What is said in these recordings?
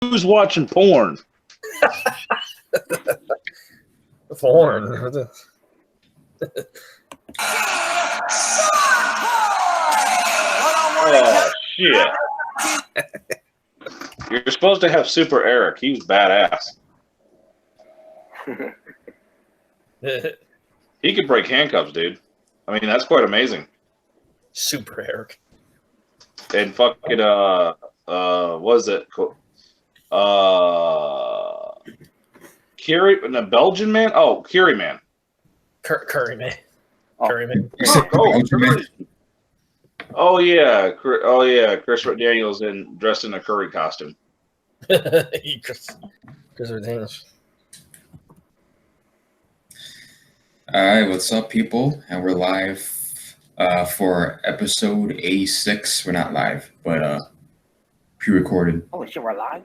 Who's watching porn? Porn. Oh, shit. You're supposed to have Super Eric. He was badass. He could break handcuffs, dude. I mean, that's quite amazing. Super Eric. And fucking, what is it? Curry, the Belgian man? Oh, Curry man. Curry man. Oh. Curry man. Oh yeah, Chris Daniels dressed in a curry costume. Chris Daniels. All right, what's up, people? And we're live for episode 86. We're not live, but pre-recorded. Oh shit, we're live.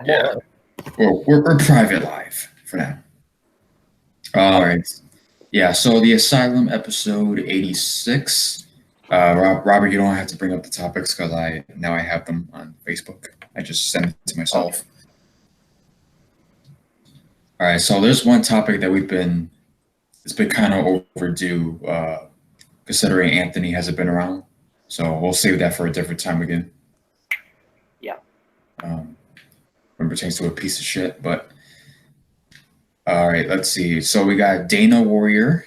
Yeah, we're private live for now. All right. Yeah, so the Asylum episode 86. Robert, you don't have to bring up the topics because I have them on Facebook. I just send it to myself. Okay. All right, so there's one topic that it's been kind of overdue, considering Anthony hasn't been around. So we'll save that for a different time again. Yeah. When it pertains to a piece of shit, but. All right, let's see. So we got Dana Warrior.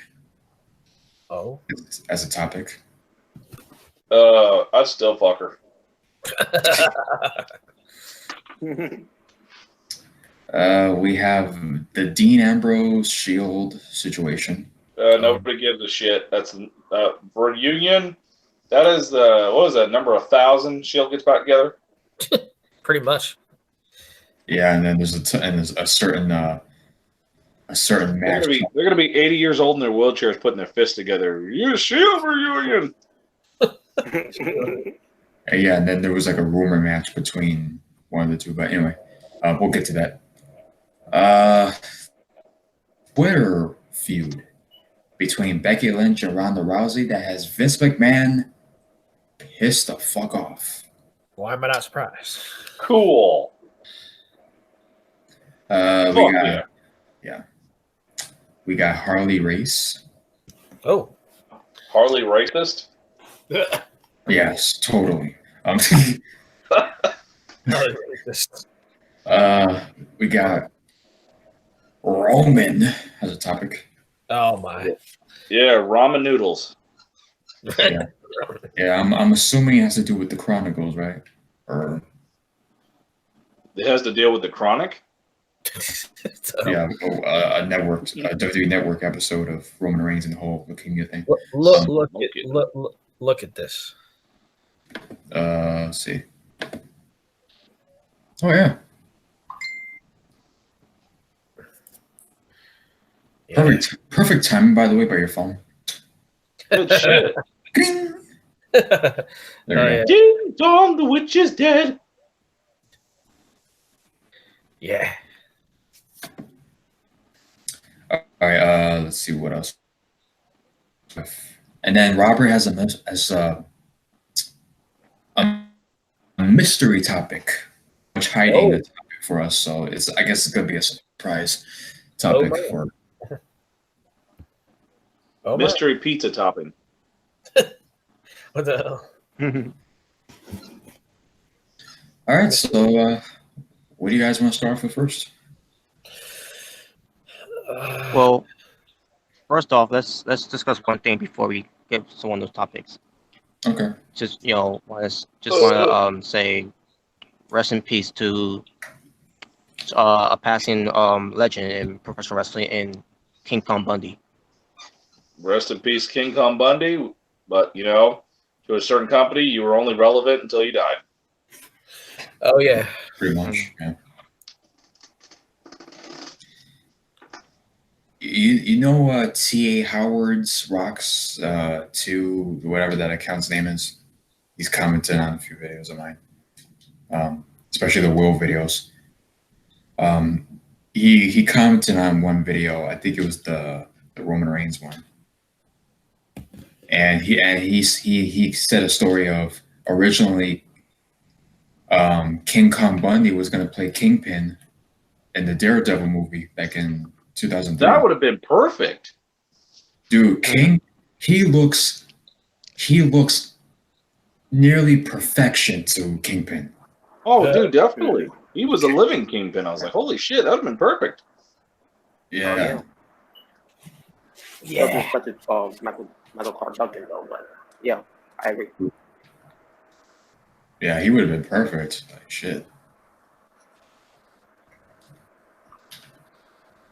Oh. As a topic. I'd still fuck her. We have the Dean Ambrose Shield situation. Nobody gives a shit. That's for Reunion. That is what was that number 1,000? Shield gets back together. Pretty much. Yeah, and then there's a certain match. They're gonna be 80 years old in their wheelchairs, putting their fists together. You Shield Reunion. Yeah, and then there was like a rumor match between one of the two. But anyway, we'll get to that. Twitter feud between Becky Lynch and Ronda Rousey that has Vince McMahon pissed the fuck off. Why am I not surprised? Cool. We got Harley Race. Oh. Harley racist? Yes, totally. We got Roman as a topic. Oh my. Yeah, ramen noodles. Yeah, I'm assuming it has to do with the Chronicles, right? Or it has to deal with the Chronic? Yeah, a WWE Network episode of Roman Reigns and the whole Leukemia thing. Look at this. Let's see. Oh yeah. Perfect timing, by the way, by your phone. Good shit. Ding! Ding dong, the witch is dead. Yeah. All right. Let's see what else. And then Robert has a mystery topic, which hiding the topic for us. So I guess it's gonna be a surprise topic for. Mystery pizza topping. What the hell? All right. So, what do you guys want to start with first? Well, first off, let's discuss one thing before we get to one of those topics. Okay. Just want to say, rest in peace to a passing legend in professional wrestling in King Kong Bundy. Rest in peace, King Kong Bundy. But to a certain company, you were only relevant until you died. Oh yeah, pretty much. Yeah. T.A. Howard's Rocks 2, whatever that account's name is. He's commented on a few videos of mine, especially the Will videos. He commented on one video. I think it was the Roman Reigns one, and he said a story of originally King Kong Bundy was going to play Kingpin in the Daredevil movie back in 2003. That would have been perfect. Dude, King, he looks nearly perfection to Kingpin. Oh, dude, definitely. He was a living Kingpin. I was like, holy shit, that would have been perfect. Yeah. Still disrespected Michael Clark Duncan though, but yeah, I agree. Yeah, he would have been perfect. Like shit.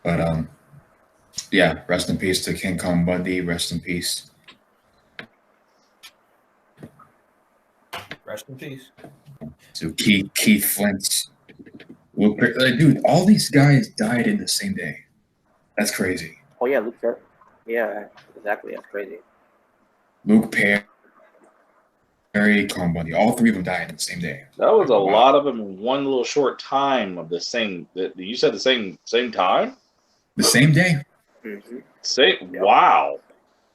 But yeah, rest in peace to King Kong Bundy. Rest in peace. Rest in peace. To Keith Flint. Dude, all these guys died in the same day. That's crazy. Oh yeah, Luke Perry. Yeah, exactly. That's crazy. Luke Perry, Kong Bundy, all three of them died in the same day. That was a lot of them in one little short time of the same. You said the same time? The same day. Mm-hmm. Wow,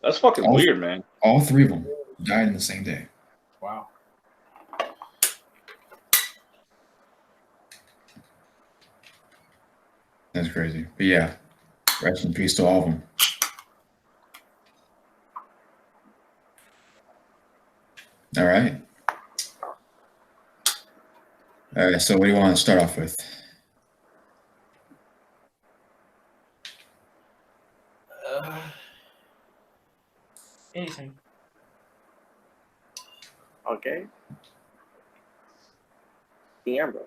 that's fucking weird, man. All three of them died in the same day. Wow. That's crazy. But yeah, rest in peace to all of them. All right. All right. So what do you want to start off with? Anything. Okay. The Ambrose.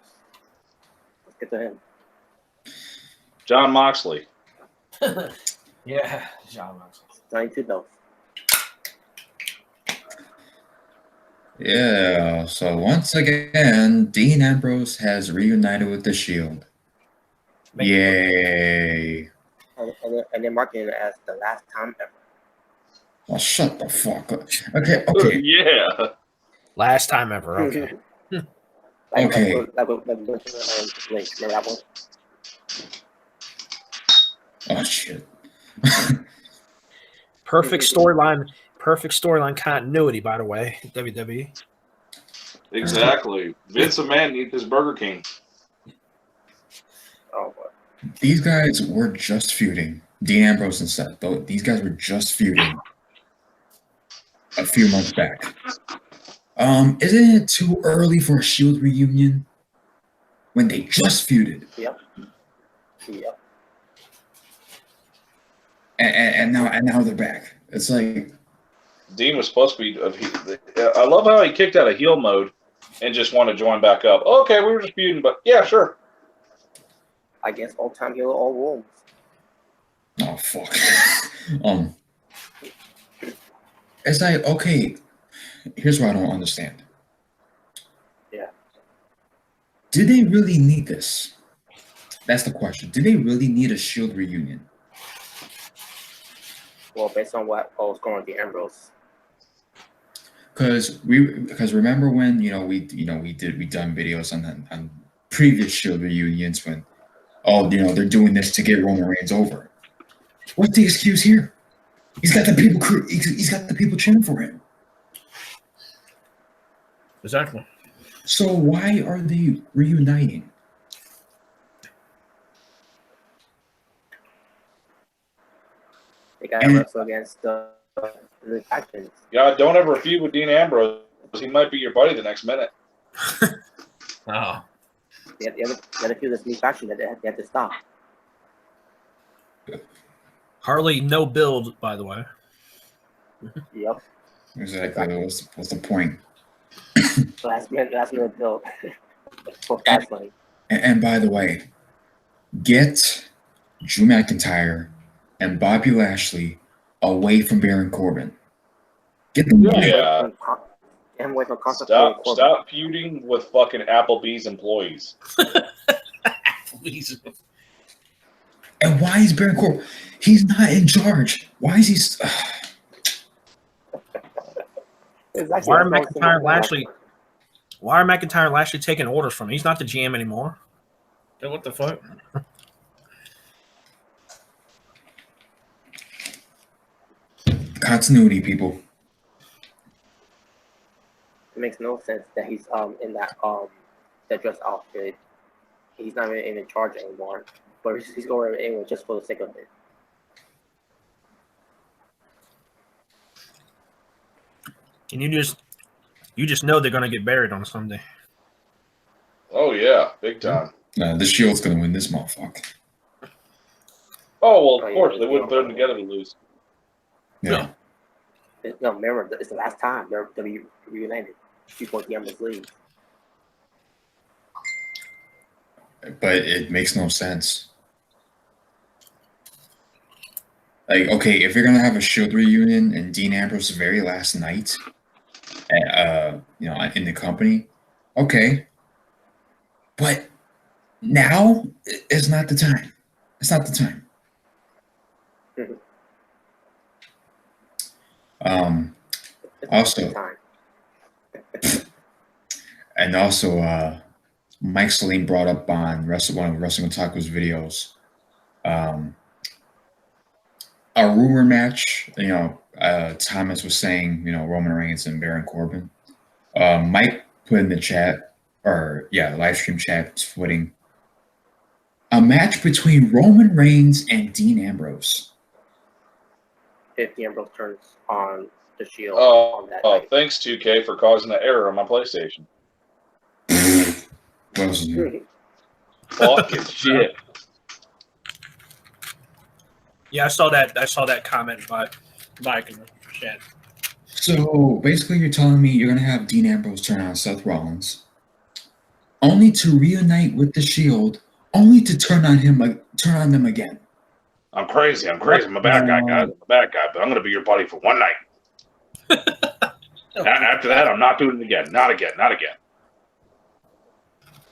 Let's get to him. John Moxley. Yeah, John Moxley. 92 belts. Yeah. So once again, Dean Ambrose has reunited with the Shield. Yay. And they're marketing it as the last time ever. Oh, shut the fuck up. Okay. Yeah. Last time ever. Okay. Okay. Remember that one? Oh shit. Perfect storyline continuity, by the way. WWE. Exactly. Vince McMahon needs his Burger King. Oh, boy. These guys were just feuding. Dean Ambrose and Seth. These guys were just feuding a few months back. Isn't it too early for a Shield reunion when they just feuded? Yep. And now they're back. It's like Dean was supposed to be. I love how he kicked out of heel mode and just wanted to join back up. Okay, we were just feuding, but yeah, sure. I guess all time heel, all rules. oh fuck. It's like okay. Here's what I don't understand. Yeah. Did they really need this? That's the question. Did they really need a Shield reunion? Well, based on what was going on with the Ambrose. Because remember when we done videos on previous Shield reunions when they're doing this to get Roman Reigns over. What's the excuse here? He's got the people. He's got the people cheering for him. Exactly. So why are they reuniting? They got to wrestle against the factions. God, don't ever feud with Dean Ambrose. He might be your buddy the next minute. Oh. They had to feel this new faction that they had to stop. Harley, no build, by the way. Yep. Exactly. What's the point? Last minute build for Fastlane. And by the way, get Drew McIntyre and Bobby Lashley away from Baron Corbin. Get them away. Yeah. And away from Stop feuding with fucking Applebee's employees. Please. And why is Baron Corbin? He's not in charge. Why is he? Why are McIntyre and Lashley taking orders from him? He's not the GM anymore. What the fuck? Continuity, people. It makes no sense that he's in that that dress outfit. He's not even in charge anymore, but he's going anyway just for the sake of it. And you just know they're gonna get buried on Sunday. Oh yeah, big time. The Shield's gonna win this motherfucker. Oh well, Oh, of yeah, course the they wouldn't Shield. put them together to lose. Yeah. No, remember, it's the last time they're reunited before the Ambrose leaves. But it makes no sense. Like, okay, if you're gonna have a Shield reunion and Dean Ambrose's very last night, in the company, okay, but now is not the time. It's not the time. Mhm. It's Also- the time. And also, Mike Saline brought up on one of Wrestling Otaku's videos, a rumor match. Thomas was saying, Roman Reigns and Baron Corbin. Mike put in the chat, live stream chat, footing a match between Roman Reigns and Dean Ambrose. If the Ambrose turns on the Shield on that night. Thanks 2K for causing the error on my PlayStation. What else is new? Fucking shit. Yeah, I saw that comment by Mike in the chat. So basically, you're telling me you're gonna have Dean Ambrose turn on Seth Rollins, only to reunite with the Shield, only to turn on them again. I'm crazy. I'm a bad guy, guys. I'm a bad guy, but I'm gonna be your buddy for one night. After that, I'm not doing it again. Not again.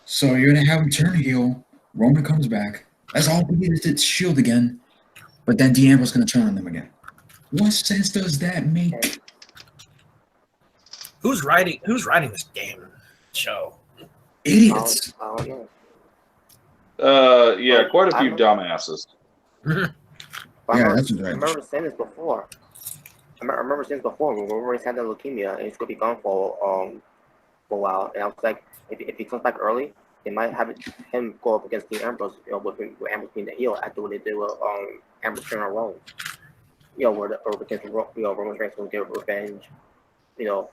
So you're gonna have him turn heel. Roman comes back. That's all we need is the Shield again. But then Dean Ambrose gonna turn on them again. What sense does that make? Who's writing this damn show? Idiots. I don't know. Yeah, quite a few I don't- dumbasses. But Yeah, I that's remember, right. I remember saying this before. I remember saying this before when Roman Reigns had the leukemia and he's gonna be gone for a while. And I was like, if he comes back early, they might have him go up against Dean Ambrose, with Ambrose being the heel after what they did with Ambrose turning on Roman. Roman Reigns gonna get revenge, for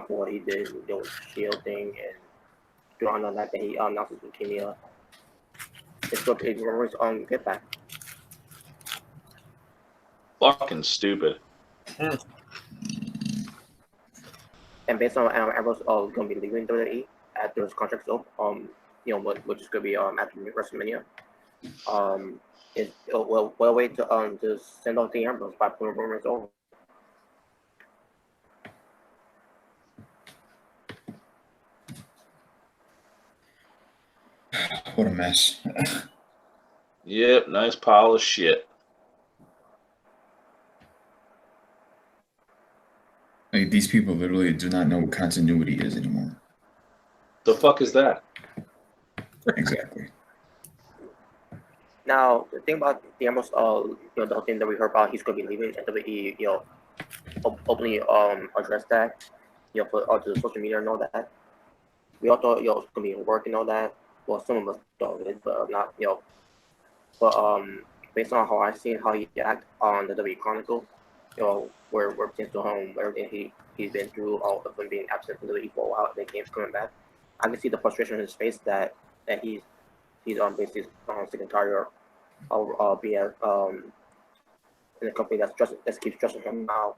what he did, with the Shield thing, and during the night that he announced his leukemia. It's going to be Roman's get back. Fucking stupid. And based on Ambrose going to be leaving WWE after his contract's up, which is going to be after WrestleMania, we'll wait to send off the Ambrose by putting Roman's over. What a mess. Yep, nice pile of shit. Like, these people literally do not know what continuity is anymore. The fuck is that? Exactly. Now, the thing about the Ambrose, the whole thing that we heard about, he's going to be leaving, and WWE, openly addressed that, for to the social media and all that. We all thought, it's going to be working and all that. Well, some of us thought it, but not, But based on how I seen how he act on the W Chronicle, where pertains to him, everything he's been through, all of him being absent from the WWE for a while, then games coming back, I can see the frustration in his face that he's basically sick and tired of being in a company that keeps stressing him out,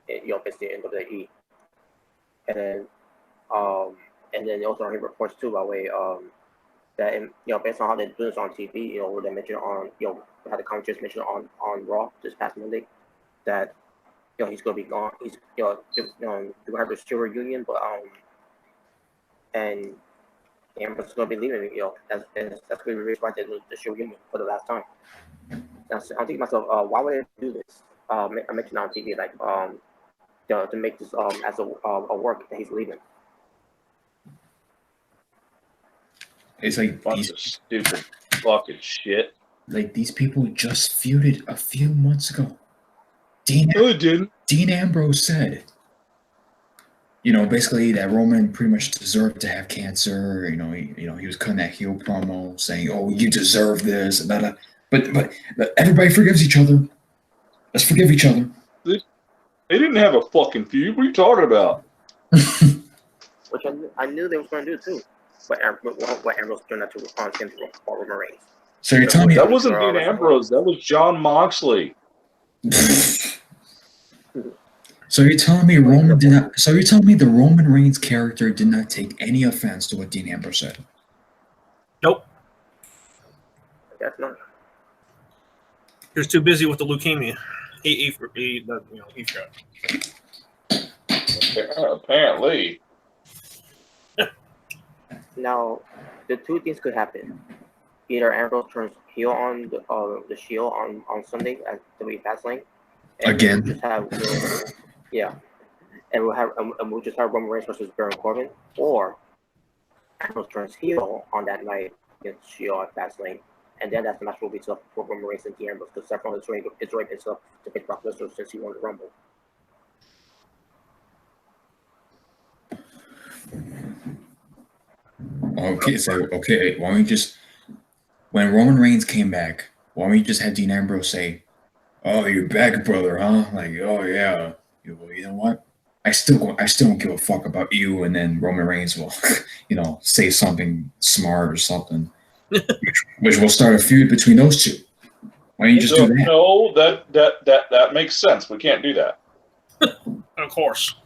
basically in WWE, and then also he reports too by way that based on how they're doing this on TV, where they mentioned on had the commentators mentioned on Raw this past Monday that he's gonna be gone. He's they're gonna have this Shield reunion, but and Ambrose is gonna be leaving. That's gonna be the reason why they do the Shield reunion for the last time. Now, I'm thinking to myself, why would they do this? I mentioned on TV like to make this as a work that he's leaving. It's like Bunch of stupid fucking shit. like these people just feuded a few months ago. No, it didn't. Dean Ambrose said, basically that Roman pretty much deserved to have cancer. He was cutting that heel promo saying, "Oh, you deserve this," and that. But everybody forgives each other. Let's forgive each other. They didn't have a fucking feud. What are you talking about? Which I knew they was going to do too. But what Ambrose turned out to respond to Roman Reigns. So you're telling me That wasn't Dean Ambrose. That was John Moxley. So you're telling me Roman did not? So you're telling me the Roman Reigns character did not take any offense to what Dean Ambrose said? Nope. I guess not. He was too busy with the leukemia. He forgot. Apparently. Now, the two things could happen. Either Ambrose turns heel on the Shield on Sunday at the Fastlane. Again. We'll just have, and we'll just have Roman Reigns versus Baron Corbin, or Ambrose turns heel on that night against Shield at Fastlane, and then that's the match will be tough for Roman Reigns and Dean Ambrose because Seth Rollins is right himself to pick Brock Lesnar since he won the Rumble. Okay, why don't we just, when Roman Reigns came back, why don't we just have Dean Ambrose say, "Oh, you're back, brother, huh?" Like, "Oh yeah, you know what? I still don't give a fuck about you." And then Roman Reigns will, say something smart or something, which will start a feud between those two. Why don't you just do that? No, that makes sense. We can't do that. Of course.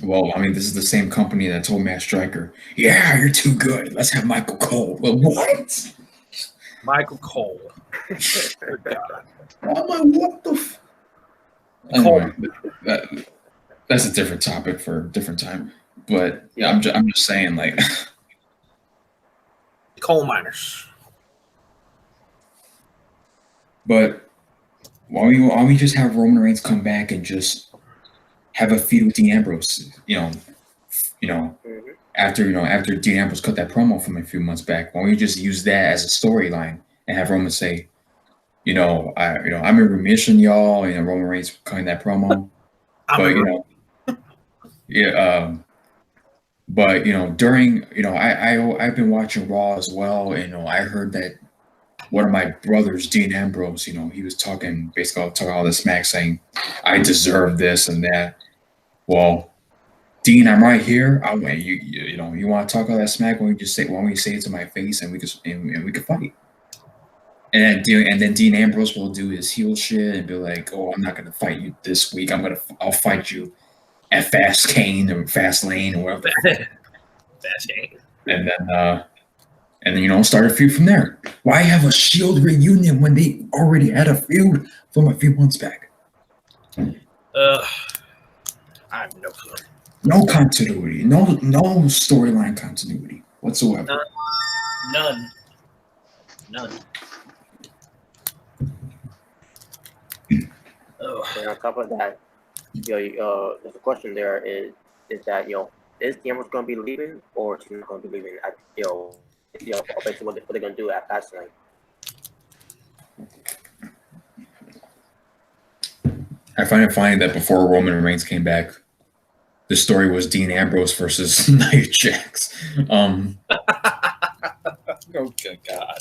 Well, I mean, this is the same company that told Matt Striker, "Yeah, you're too good. Let's have Michael Cole." Well, what? Michael Cole. Good God. I'm like, what the? Anyway, that's a different topic for a different time. But yeah, I'm just saying, like, Coal miners. But why don't we just have Roman Reigns come back and just have a feud with Dean Ambrose? After Dean Ambrose cut that promo from a few months back, why don't we just use that as a storyline and have Roman say, I'm in remission, y'all. Roman Reigns cutting that promo, but during I've been watching Raw as well, and I heard that one of my brothers, Dean Ambrose, he was talking all this smack, saying, "I deserve this and that." Well, Dean, I'm right here. You want to talk all that smack? Why don't you say it to my face and we could fight? And then Dean Ambrose will do his heel shit and be like, "Oh, I'm not gonna fight you this week. I'll fight you at Fastlane or whatever." Fastlane. And then start a feud from there. Why have a Shield reunion when they already had a feud from a few months back? I have no clue. No continuity. No storyline continuity whatsoever. None. And on top of that, there's a question there is that is Dean Ambrose going to be leaving or is he not going to be leaving at basically what they're going to do at Fastlane? I find it funny that before Roman Reigns came back, the story was Dean Ambrose versus Nia Jax. Oh good God!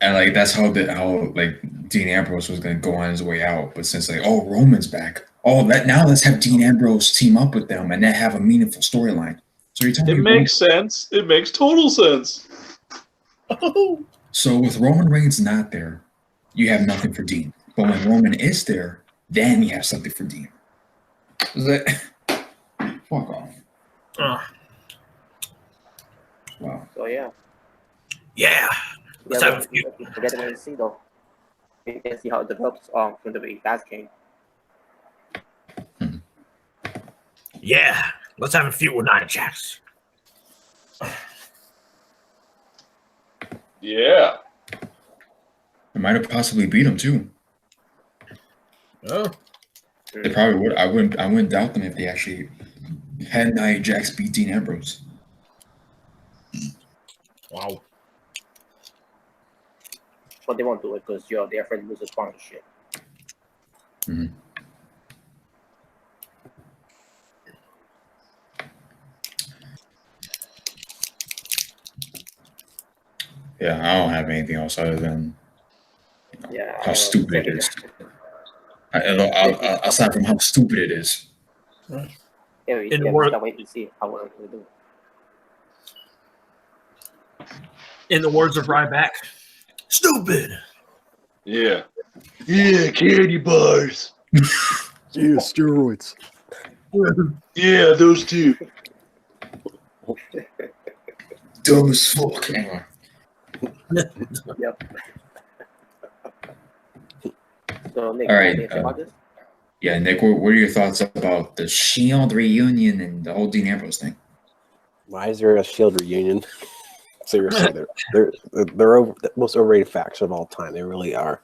And that's how Dean Ambrose was going to go on his way out. But since Roman's back, now let's have Dean Ambrose team up with them and then have a meaningful storyline. So you're telling me it makes sense. It makes total sense. So with Roman Reigns not there, you have nothing for Dean. But when Roman is there, then you have something for Dean. Fuck off. Wow. So yeah. Let's have a few. Forget to see though. You can see how it develops from the Fast game. Yeah, let's have a few with Nia Jax. Yeah. I might have possibly beat him too. Oh. They probably would. I wouldn't doubt them if they actually had Nia Jax beat Dean Ambrose. Wow. But they won't do it because they're afraid to lose the sponsorship. Mm-hmm. Yeah, I don't have anything else other than Yeah. how stupid it is. Aside from how stupid it is. Yeah, we In the just world- gotta wait and see how we're gonna do. In the words of Ryback, stupid. Yeah. Yeah, candy bars. Yeah, steroids. Yeah, those two. Dumb as fuck. Anyway. Yep. So Nick, All right, anything to say about this? Yeah, Nick, what are your thoughts about the Shield reunion and the whole Dean Ambrose thing? Why is there a Shield reunion? Seriously, they're over, the most overrated faction of all time. They really are.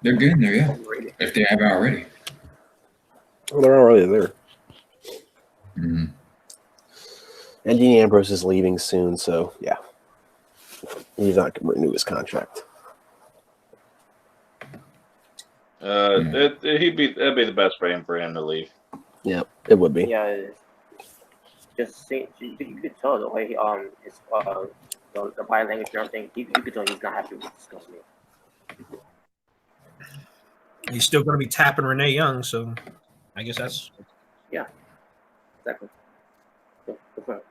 They're getting there, yeah. Overrated. If they haven't already. Well, they're already there. Mm-hmm. And Dean Ambrose is leaving soon, so yeah, he's not going to renew his contract. That'd be the best for him to leave. Yep, it would be. Yeah. Just see, you could tell the way his the body language and everything. You could tell he's not happy with this company. He's still going to be tapping Renee Young, so I guess that's Exactly. Yeah, good for him.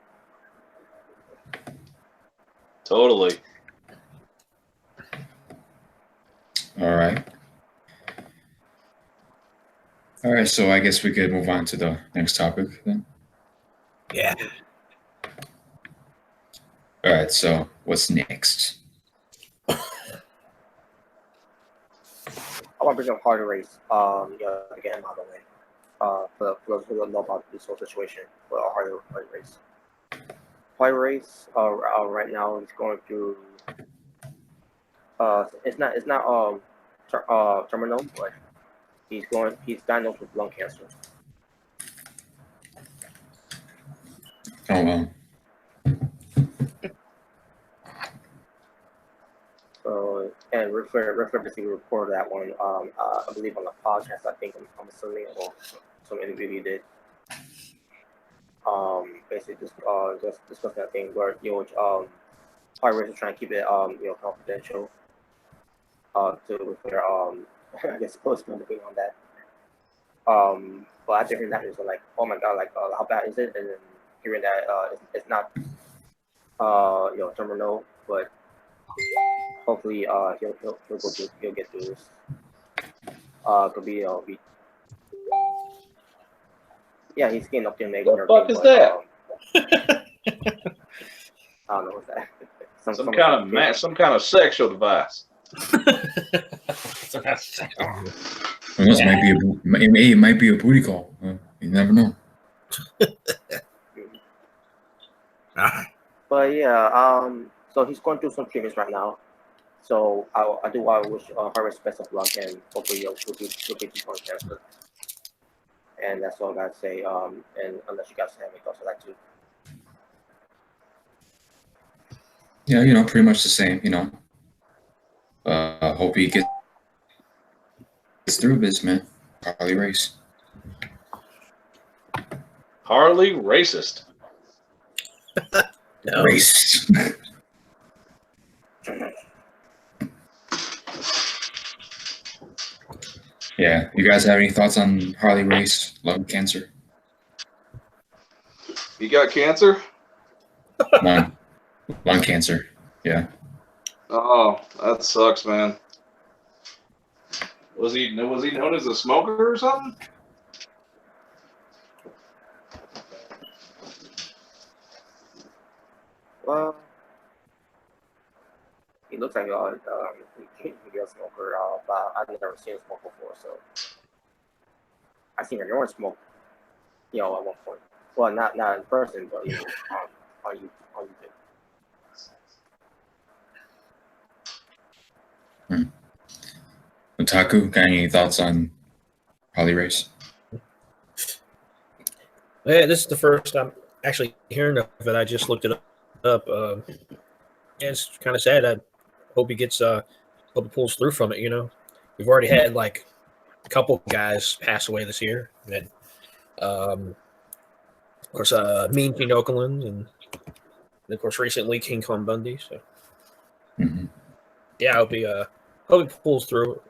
Totally. All right. All right, so I guess we could move on to the next topic then. yeah. All right, so what's next? I want to bring up Harley race. To get him out of the way. For those who don't know about this whole situation, for Harley race. Harley race. Right now he's going through. It's not terminal, but he's diagnosed with lung cancer. Oh, well. So, and Rick Flair basically reported that one, I believe on the podcast, I think, I'm assuming, or some interview he did. Basically just discussing that thing where, Pirates are trying to keep it, confidential, to Ric Flair, I guess, postponed being on that. But after hearing that, it's like, oh my God, like, how bad is it? And then hearing that, it's not, terminal, but hopefully, he'll get through this. Could be, yeah, he's getting up there and making What the fuck is that? I don't know what's that. Some kind of sexual device. This might be a booty call. You never know. But yeah, so he's going through some treatments right now. So I wish Harvest best of luck, and hopefully he'll get through cancer. And that's all I gotta say. And unless you guys have any thoughts, I'd like to. Yeah, pretty much the same. Hope he gets through this, man. Harley race. Harley racist. No. Race. Yeah, you guys have any thoughts on Harley race, lung cancer? He got cancer? Lung cancer. Yeah. Oh, that sucks, man. Was he known as a smoker or something? Well, he looks like he a smoker, but I've never seen him smoke before. So I seen Norton smoke, at one point. Well, not in person, but on YouTube. Otaku, got any thoughts on Harley race? Yeah, this is the first I'm actually hearing of it. I just looked it up. Yeah, it's kind of sad. I hope he hope he pulls through from it. We've already had like a couple guys pass away this year. And, of course, Mean Gene Okerlund and And of course, recently King Kong Bundy. So hmm yeah, hope he pulls through.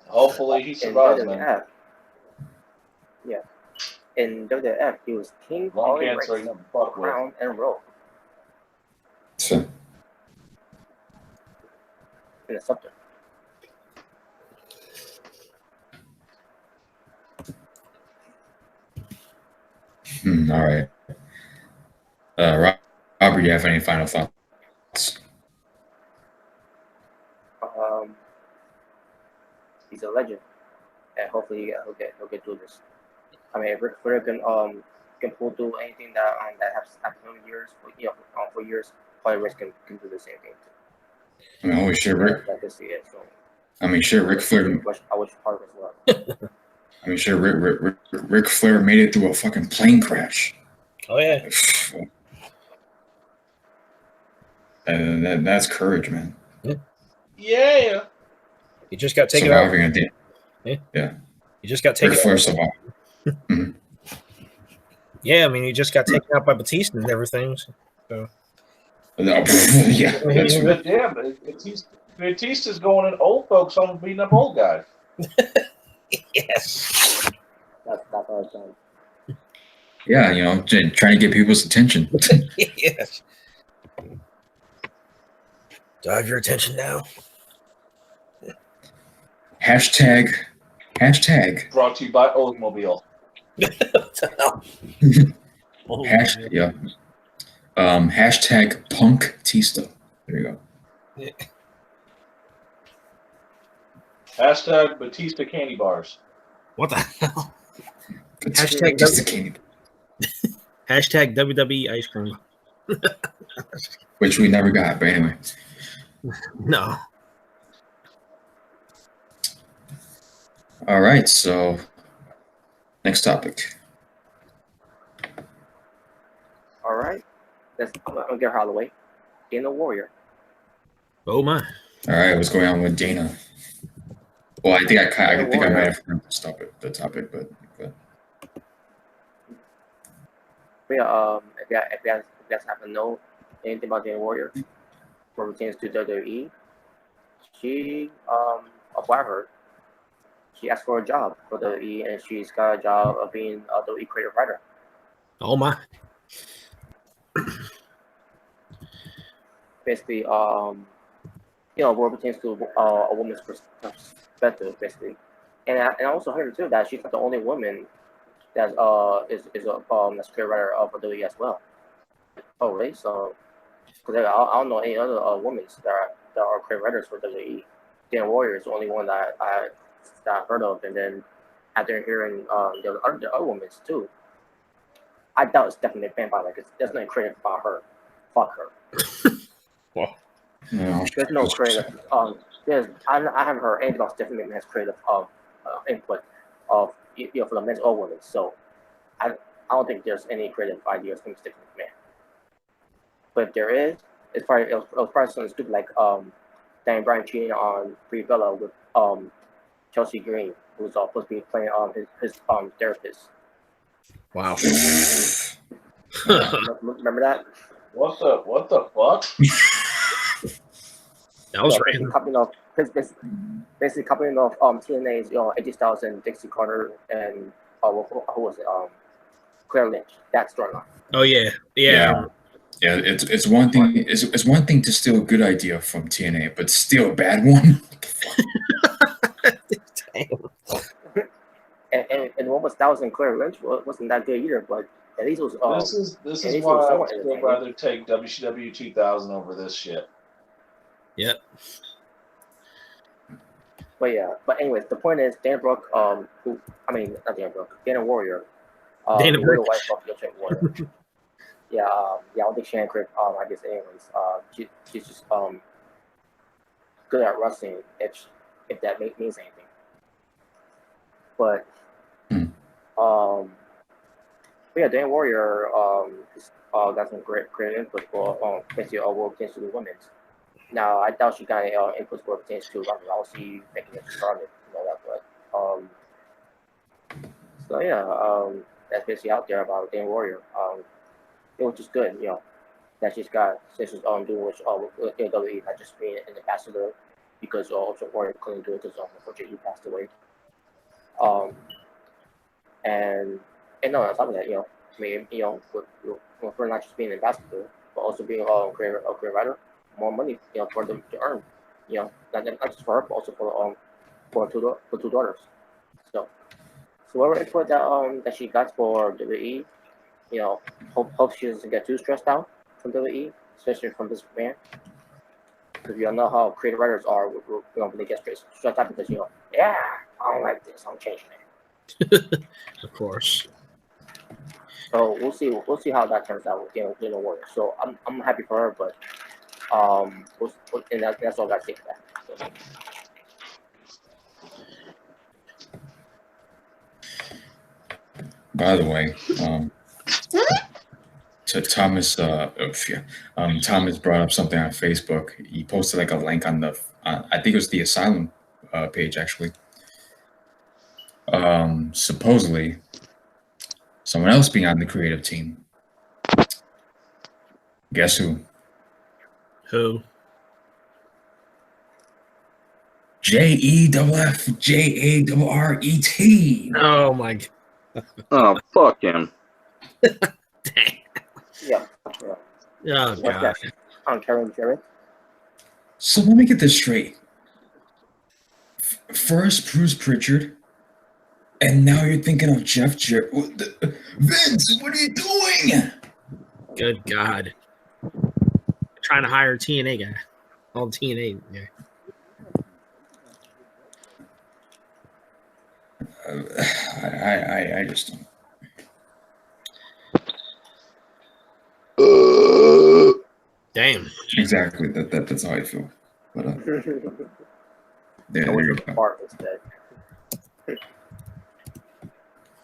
Hopefully he In survives, man. WWF, yeah. In WWF, he was King Lung Harley cancer Race, ain't nothing to fuck with. Crown, and Roll So, in the subject. all right. Robert, do you have any final thoughts? He's a legend, and hopefully he'll get through this. I mean, if Ric Flair can pull through anything that has happened in years, for years, Harley Race can do the same thing. I mean, holy shit, Rick. I can see it. So I mean, shit, Ric Flair. I wish Harley was well. I mean, shit, Ric Flair made it through a fucking plane crash. Oh yeah, That's courage, man. Yeah. he just got taken out. Surviving at the He just got taken Ric Flair out. survived. Yeah, I mean, he just got taken out by Batista and everything. So. Yeah, that's right. But yeah, but Batista's going in old folks home beating up old guys. Yes. That's all it's done. Yeah, you know, trying to get people's attention. Yes. Do I have your attention now? Hashtag. Brought to you by Oldsmobile. Yeah. Hashtag Punk Tista. There you go. Hashtag Batista candy bars. What the hell? Hashtag Tista Candy. Hashtag WWE ice cream. Which we never got, but anyway. No. All right, so next topic. All right, I'll get her out of the way. Dana Warrior. Oh my. All right, what's going on with Dana? Well, I think I might have heard the topic, but Yeah, if you guys haven't know anything about Dana Warrior, when it pertains to WWE, she acquired her. She asked for a job for WWE, and she's got a job of being a WWE creative writer. Oh my. Basically, what pertains to a woman's perspective, basically. And I also heard too that she's not the only woman that is a creative writer for WWE as well. Oh, really? So, because I don't know any other women that are creative writers for WWE. Dana Warrior is the only one that I've heard of, and then after hearing the other women too, I doubt it's definitely banned by like there's nothing creative about her. Fuck her. Well, no. There's no creative. I haven't heard anything about Stephanie McMahon's creative input of for the men's or women. So I don't think there's any creative ideas from Stephanie McMahon. But if there is, it was probably something stupid like Dan Bryan cheating on Brie Bella with Chelsea Green, who's supposed to be playing his therapist. wow. Remember that? What the fuck? That was basically random. copying off TNA's AJ Styles and Dixie Carter and who was it? Claire Lynch. That storyline. Oh yeah. Yeah, it's one thing. It's one thing to steal a good idea from TNA, but steal a bad one. And what was Styles and Claire Lynch wasn't that good either, but at least it was. This is why I would still rather take WCW 2000 over this shit. Yep. But yeah, anyways, the point is Dana Brooke, not Dana Brooke, Dana Warrior, Dana the Brooke. wife of Ultimate Warrior. I don't think she ain't great. I guess anyways, she's just good at wrestling if that means anything. But Dana Warrior got some great input for basically world against the women's. Now I doubt she got input for against to Ronda Rousey making it Charlotte and all that, but that's basically out there about Dana Warrior. which is good. That she's got since she's doing with WWE, not just being an ambassador because also Warren couldn't do it because unfortunately he passed away. And on top of that, I mean, for not just being an ambassador, but also being a career writer, more money, for them to earn, not just for her, but also for two daughters. So whatever input that she got for WWE, hope she doesn't get too stressed out from WWE, especially from this man. Because we all know how creative writers are when they get stressed out because I don't like this, I'm changing it. Of course. So we'll see how that turns out with Warriors. So I'm happy for her, but and that's all I got to say for that. So. By the way, so Thomas, Thomas brought up something on Facebook. He posted like a link on the, I think it was the Asylum page actually. Supposedly, someone else being on the creative team. Guess who? Who? JEFFJARRET. Oh my God. Oh, fuck him. Dang. Yeah. Oh What's God. that? On Karen Jarrett. So let me get this straight. First, Bruce Pritchard, and now you're thinking of Jeff Jarrett. Vince, what are you doing? Good God. Trying to hire a TNA guy. All TNA guy. I just don't. Damn. Exactly. That's how I feel. But there you go. Part instead.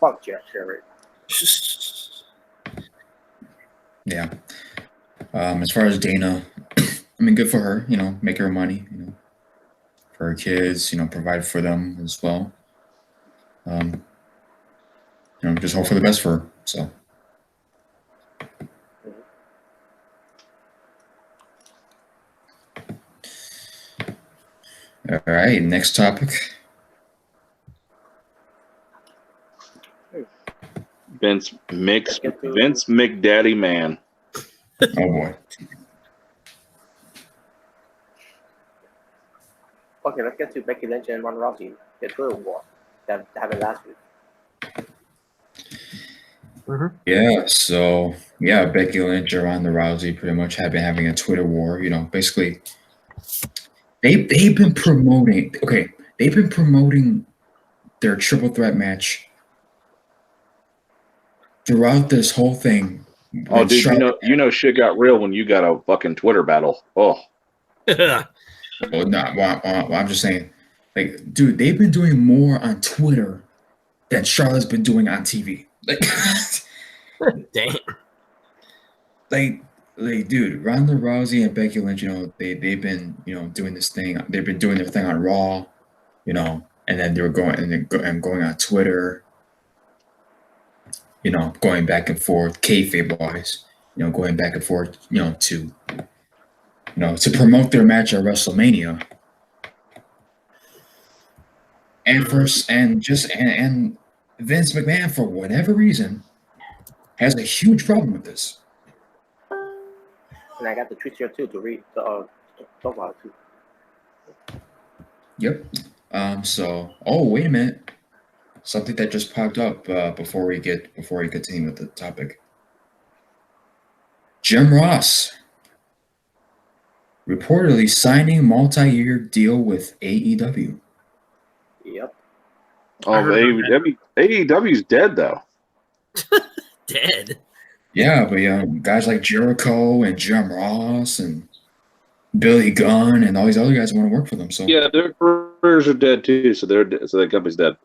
Fuck Jeff Jarrett. Yeah. As far as Dana, I mean, good for her. Make her money. For her kids. Provide for them as well. Just hope for the best for her. So. All right, next topic. Vince McDaddy Man. Oh boy. Okay, let's get to Becky Lynch and Ronda Rousey. The Twitter war that happened last week. Yeah, so Becky Lynch and Ronda Rousey pretty much have been having a Twitter war. Basically, they've been promoting. Okay, they've been promoting their triple threat match throughout this whole thing. Oh, dude, shit got real when you got a fucking Twitter battle. Oh. Well, I'm just saying, like, dude, they've been doing more on Twitter than Charlotte's been doing on TV. Like, damn. Like, dude, Ronda Rousey and Becky Lynch, they've been, doing this thing. They've been doing their thing on Raw, and then they were going going on Twitter, going back and forth, kayfabe wise, going back and forth, to promote their match at WrestleMania. And and Vince McMahon, for whatever reason, has a huge problem with this. And I got the tweets here too to read the talk about it too. Yep. Wait a minute. Something that just popped up before we continue with the topic. Jim Ross reportedly signing multi-year deal with AEW. Yep. Oh, AEW's dead though. Dead. Yeah, but guys like Jericho and Jim Ross and Billy Gunn and all these other guys want to work for them. So yeah, their careers are dead too. So that company's dead.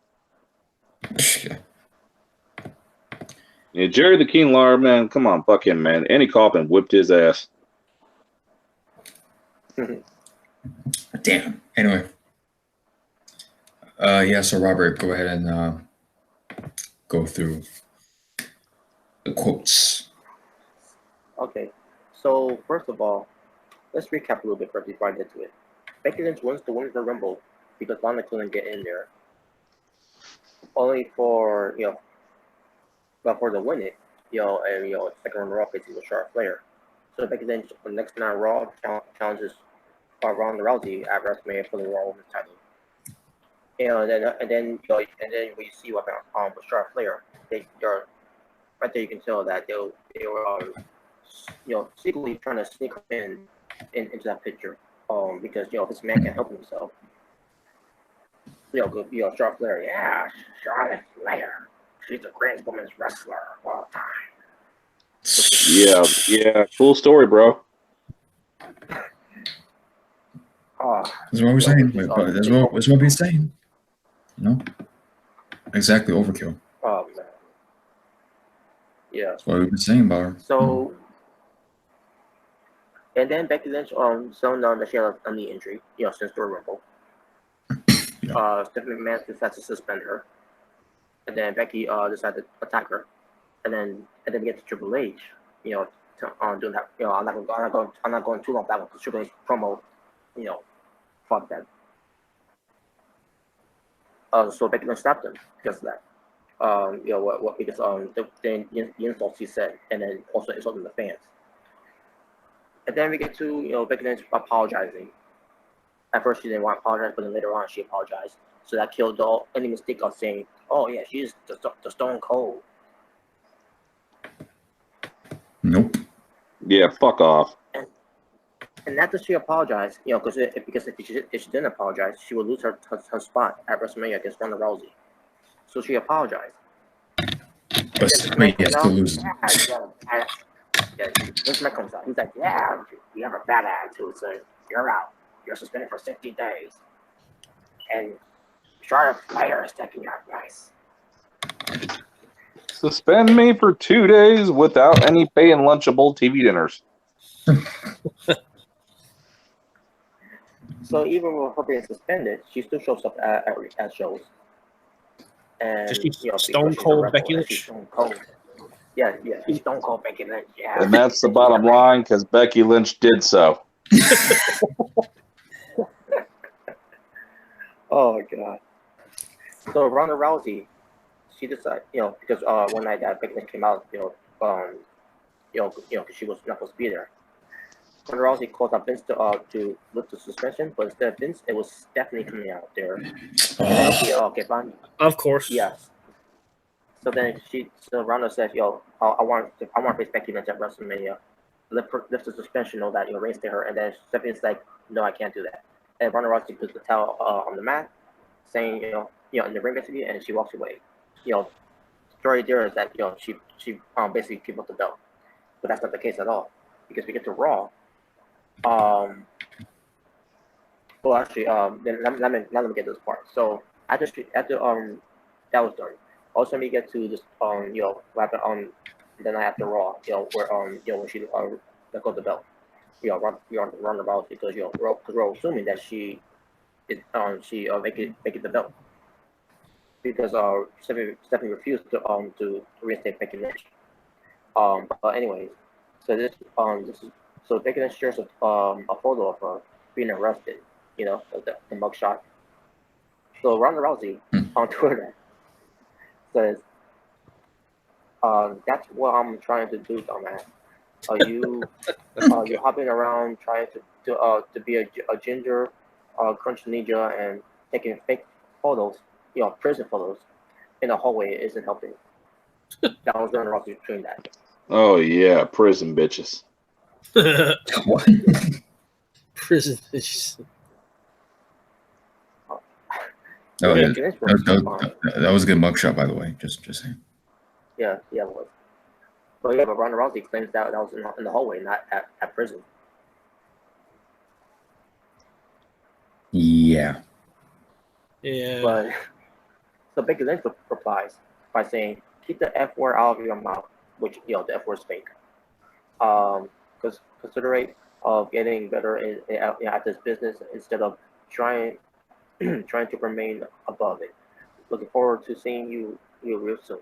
Yeah. Yeah, Jerry the King Lawler, man, come on, fuck him, man. Andy Kaufman whipped his ass. Damn. Anyway. So Robert, go ahead and go through the quotes. Okay. So first of all, let's recap a little bit first before I get to it. Becky Lynch wins the Women's Rumble because Ronda couldn't get in there. Only for but for the win it, and second round Raw facing the Charlotte Flair. So Becky Lynch on the next night Raw challenges Ronda Rousey at WrestleMania for the Raw Women's title. And then when you see what with Charlotte Flair, they're right there. You can tell that they were secretly trying to sneak her into that picture. Because this man can't help himself. Charlotte Flair, yeah, Charlotte Flair. She's the greatest women's wrestler of all time. Yeah, cool story, bro. That's what we're saying. But that's what we're saying. Exactly, overkill. Oh man. Yeah. That's what we've been saying about her. So, and then Becky Lynch, so known that she had a knee injury, since the Rumble. Stephanie McMahon decided to suspend her, and then Becky decided to attack her, and then we get to Triple H, doing that. I'm not going too long with that one because Triple H promo, fuck that. So Becky Lynch stopped him because of that. Because the insults he said, and then also insulting the fans. And then we get to Becky Lynch apologizing. At first she didn't want to apologize, but then later on she apologized. So that killed any mistake of saying, "Oh yeah, she's the Stone Cold." Nope. Yeah, fuck off. And after she apologized, because if she didn't apologize, she would lose her spot at WrestleMania against Ronda Rousey. So she apologized. But still loses. Vince McMahon comes out. He's like, "Yeah, you have a bad attitude, so you're out. You're suspended for 60 days." And Charlotte Flair is taking your advice. Suspend me for 2 days without any pay and lunchable TV dinners. So even with her being suspended, she still shows up at shows. And Just Stone Cold Becky Lynch. Stone Cold. Yeah, she's Stone Cold Becky Lynch. Yeah. And that's the bottom line because Becky Lynch did so. Oh god. So Ronda Rousey, she decided, because one night that Becky Lynch came out, because she was not supposed to be there. Ronda Rousey called up Vince to lift the suspension, but instead of Vince, it was Stephanie coming out there. Okay, fine. Of course. Yes. So then Ronda says, I want to face Becky Lynch at WrestleMania. Lift the suspension, that reinstate her, and then Stephanie's like, "No, I can't do that." And Ronda Rousey puts the towel on the mat, saying, in the ring basically, and she walks away. Story there is that she basically gave up the belt, but that's not the case at all because we get to Raw. Well, actually, then let me get this part. So after that was done. Also, we get to this what happened on the night after Raw. Where when she let go of the belt. Ronda Rousey because we're assuming that she make it the belt because Stephanie refused to reinstate Becky Lynch. But anyways, so this is so Becky Lynch shares a photo of her being arrested. The mugshot. So Ronda Rousey on Twitter says, "That's what I'm trying to do, dumbass. You're hopping around trying to be a ginger, crunch ninja and taking fake photos, prison photos in the hallway isn't helping." That was Ronda Rousey doing that. Oh yeah, prison bitches. What? Prison bitches. Oh, yeah. That was a good mugshot, by the way. Just saying. Yeah, it was. But Ronda Rousey claims that was in the hallway, not at prison. Yeah. Yeah. But so Becky Lynch replies by saying, "Keep the F word out of your mouth," which the F word's fake. Because consider getting better at this business instead of trying to remain above it. Looking forward to seeing you real soon.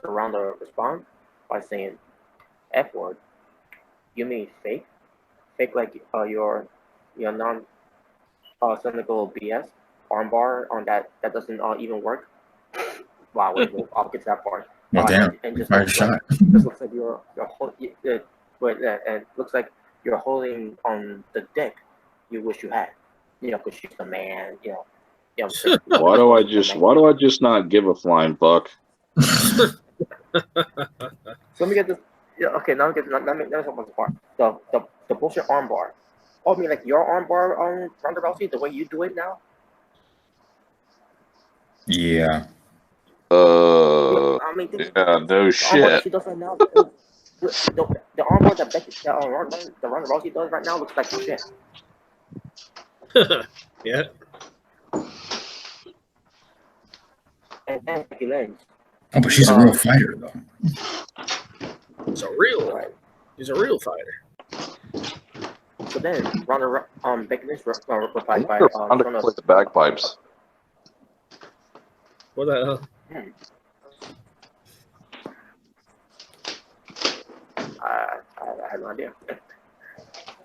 So Ronda responds by saying, "F word, You mean fake? Fake like your non cynical BS armbar on that doesn't even work. Wow, wait, I'll get to that part. Well, damn. And just Fired shot. just looks like you're and looks like you're holding on the dick you wish you had. Because she's the man. Why do I just not give a flying fuck? So let me get this. Yeah, okay. Now let me talk about the part. The bullshit armbar. Oh, I mean, like your armbar on Ronda Rousey, the way you do it now. Yeah. I mean, No shit. She does right now. The armbar that Ronda Rousey does right now looks like shit. Yeah. And Becky Lynch. Oh, but she's a real fighter, though. She's a real fighter. So then, Becky Lynch replied by Ronda play the bagpipes. What the hell? I had no idea.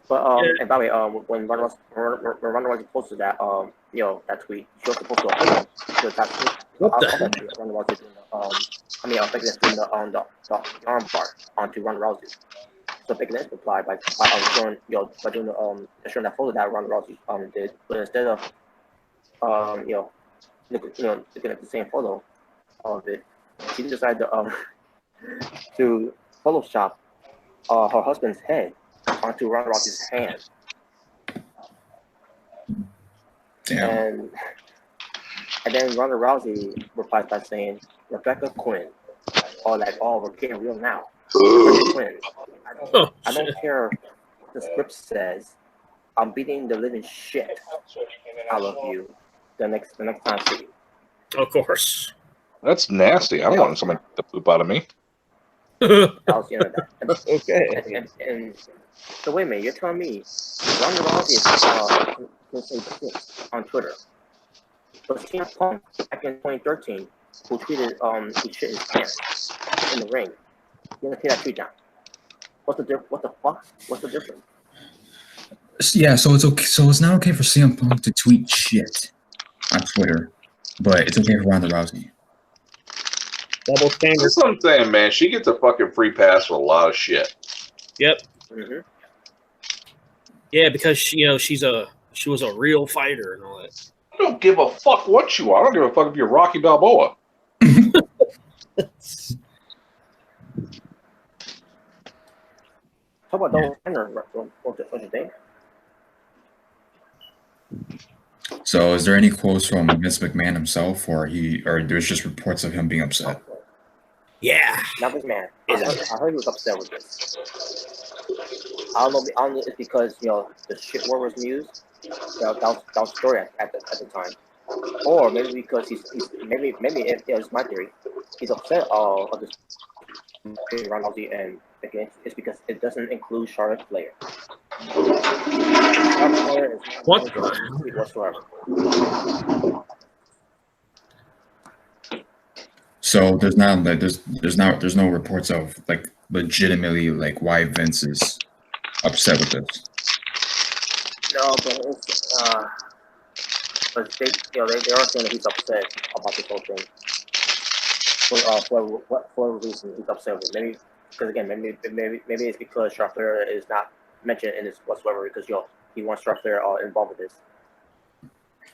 But and by the way, when Ronda Rousey posted that that tweet, she was supposed to hold that tweet. What the heck? Ronda Rousey doing Becky Lynch doing the arm bar onto Ronda Rousey. So Becky Lynch replied by showing showing that photo that Ronda Rousey did, but instead of looking at the same photo of it, she decided to Photoshop her husband's head onto Ronda Rousey's hand. Damn. And then Ronda Rousey replies by saying, "Rebecca Quinn," or like, "Oh, we're getting real now." Rebecca Quinn. I don't care what the script says. I'm beating the living shit out of you the next time I see you. Of course. That's nasty. I don't want someone to poop out of me. That was that. Okay. And so wait a minute, you're telling me Ronda Rousey is on Twitter, but CM Punk back in 2013, who tweeted he shit his pants in the ring. You gonna take that tweet down? What the fuck? What's the difference? Yeah, so it's okay. So it's not okay for CM Punk to tweet shit on Twitter, but it's okay for Ronda Rousey. Double standard. That's what I'm saying, man. She gets a fucking free pass for a lot of shit. Yep. Mm-hmm. Yeah, because she was a real fighter and all that. I don't give a fuck what you are. I don't give a fuck if you're Rocky Balboa. Talk about double standard. What you think? So is there any quotes from Vince McMahon himself, or there's just reports of him being upset? Yeah. Not this man. I heard he was upset with this. I don't know if it's because the shit war was news. That was story at the time, or maybe because maybe it was my theory. He's upset of this Ronda Rousey and Becky Lynch is because it doesn't include Charlotte Flair. Charlotte Flair is What? whatsoever. So there's no reports of like legitimately like why Vince is upset with this. No, but they are saying that he's upset about this whole thing. For whatever reason he's upset with it. Maybe because again, maybe it's because Charlotte Flair is not mentioned in this whatsoever because he wants Charlotte Flair involved with this.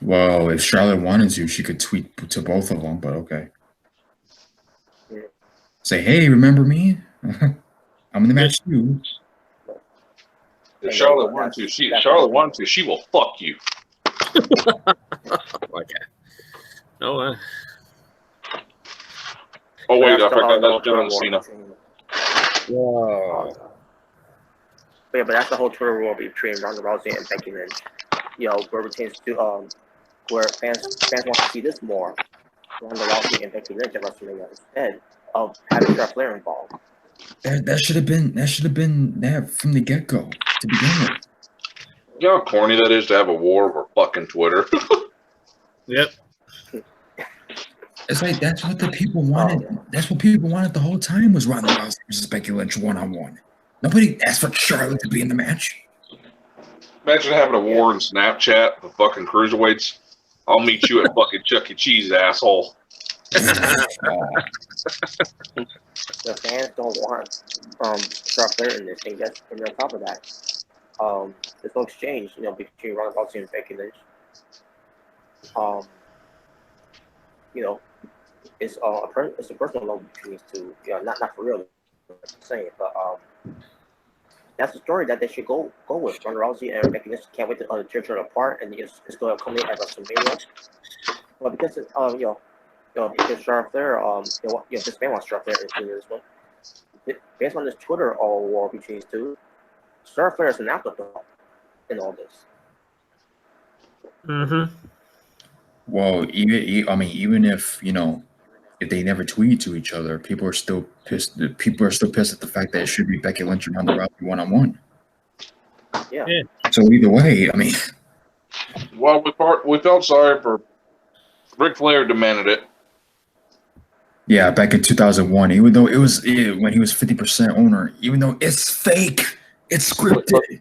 Well, if Charlotte wanted to, she could tweet to both of them, but okay. Yeah. Say, hey, remember me? I'm in the match too. If Charlotte wanted to, she will fuck you. Okay. No. Oh wait, I forgot that's John Cena. Whoa. But that's the whole Twitter war between Ronda Rousey and Becky Lynch. Where it pertains to where fans want to see this more. Ronda Rousey and Becky Lynch at WrestleMania instead of having Charlotte Flair involved. That should have been that from the get go to begin with. You know how corny that is to have a war over fucking Twitter. Yep. It's like that's what the people wanted. That's what people wanted the whole time was Ronda Rousey versus Becky Lynch 1-on-1. Nobody asked for Charlotte to be in the match. Imagine having a war in Snapchat with fucking cruiserweights. I'll meet you at fucking Chuck E. Cheese, asshole. The fans don't want Charlotte Flair in this thing. That's and on top of that, there's no exchange, between Ronda Rousey and Becky Lynch. It's it's a personal love between these two. Not for real, I'm saying, but that's the story that they should go with. Ronda Rousey and Becky Lynch can't wait to tear each other apart, and it's going to come in at WrestleMania. But because because Charlotte Flair, this man wants Charlotte Flair into this one. Based on this Twitter war between these two, Charlotte Flair is an afterthought in all this. Mm-hmm. Well, even if if they never tweet to each other, people are still pissed. People are still pissed at the fact that it should be Becky Lynch and Ronda Rousey 1-on-1. Yeah. So either way, I mean, Well, we felt sorry for Ric Flair demanded it. yeah, back in 2001, even though when he was 50% owner, even though it's fake, it's scripted.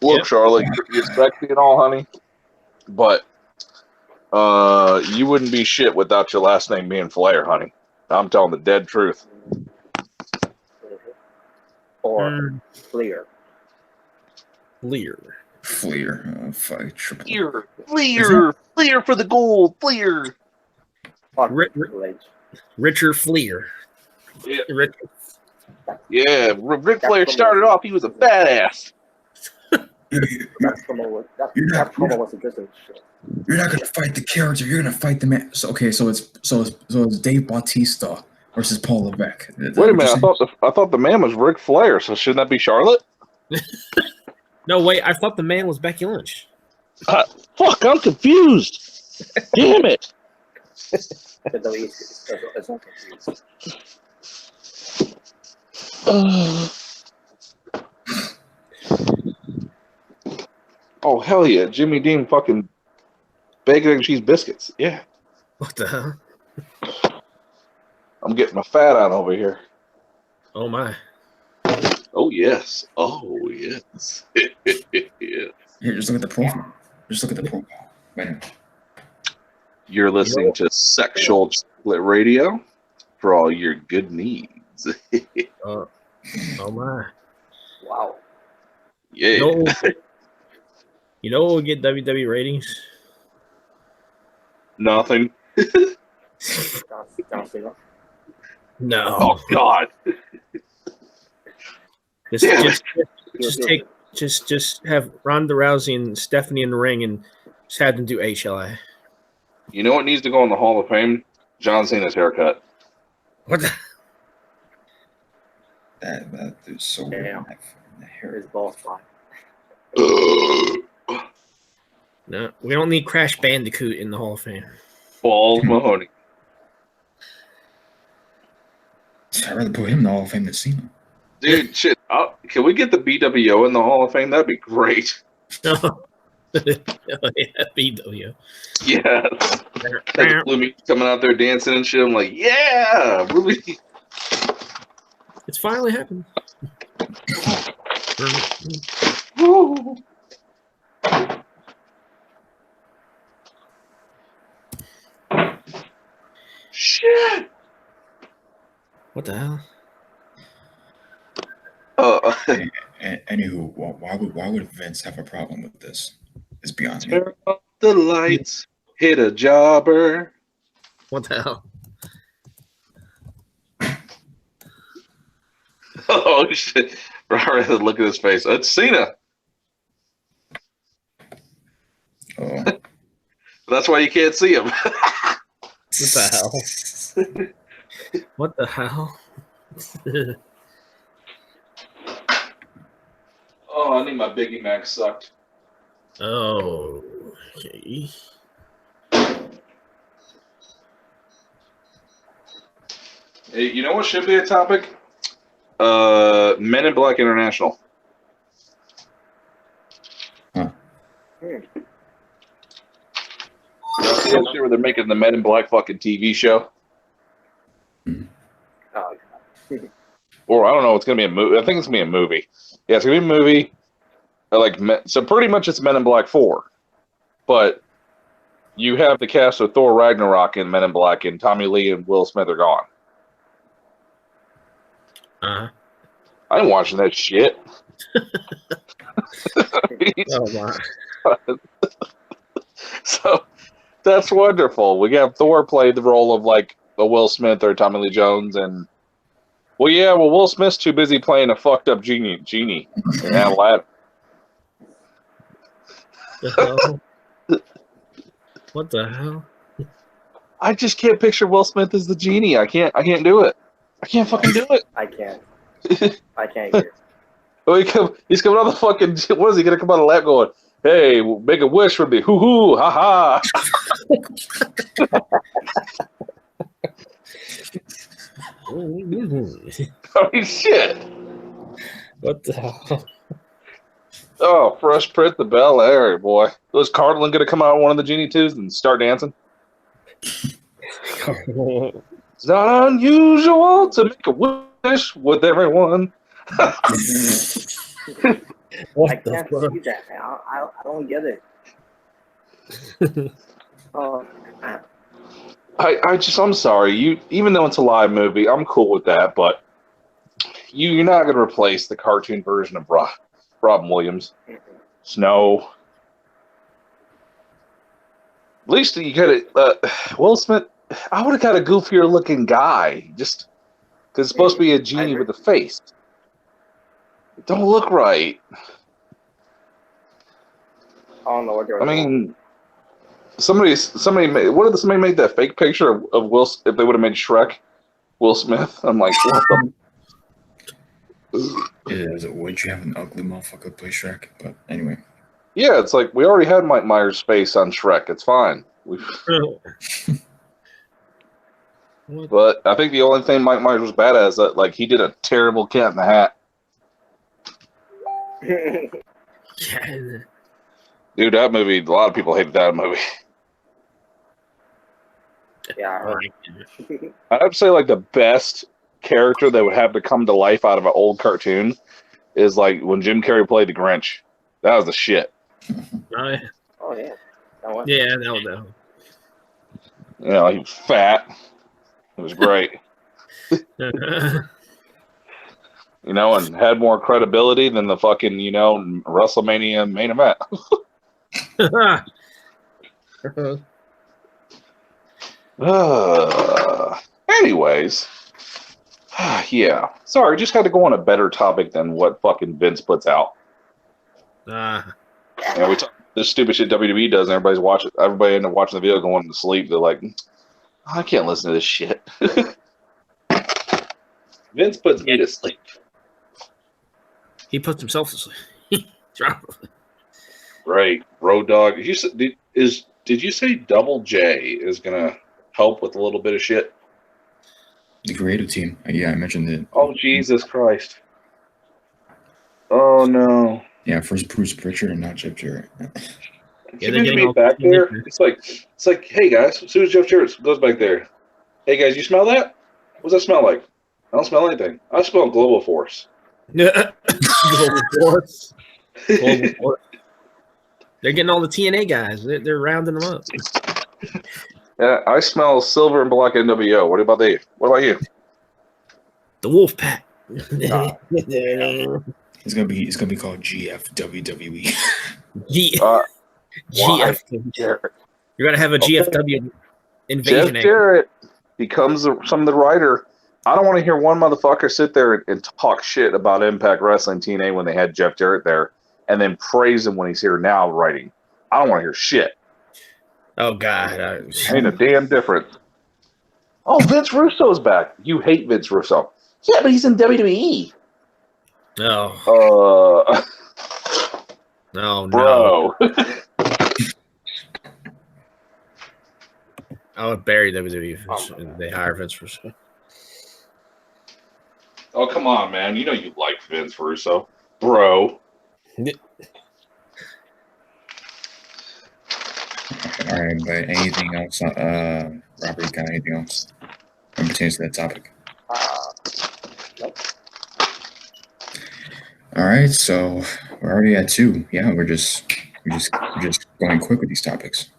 Look, Charlotte, you're sexy and all, honey, but you wouldn't be shit without your last name being Flair, honey. I'm telling the dead truth. Or Flair. Flair, fuck, triple. Flair for the gold, Flair. Richard Fleer. Yeah, Ric Flair started off, he was a badass. That promo was a business shit. You're not gonna fight the character. You're gonna fight the man. So it's Dave Bautista versus Paul Levesque. Wait a minute, I thought the man was Ric Flair, so shouldn't that be Charlotte? No, wait, I thought the man was Becky Lynch. Fuck, I'm confused. Damn it. It's all confused. Oh, hell yeah. Jimmy Dean fucking bacon and cheese biscuits. Yeah. What the hell? I'm getting my fat on over here. Oh my. Oh, yes. Oh, yes. Yeah. Here, just look at the profile. Just look at the profile. Wait a minute. You're listening to Sexual Chocolate Radio for all your good needs. Oh my. Wow. Yeah. You know what will get WWE ratings? Nothing. John Cena. No. Oh, God. Just have Ronda Rousey and Stephanie in the ring and just have them do HLA. You know what needs to go in the Hall of Fame? John Cena's haircut. What the? That is so Damn. weird. The hair. His balls fly. No, we don't need Crash Bandicoot in the Hall of Fame. Balls Mahoney. I'd rather put him in the Hall of Fame than Cena. Dude, shit. Can we get the BWO in the Hall of Fame? That'd be great. Oh, yeah, BW. Yes. Bloomy coming out there dancing and shit. I'm like, yeah. Really? It's finally happened. Shit. What the hell? Anywho, why would Vince have a problem with this? It's beyond me. Turn off the lights. Hit a jobber. What the hell? Oh shit! Robert, look at his face. It's Cena. Oh. That's why you can't see him. What the hell? What the hell? Oh, I need my Biggie Mac sucked. Oh, okay. Hey, you know what should be a topic? Men in Black International. Huh. You know, see that shit where they're making the Men in Black fucking TV show? Oh, or I don't know. It's gonna be a movie. I think it's gonna be a movie. Yeah, it's gonna be a movie. So pretty much it's Men in Black 4, but you have the cast of Thor Ragnarok and Men in Black, and Tommy Lee and Will Smith are gone. Uh-huh. I ain't watching that shit. Oh wow. So that's wonderful. We got Thor play the role of like a Will Smith or Tommy Lee Jones, and Will Smith's too busy playing a fucked up genie in Aladdin. The hell? What the hell? I just can't picture Will Smith as the genie. I can't do it. I can't fucking do it. I can't. I can't either. He's coming out the fucking. What is he gonna come out of the lab going? Hey, make a wish for me. Hoo hoo, ha ha. I mean, shit. What the hell? Oh, Fresh Prince of Bel-Air, boy. Was Carlin gonna come out one of the Genie 2s and start dancing? It's not unusual to make a wish with everyone. What I the can't fuck? see that. I don't get it. Oh, man. I'm sorry. Even though it's a live movie, I'm cool with that, but you're not gonna replace the cartoon version of Robin Williams. Snow. At least you got it. Will Smith. I would have got a goofier looking guy, just because it's supposed to be a genie with a face. It don't look right. I don't know what they're I mean, somebody made. What if somebody made that fake picture of Will? If they would have made Shrek, Will Smith. I'm like, what the? Would you have an ugly motherfucker play Shrek? But anyway. Yeah, it's like we already had Mike Myers' face on Shrek. It's fine. But I think the only thing Mike Myers was bad at is that like he did a terrible Cat in the Hat. Dude, that movie. A lot of people hated that movie. Yeah. I'd have to say like the best character that would have to come to life out of an old cartoon is like when Jim Carrey played the Grinch. That was the shit. Oh yeah. Oh yeah. That one. Yeah, that one. That You know, he was fat. It was great. one. You know, and had more credibility than the fucking, WrestleMania main event. Anyways. Yeah. Sorry, just had to go on a better topic than what fucking Vince puts out. We talk this stupid shit WWE does, and everybody ended up watching the video going to sleep. They're like, I can't listen to this shit. Vince puts me to sleep. He puts himself to sleep. Right. Road Dogg. Did you say Double J is gonna help with a little bit of shit? The creative team. Yeah, I mentioned it. Oh, Jesus Christ. Oh, no. Yeah, first Bruce Pritchard and not Jeff Jarrett. Yeah, they're getting all back there. It's like, hey guys, as soon as Jeff Jarrett goes back there, hey guys, you smell that? What's that smell like? I don't smell anything. I smell Global Force. Global Force. Global Force. They're getting all the TNA guys. They're rounding them up. Yeah, I smell Silver and Black NWO. What about you? What about you? The Wolf Pack. It's gonna be called GFWWE. GF. You're gonna have a GFW invasion. Jeff Jarrett becomes some of the writer. I don't want to hear one motherfucker sit there and talk shit about Impact Wrestling TNA when they had Jeff Jarrett there, and then praise him when he's here now writing. I don't want to hear shit. Oh God, Ain't a damn difference. Oh, Vince Russo's back. You hate Vince Russo. Yeah, but he's in WWE. No. No, bro. I would bury WWE. They hire Vince Russo. Oh, come on, man. You know you like Vince Russo. Bro. All right, but anything else? Robert, got anything else that pertains to that topic? Nope. All right, so we're already at 2. Yeah, we're just going quick with these topics.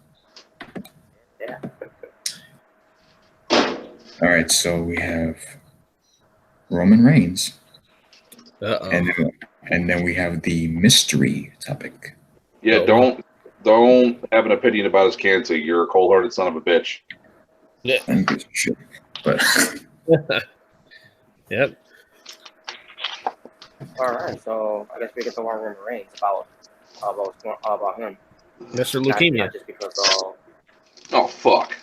Yeah. All right, so we have Roman Reigns, Uh-oh. and then we have the mystery topic. Yeah, Oh. don't have an opinion about his cancer. You're a cold-hearted son of a bitch. Yeah. I don't give a shit, but Yep. All right, so I guess we get to learn Roman Reigns about him. Mr. Not Leukemia. just because Oh fuck.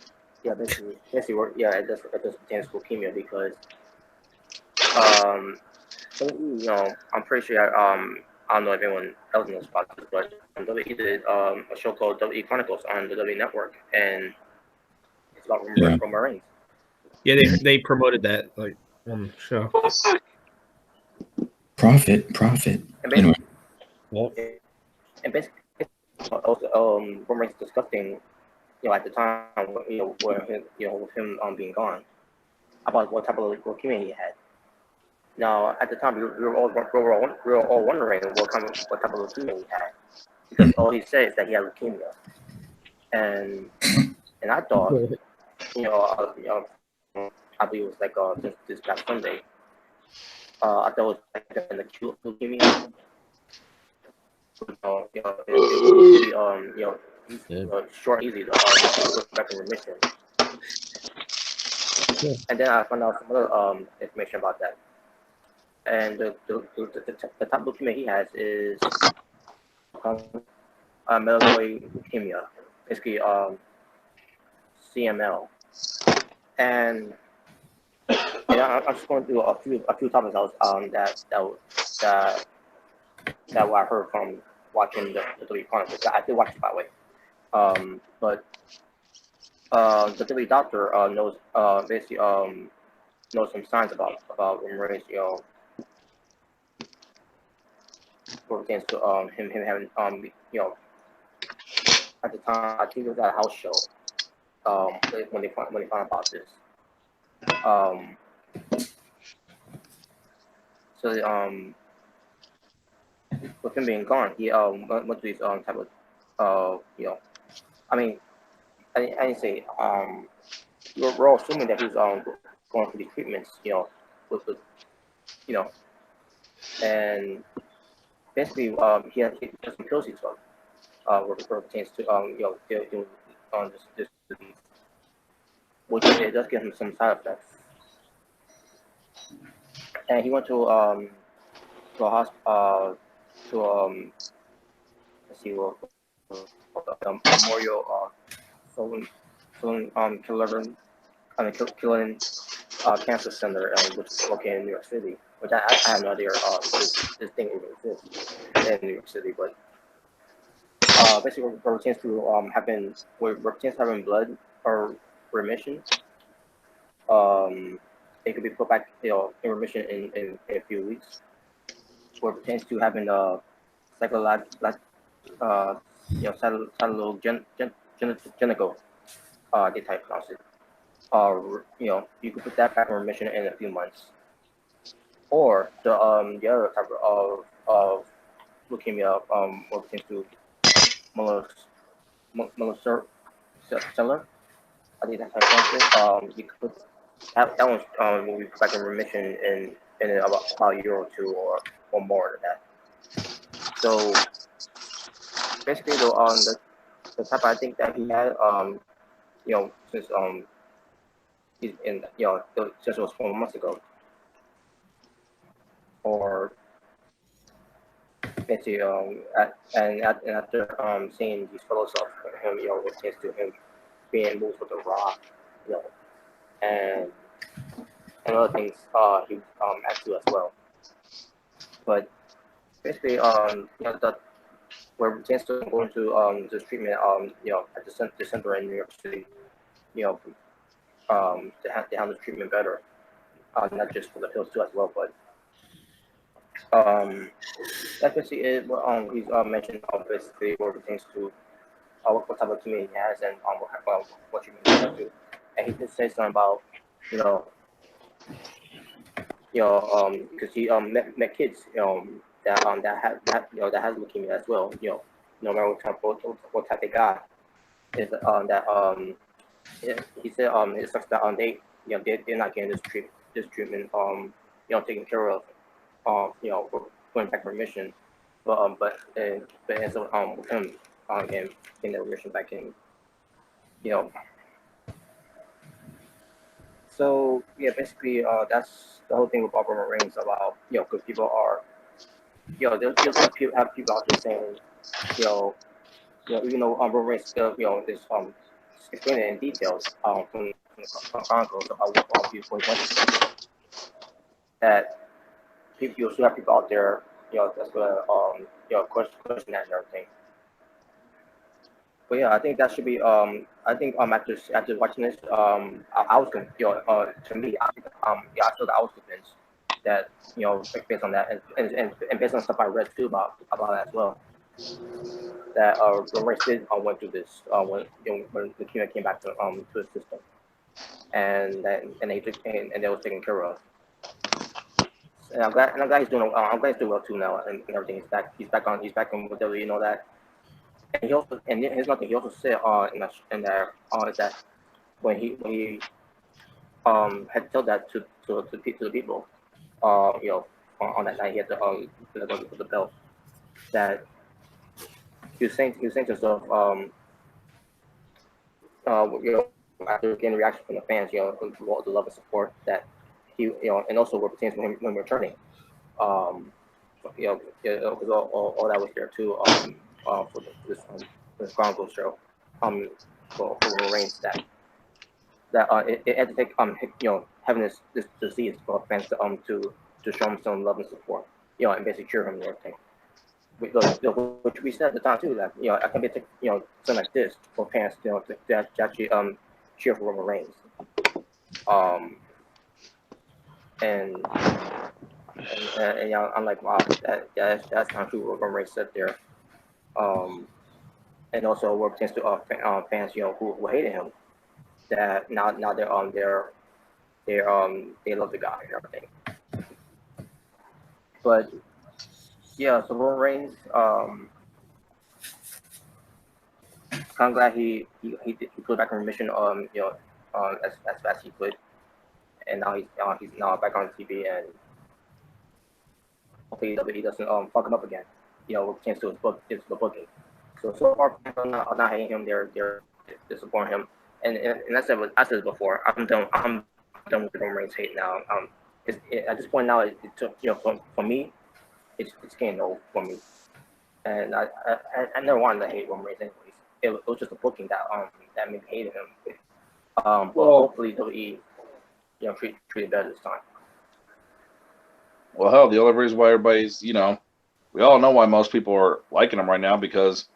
yeah, basically it does pertains to leukemia because so, you know, I'm pretty sure I don't know if anyone else knows about this, but WWE did a show called WWE Chronicles on the WWE Network, and it's about Roman Reigns. Yeah, they promoted that like on the show. Profit. And Anyway, basically, also Roman Reigns discussing, you know, at the time, you know, with him being gone, about what type of leukemia he had. Now, at the time, we were all wondering what type of leukemia he had, because all he said is that he had leukemia, and I thought, you know, I believe it was like this past Sunday. I thought it was like an acute leukemia. It would be short, easy to go back in remission. Yeah. And then I found out some other information about that. And the type of leukemia he has is myeloid leukemia, basically CML. And I'm just going through a few topics that I heard from watching the WWE Chronicles. I did watch it, by the way. But the WWE doctor knows basically knows some signs about Roman Reigns, you know, what pertains to him having you know, at the time I think it was at a house show when they found about this. So with him being gone, he went to these type of you know, I mean, I didn't say we're all assuming that he's going through these treatments, you know, with you know, and basically he has some pills he took what pertains to you know, this disease, which it does give him some side effects. And he went to a hospital let's see what Memorial Killing Cancer Center, which is located in New York City. Which I have no idea this thing even exists in New York City, but basically what pertains to having blood or remission. It could be put back, you know, in remission in a few weeks. What pertains to having psychological, you know, cytogenical, they type pronounce it. You know, you could put that back in remission in a few months. Or the other type of leukemia, what pertains to cellular, I think that's how you pronounce it. You could put that one's will be put back in remission in about a year or two or more than that. So basically, the type I think that he had, you know, since he's in, you know, since it was 4 months ago, or basically, and after seeing these photos of him, you know, with his to him being moved with a rock, you know, and other things he had to as well. But basically, you know, that where it tends to go into this treatment, you know, at the center in New York City, you know, to handle the treatment better, not just for the pills too as well, but that's basically it. He's mentioned basically what pertains to what type of leukemia he has and what treatment he has to, and he did say something about, you know, because he met kids, that has leukemia as well. No matter what type they got, is he said it sucks that they're not getting this treatment taken care of for going back remission, but so with him getting the remission back in you know so yeah, basically that's the whole thing with Roman Reigns about because people are there's have people out there saying even though Roman Reigns still is explaining in details from the Chronicles about what people went through, that you still have people out there that's gonna question that and everything. But yeah, I think that should be I think after watching this I was gonna to me I feel that I was convinced that based on that and based on stuff I read too about that as well, that Roman did went through this when the leukemia came back to his system, and they was taken care of. And I'm glad he's doing well too now, and everything. He's back on with WWE, that. And he also, and here's nothing. He also said in there is that when he had told that to the people, on that night he had the belt, that he was saying to himself, after getting reaction from the fans, the love and support that he, and also what pertains to him when returning, because all that was there too, for this Chronicle show, for Reigns, that it had to take having this disease for fans to show him some love and support, and basically cheer him and everything. Which we said at the time too, that I can be something like this for fans to actually cheer for Roman Reigns, and I'm like, wow, that's kind of true what Roman Reigns said there, and also what pertains to fans who hated him, that now they love the guy and everything. But yeah, so Roman Reigns, kind of glad he put back in remission, as fast as he could, and now he's now back on TV, and hopefully WWE doesn't fuck him up again, with chance to his booking. So far, I'm not hating him. They're supporting him, and I said it before. I'm done with Roman Reigns hate now. At this point now, it took for me, it's getting old for me, and I never wanted to hate Roman Reigns anyways. It was just a booking that made me hate him. But hopefully WWE treat it better this time. Well, hell, the only reason why everybody's we all know why most people are liking him right now, because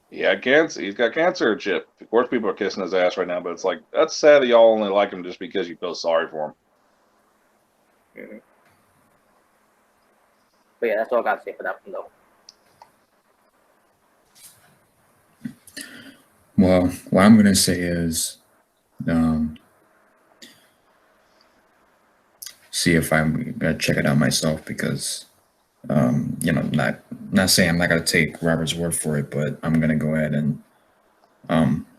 he had cancer. He's got cancer and shit. Of course, people are kissing his ass right now, but it's like, that's sad that y'all only like him just because you feel sorry for him. Mm-hmm. But yeah, that's all I got to say for that one, though. Well, what I'm going to say is, see if I'm going to check it out myself, because, not saying I'm not going to take Robert's word for it, but I'm going to go ahead and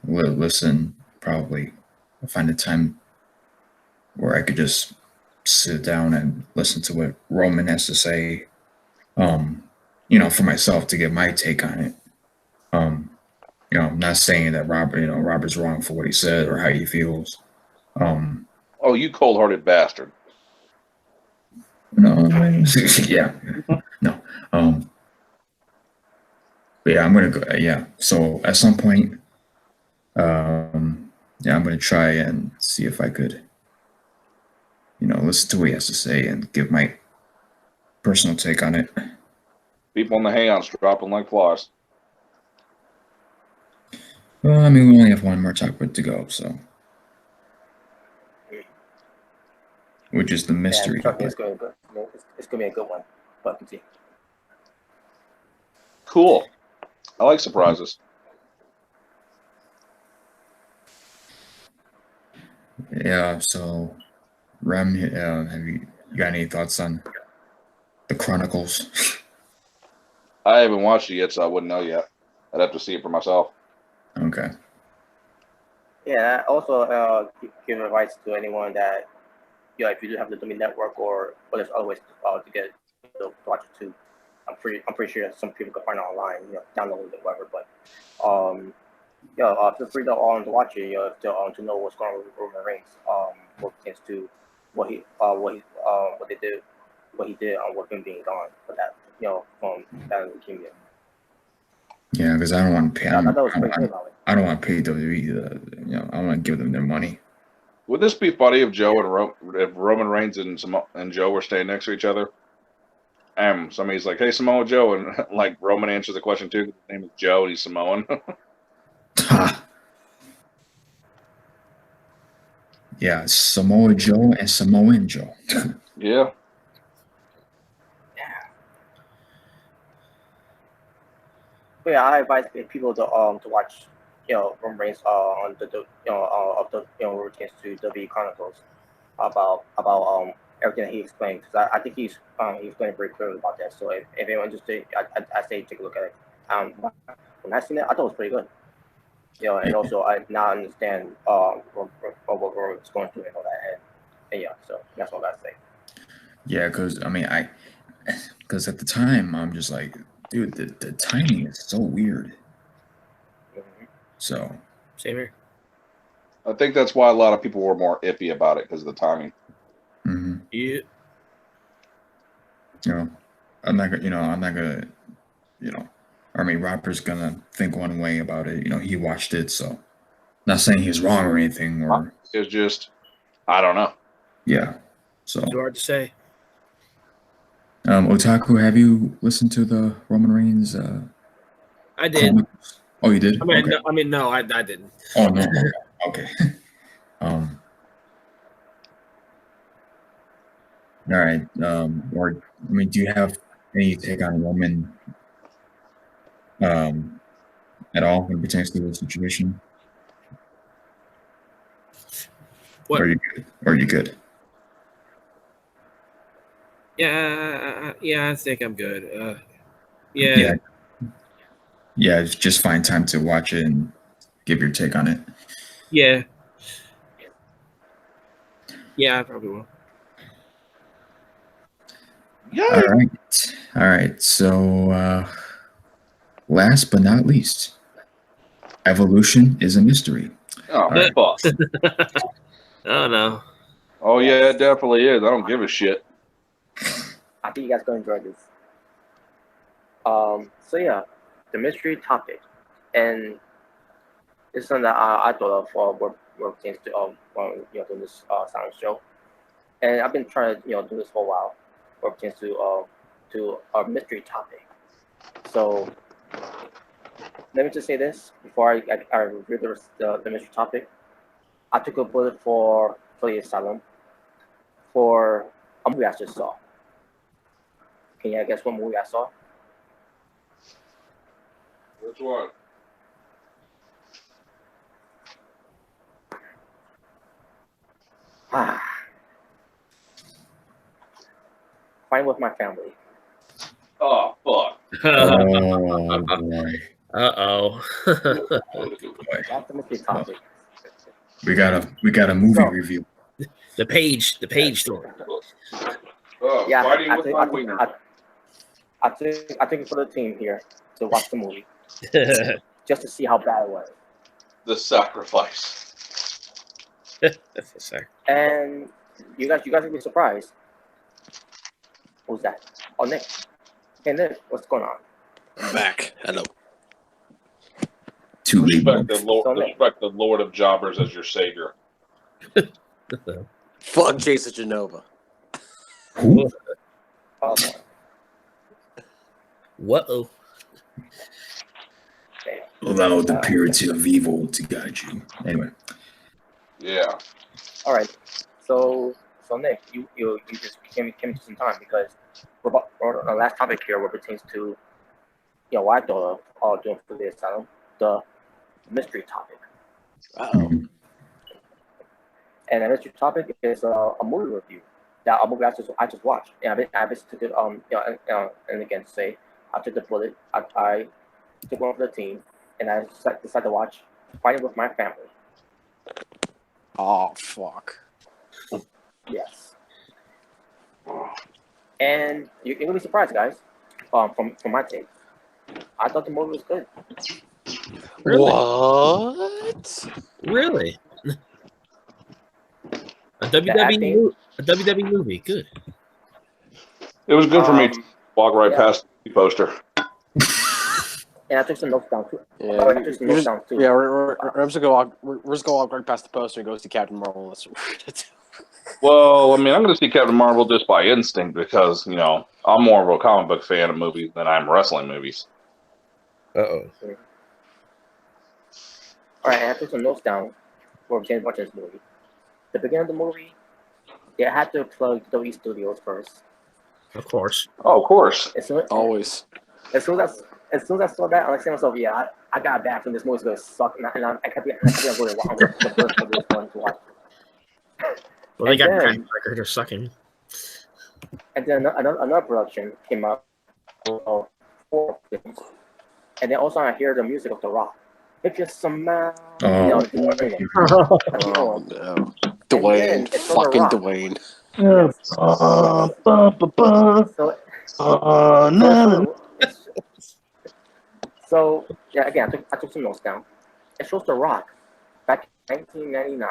listen, probably find a time where I could just sit down and listen to what Roman has to say, for myself, to get my take on it. I'm not saying that Robert's wrong for what he said or how he feels. Oh, you cold-hearted bastard. No, yeah, no. But yeah, I'm gonna go. Yeah, so at some point, I'm gonna try and see if I could, listen to what he has to say and give my personal take on it. People on the hangouts dropping like flies. Well, I mean, we only have one more topic to go, so. Which is the mystery. Yeah, it's going to be a good one. But continue. Cool. I like surprises. Yeah, so, Rem, have you got any thoughts on the Chronicles? I haven't watched it yet, so I wouldn't know yet. I'd have to see it for myself. Okay. Yeah. Also, give advice to anyone that if you do have the WWE Network or there's other ways to get to watch it too. I'm pretty sure some people can find it online, download it, whatever. But feel free to watch it, to know what's going on with Roman Reigns, what pertains to what he did on with him being gone for that, from that leukemia. Yeah, because I don't want to pay. I thought that was pretty good about it. I don't want to pay WWE. I want to give them their money. Would this be funny if if Roman Reigns and Joe were staying next to each other? And somebody's like, "Hey, Samoa Joe," and like Roman answers the question too. His name is Joe, and he's Samoan. Yeah, Samoa Joe and Samoan Joe. Yeah. But yeah, I advise people to watch Roman Reigns on the routines to WWE Chronicles about everything that he explained, because I think he explained very clearly about that. So if anyone's interested, I say take a look at it. When I seen it, I thought it was pretty good. And also I now understand what Roman's going through and all that, and yeah, so that's all I gotta say. Yeah, because at the time I'm just like, dude, the timing is so weird. Mm-hmm. So Same here. I think that's why a lot of people were more iffy about it, because of the timing. mm-hmm. Yeah. I'm not gonna, I mean, Robert's gonna think one way about it. He watched it, so not saying he's wrong or anything, or It's just, I don't know. yeah. So Too hard to say. Otaku, have you listened to the Roman Reigns? I did. Chronicles? Oh, you did? Okay. No, I didn't. Oh no. Okay. All right. Do you have any take on Roman at all when it pertains to the situation? What? Or are you good? Yeah, I think I'm good. Yeah. Just find time to watch it and give your take on it. Yeah, I probably will. Yeah. All right. So, last but not least, evolution is a mystery. Oh, right. fuck. Oh no. Oh yeah, it definitely is. I don't give a shit. I think you guys gonna enjoy this. So yeah, the mystery topic, and this is something that I thought of for what pertains to doing this silent show, and I've been trying to do this for a while, what pertains to a mystery topic. So let me just say this before I review the mystery topic. I took a bullet for the Asylum for a movie I just saw. Can you guess what movie I saw? Which one? Fine with my family. Oh fuck. Oh boy. Uh-oh. That's the mystery topic. We got a movie review. The page story. Oh, Yeah, fighting I with think my wiener. I think for the team here to watch the movie just to see how bad it was. The sacrifice. Sorry. And you guys will be surprised. Who's that? Oh, Nick. Hey, Nick, what's going on? I'm back. Hello. Respect the Lord of Jobbers as your savior. Fuck Jason Genova. Who? Oh, Whoa. okay. Allow the purity of evil to guide you. Anyway. Yeah. All right. So Nick, you just came to some time because we're about our last topic here, what pertains to what I thought of doing for the Asylum, the mystery topic. Mm-hmm. And the mystery topic is a movie review. That a movie I just watched, and I just took it and again to say I took the bullet. I took one for the team, and I decided to watch Fighting with My Family. Oh fuck. Yes. And you're gonna be surprised, guys. From my take, I thought the movie was good. Really? What? Really? A acting- WWE movie. Good. It was good for me to walk right yeah. past the poster. And I took some notes down too. Yeah, I took some notes down too. yeah. We're just gonna walk right past the poster and go see Captain Marvel. Well, I mean, I'm going to see Captain Marvel just by instinct because, you know, I'm more of a comic book fan of movies than I'm wrestling movies. Uh-oh. All right, I took some notes down for watching this movie. The beginning of the movie, they had to plug WWE Studios first. Of course. Oh, of course. Always. As soon as I saw that, I was saying to myself, yeah, I got back from this movie's going to suck. And I kept going to watch the first of this one to watch. Well, they And got then- track record. They're sucking. And then another production came out of 4 films. And then also I hear the music of The Rock. It's just some Oh. Oh no, Dwayne, it's on The fucking Rock. Dwayne. So yeah, again, I took some notes down. It shows The Rock back in 1999.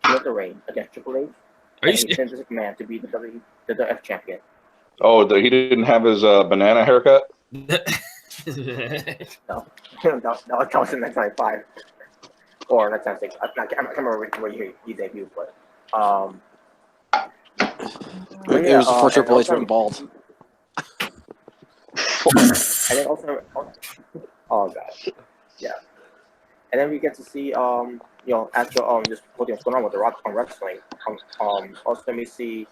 He went the reign against Triple H. Are And you he sent his man to be the WWF champion. Oh, he didn't have his banana haircut? No, that was in 1995 or 1996. I can't remember where he debuted, but It was before Triple H went bald. And then also, oh god, yeah. And then we get to see, actual, just what's going on with The Rock on wrestling. Also we see,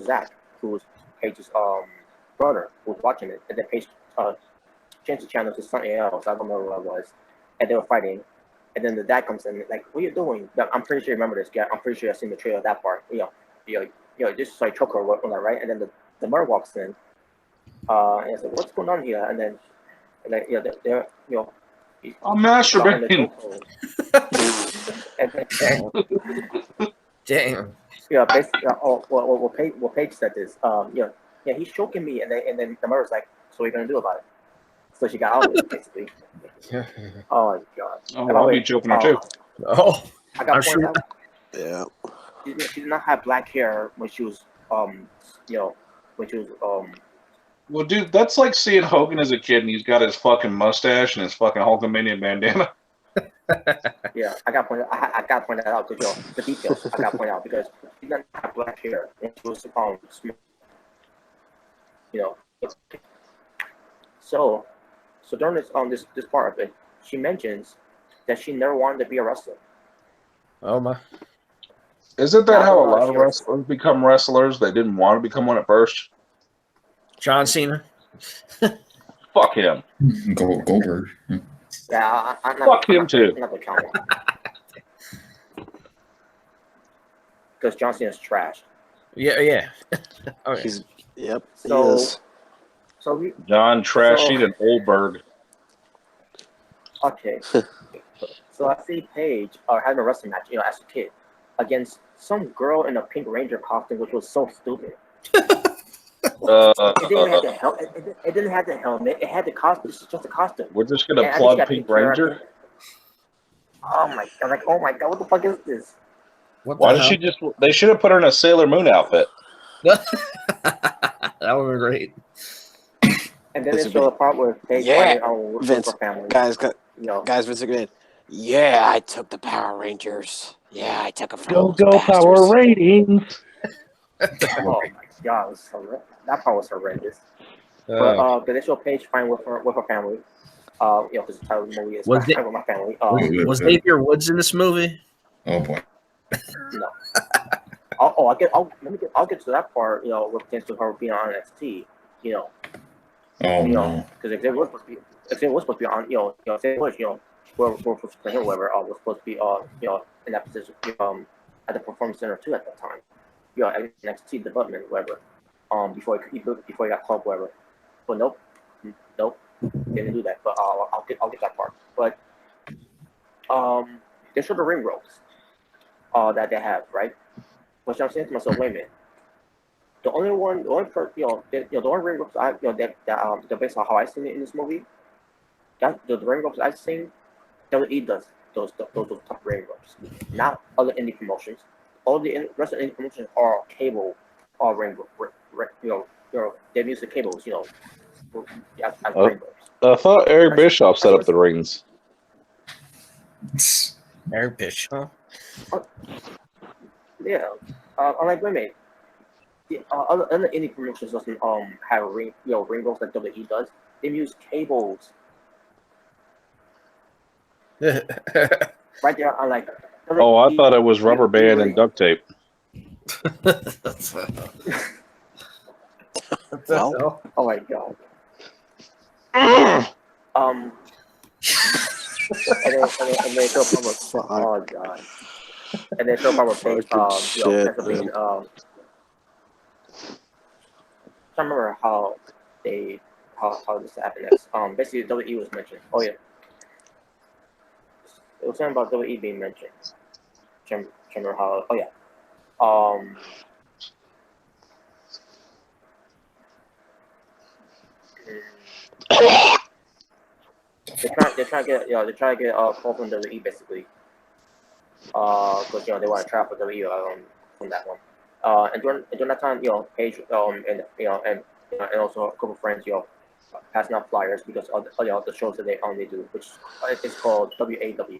Zach, who's Paige's brother, who's watching it, and then Paige changed the channel to something else. I don't know what it was, and they were fighting. And then the dad comes in, like, "What are you doing?" I'm pretty sure you remember this guy. I'm pretty sure I've seen the trailer of that part. This is like choker, right? And then the mother walks in. And it's like, what's going on here? And then they're I'm masturbating. Damn. Basically, what Paige said is, he's choking me, and then the mother's like, so what are you gonna do about it? So she got out of it, basically. Oh my god. Oh, I'll be choking her too. Oh, I got I'm pointed sure. out. Yeah. She did not have black hair when she was Well, dude, that's like seeing Hogan as a kid and he's got his fucking mustache and his fucking Hulkamania bandana. Yeah, I got pointed out because the details I got pointed out because she didn't have black hair and she was small. So during this part of it, she mentions that she never wanted to be a wrestler. Oh my. Isn't that how a lot of wrestlers become wrestlers? They didn't want to become one at first. John Cena. Fuck him. Goldberg. Yeah, I'm not. Fuck him too. I'm not gonna count one. Because John Cena's trash. Yeah. Okay. He's yep. So- he is. So John Trashy and Oldberg. okay. So I see Paige having a wrestling match, as a kid, against some girl in a Pink Ranger costume, which was so stupid. It didn't have the helmet. It didn't have the helmet. It had the costume. It's just a costume. We're just gonna And I plug just got Pink picture of Ranger. it. Oh my god! What the fuck is this? What Why the did hell? she just? They should have put her in a Sailor Moon outfit. That would be great. And then It's they a show the part where Paige Yeah, fighting with Vince, her family. Guys, Vince McMahon. Yeah, I took the Power Rangers. Yeah, I took them from Go those bastards. ratings. Oh my god, that part was horrendous. But they show Paige fighting with her family. Because the title of the movie is Was Fighting with My Family. Was Xavier Woods in this movie? Oh boy. No. I'll get to that part. With regards to her being on NXT. Oh no. Because Xavier was supposed to be on. Xavier was we're supposed to play him, whatever. Was supposed to be in that position at the Performance Center too at that time. NXT development, whatever. Before he got called, whatever. But nope. Nope, didn't do that. But I'll get that part. But they show the ring ropes that they have, right? Which I'm saying to myself, wait a minute. The only ring ropes that based on how I seen it in this movie, that the ring ropes I've seen, WWE does those top ring ropes, not other indie promotions. All the rest of the indie promotions are cable, ring they use the cables, as ring ropes. I thought Eric Bischoff set up the rings. Eric Bischoff. Yeah, I'm like, wait a minute. Other indie promotions doesn't have ring ropes like WWE does. They use cables. Right there, I'm like. Oh, I thought it was rubber band and duct tape. Well, oh my god. And then show Palmer. Oh god. And then show Palmer Page. Pennsylvania. I don't remember how this happened. Basically WWE was mentioned. Oh yeah. It was something about WWE being mentioned. Remember how? Oh yeah. They try to get call from WWE basically. Because they want to trap with WWE from that one. And during that time, Paige and also a couple of friends, passing out flyers because of the shows that they do, which is called WAW.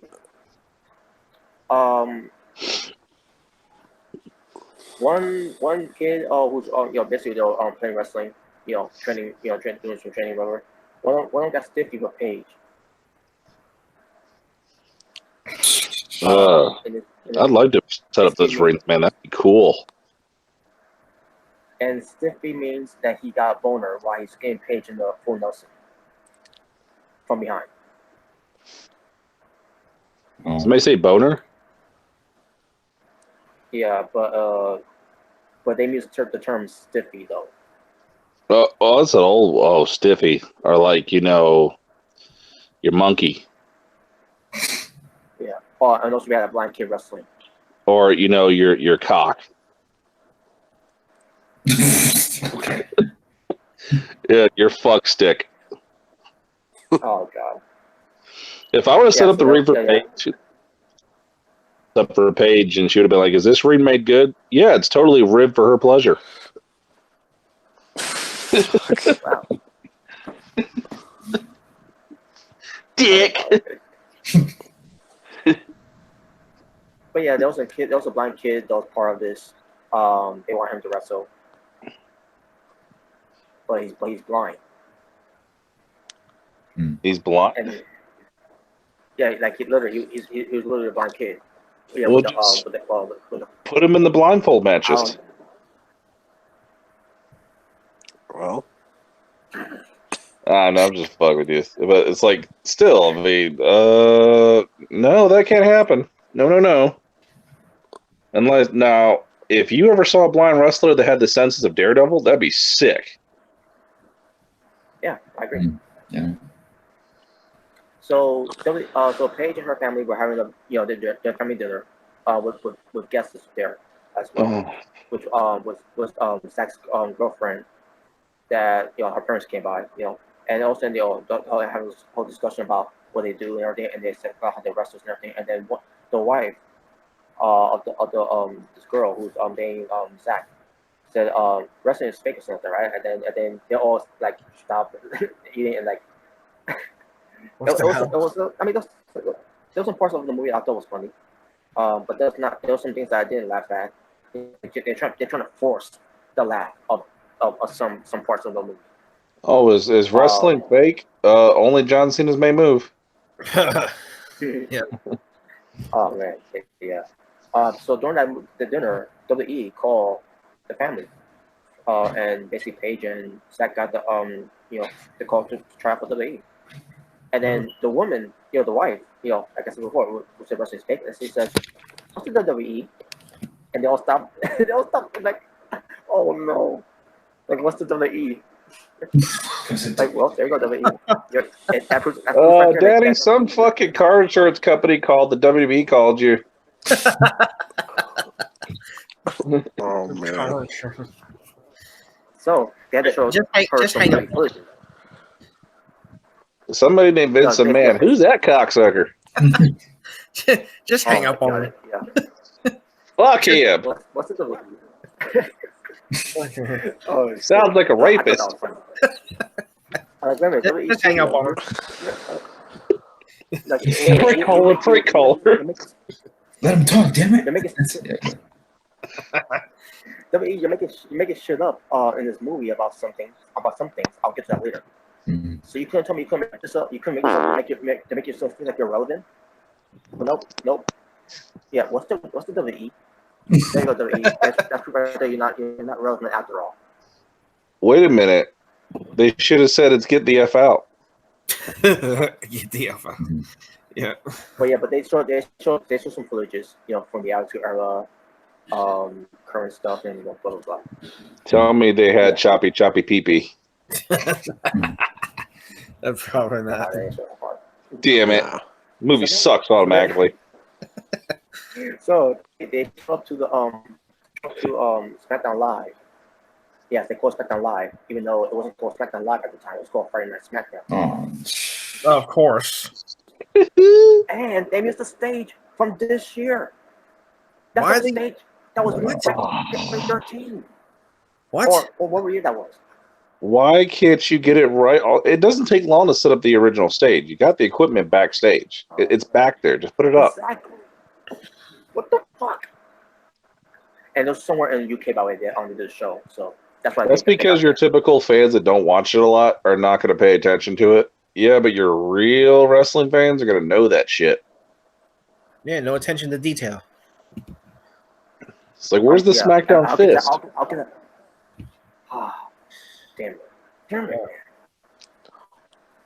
One kid who's basically playing wrestling, training, doing some training, whatever. One of them got stiffy with Paige. I'd like to set up those rings, man. That'd be cool. And stiffy means that he got a boner while he's getting Paige in the full Nelson from behind. Somebody say boner? Yeah, but they use the term stiffy though. Oh, that's an old stiffy, or like your monkey. Yeah. Oh, and also we had a blind kid wrestling. Or your cock. Okay. Yeah, your fuck stick. Oh god. If I would have set up the ring for Paige, up for a Paige, and she would have been like, "Is this ring made good?" Yeah, it's totally ribbed for her pleasure. Wow. Dick. But yeah, there was a blind kid that was part of this. They want him to wrestle, but he's blind. He's blind. And yeah, like he was literally a blind kid. Yeah, Well, put him in the blindfold matches. well, No, I'm just fucking with you. But it's like, still, I mean, no, that can't happen. No. Unless, now, if you ever saw a blind wrestler that had the senses of Daredevil, that'd be sick. Yeah, I agree. Yeah. So Paige and her family were having their family dinner, with guests there as well, which was Zach's girlfriend that her parents came by, and also they had this whole discussion about what they do and everything, and they said about how they wrestle and everything, and then the wife of this girl who's dating Zach said wrestling is fake or something, right? And then they all like stopped eating and like. There was some parts of the movie I thought was funny, but there was some things that I didn't laugh at. They're trying to force the laugh of some parts of the movie. Oh, is wrestling fake? Only John Cena's may move. Yeah. Oh man, yeah. So during the dinner, WWE called the family, and basically Paige and Zach got the the call to try for WWE. And then the woman, the wife, like I said before, who said wrestling is fake, and she says, "What's the WWE?" And they all stop. Like, oh no, like what's the WWE? Like, well, there you go, WWE. Daddy, some fucking car insurance company called the WWE called you. Oh man. So they had to show Just some hang up. footage. Somebody named Vince McMahon. Who's that cocksucker? Just hang Oh up my on God, me. Yeah. Fuck him. What's the WWE? Oh, Sounds like a rapist. Just hang up on her. Freak caller. Let him talk, damn it. You're making you're making shit up in this movie about some things. I'll get to that later. Mm-hmm. So you couldn't tell me you couldn't make this up. You couldn't make this up to make yourself feel like you're relevant. Well, nope. Yeah, what's the WWE? There you go, WWE. That's right there. You're not relevant after all. Wait a minute. They should have said it's get the F out. Get the F out. Yeah. But they showed some footages, from the Attitude Era, current stuff, and blah blah blah. Tell me they had choppy pee-pee. That's probably not. Damn it. Movie sucks automatically. So they show up to the SmackDown Live. Yes, they called SmackDown Live, even though it wasn't called SmackDown Live at the time. It was called Friday Night SmackDown. Oh, Of course. And they used the stage from this year. That's Why the stage that was moved from 2013. What? Or what year that was? Why can't you get it right? It doesn't take long to set up the original stage. You got the equipment backstage. It's back there. Just put it up. Exactly. What the fuck? And it was somewhere in the UK, by the way, they on the show. So that's why. That's because your typical fans that don't watch it a lot are not going to pay attention to it. Yeah, but your real wrestling fans are going to know that shit. Yeah, no attention to detail. It's like, where's the SmackDown fist? I'll get that. Damn it.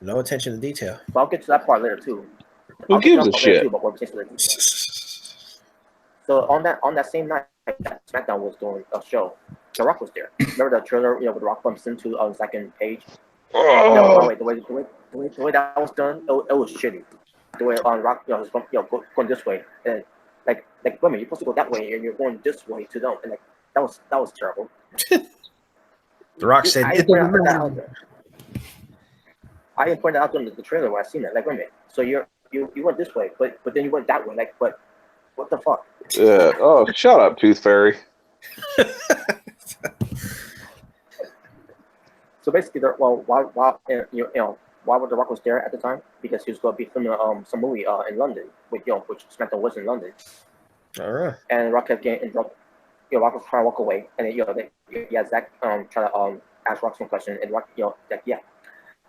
No attention to detail. But I'll get to that part later too. Who gives a shit? So on that same night that SmackDown was doing a show, The Rock was there. Remember the trailer, with The Rock bumps into second page? No, wait, the way that was done, it was shitty. The way on Rock, was going this way, and like women, you're supposed to go that way, and you're going this way to them, and that was terrible. The Rock said, I didn't point out in the trailer when I seen it. Like, wait a minute, so you went this way, but then you went that way. Like, but what the fuck? Yeah. Oh, shut up, Tooth Fairy. So basically, why would The Rock was there at the time? Because he was going to be filming some movie in London, which SmackDown was in London. All right. And Rock kept getting interrupted. Rock was trying to walk away, and then Zach trying to ask Rock some question, and Rock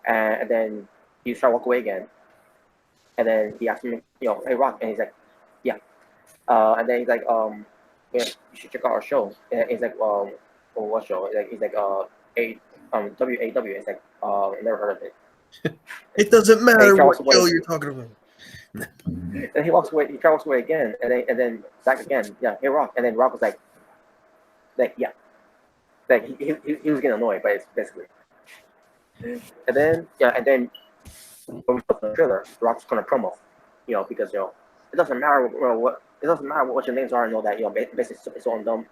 and then he was trying to walk away again, and then he asked him, hey Rock, and he's like, yeah, and then he's like, you should check out our show, and he's like, what show? He's like, WAW. It's like, I never heard of it. It doesn't matter what show you're talking about. And he walks away. He tries to walk away again, and then Zach again. Yeah, hey Rock, and then Rock was like yeah, like he was getting annoyed by it basically. And then when we put the trailer, Rock's gonna promo, because it doesn't matter what your names are and all that. Basically it's on them.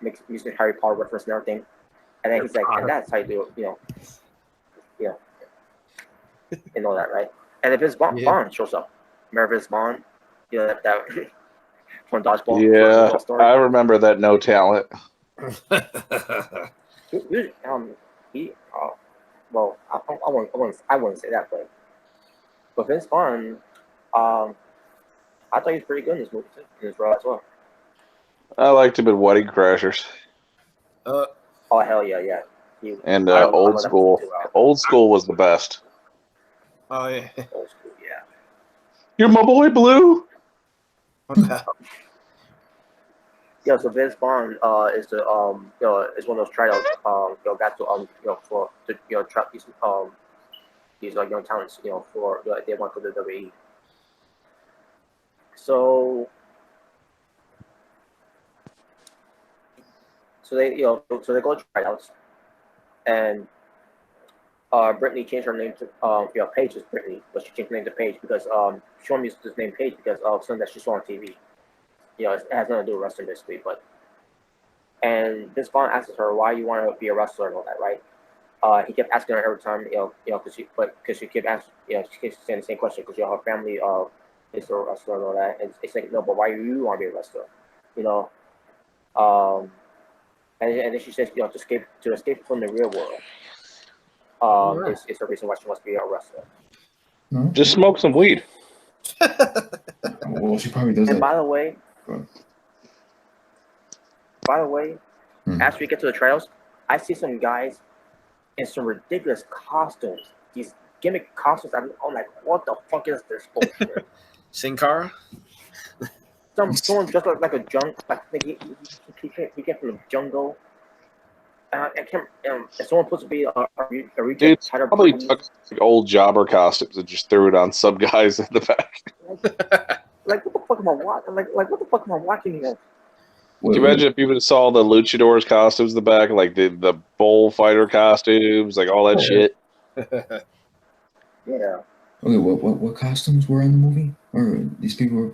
Makes music Harry Potter reference and everything. And then he's like, and that's how you do it, and all that, right? And if Vince Vaughn shows up, remember Vince Vaughn, that from Dodgeball. Yeah, story? I remember that no talent. Well, I wouldn't say that, but Vince Vaughn, I thought he was pretty good in this movie too, in this role as well. I liked him in Wedding Crashers. Oh hell yeah. And Old School. Old School was the best. Oh yeah. Old School, yeah. You're my boy Blue. Yeah, so Vince Vaughn is the is one of those tryouts got to trap these young talents for they want to the WWE. So they go to tryouts, and Brittany changed her name to Paige is Brittany, but she changed her name to Paige because she wanted me to use this name Paige because of something that she saw on TV. It has nothing to do with wrestling basically, but. And Vince Vaughn asks her why you want to be a wrestler and all that, right? He kept asking her every time, because she kept asking, she kept saying the same question because her family is a wrestler and all that, and it's like, no, but why do you want to be a wrestler? And then she says, to escape from the real world. Is the reason why she wants to be a wrestler. No? Just smoke some weed. Well, she probably does And that. by the way, after we get to the trails, I see some guys in some ridiculous costumes. These gimmick costumes. I'm like, what the fuck is this bullshit? Sin Cara? Someone just like a junk. Like he came from the jungle. I can't. If someone supposed to be a Dude, probably took like old jobber costumes and just threw it on some guys in the back. Like what the fuck am I watching? Like what the fuck am I watching here? Can you imagine if people saw the luchadors costumes in the back, like the bullfighter costumes, like all that shit? Yeah. Okay, what costumes were in the movie? Or these people were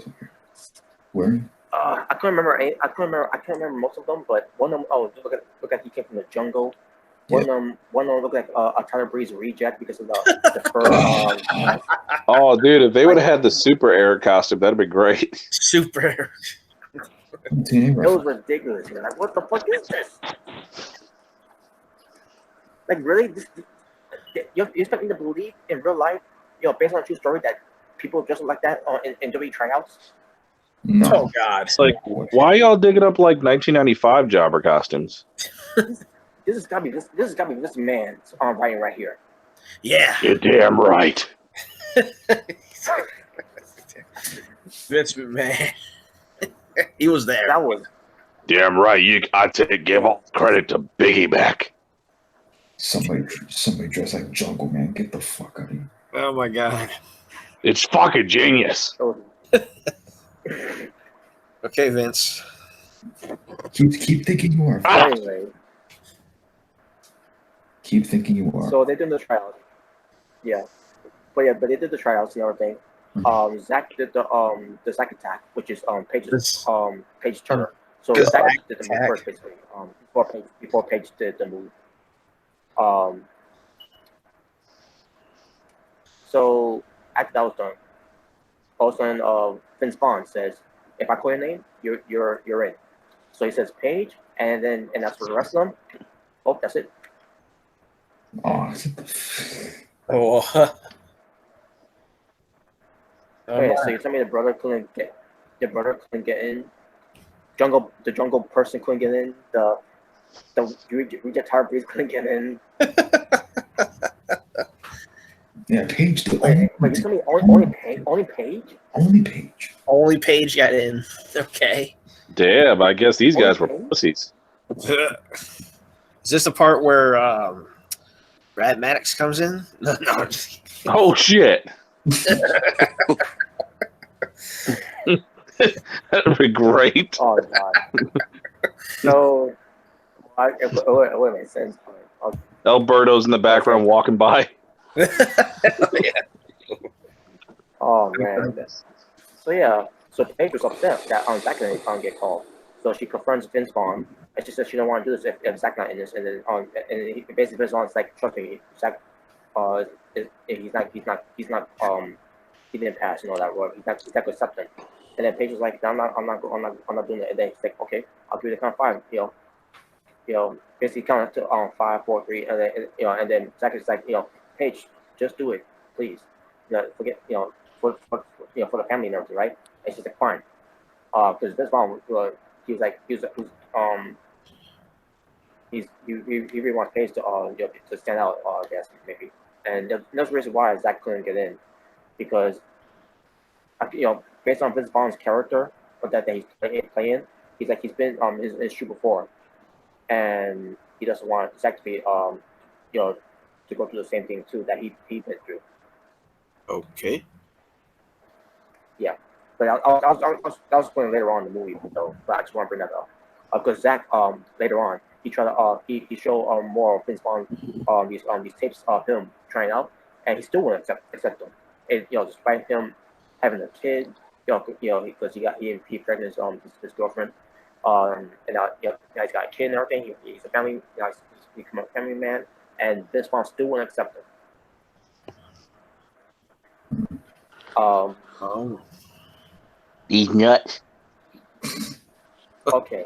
wearing? I can't remember. I can't remember most of them, but one of them. Oh, look at he came from the jungle. One of them looked like a Tyler Breeze reject because of the fur. Oh, dude, if they would have had the Super Eric costume, that'd be great. Super Eric. It was ridiculous. Man. Like, what the fuck is this? Like, really? You expect me to believe in real life, based on a true story, that people dress like that in WWE tryouts? No. Oh God! It's like, why y'all digging up like 1995 jobber costumes? This has got to be this man writing right here. Yeah, You're damn right. Vince McMahon. He was there. That was Damn right. I give all credit to Biggie back. Somebody dressed like Jungle Man. Get the fuck out of here. Oh my God. It's fucking genius. Okay, Vince. Keep thinking you are. anyway. Keep thinking you are. So they did the tryouts. Yeah, but they did the tryouts. The other thing, Zach did the Zach attack, which is Paige's Paige Turner. So Zach did the move first, basically. Before Paige did the move. So after that was done, all of a sudden, Vince Vaughn says, "If I call your name, you're in." So he says Paige, and that's for the rest of them. Oh, that's it. Oh. Oh. Okay, so you tell me the brother couldn't get in. The jungle person couldn't get in. The reject Tyler Breeze couldn't get in. Yeah, Paige. Wait, you tell me only Paige? Only Paige. Only Paige got in. Okay. Damn, I guess these guys were pussies. Is this the part where Brad Maddox comes in? No, I'm just kidding. Oh shit. That'd be great. Oh god. So, wait a minute. Alberto's in the background walking by. Oh man. So Paige was upset that Zach didn't get called. So she confronts Vince Vaughn, and she says she don't want to do this if Zach not in this. And then he basically Vince Vaughn's like, trust me, Zach, he's not he didn't pass and all that. He's not accepting. And then Paige was like, I'm not doing it. And then he's like, okay, I'll do the count 5. Basically count to 5, 4, 3, and then and then Zach is like, Paige, just do it, please. Forget, for the family and everything, right? And she's like, fine. Because this one, he really wants Paige to stand out, I guess, maybe. And that's the reason why Zach couldn't get in, because based on Vince Vaughn's character, that he's playing, he's been in his shoe before, and he doesn't want Zach to be to go through the same thing too that he went through. Okay. Yeah, but I'll explain later on in the movie, though. But I just want to bring that up because Zach later on he tried to he showed more of his on these tapes of him trying out, and he still wouldn't accept them. And despite him having a kid, because he pregnant his girlfriend, and now now he's got a kid and everything. He's a family, he's become a family man, and this mom still wouldn't accept him. These nuts. Okay.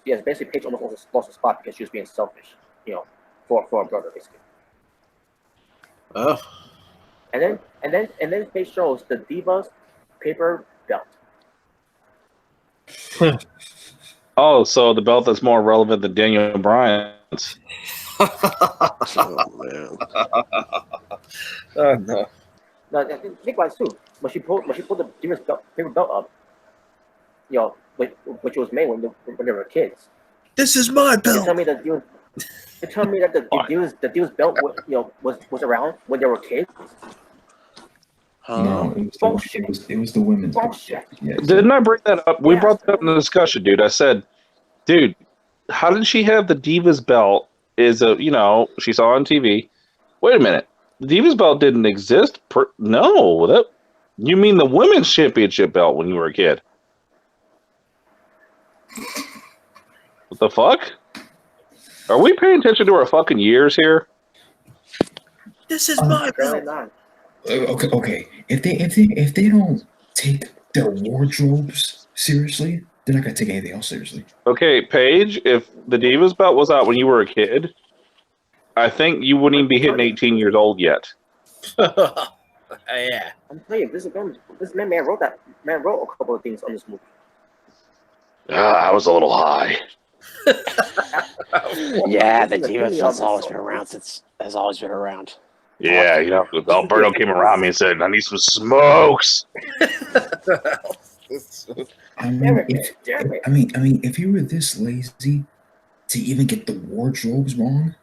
Yes, basically Paige almost lost a spot because she was being selfish, for her brother basically. Oh. And then Paige shows the Divas paper belt. Oh, so the belt that's more relevant than Daniel Bryan's. Oh man. Oh no. Now think about it too. When she pulled the Divas paper belt up, which was made when they were kids. This is my You belt. tell me that the Divas belt was around when they were kids. No, it was the women's. Bullshit. Yeah, Didn't I bring that up? We Yes. brought that up in the discussion, dude. I said, dude, how did she have the Divas belt? She saw on TV. Wait a minute. The Divas belt didn't exist? No. You mean the women's championship belt when you were a kid? What the fuck? Are we paying attention to our fucking years here? This is my Apparently belt. not. Okay. If they don't take their wardrobes seriously, they're not gonna take anything else seriously. Okay, Paige, if the Divas belt was out when you were a kid, I think you wouldn't even be hitting 18 years old yet. Yeah. I'm telling you, this man wrote a couple of things on this movie. I was a little high. Yeah, the This is Divas opinion belt's of always this been around has always been around. Yeah, Alberto came around me and said, I need some smokes. I mean, if you were this lazy to even get the wardrobes wrong,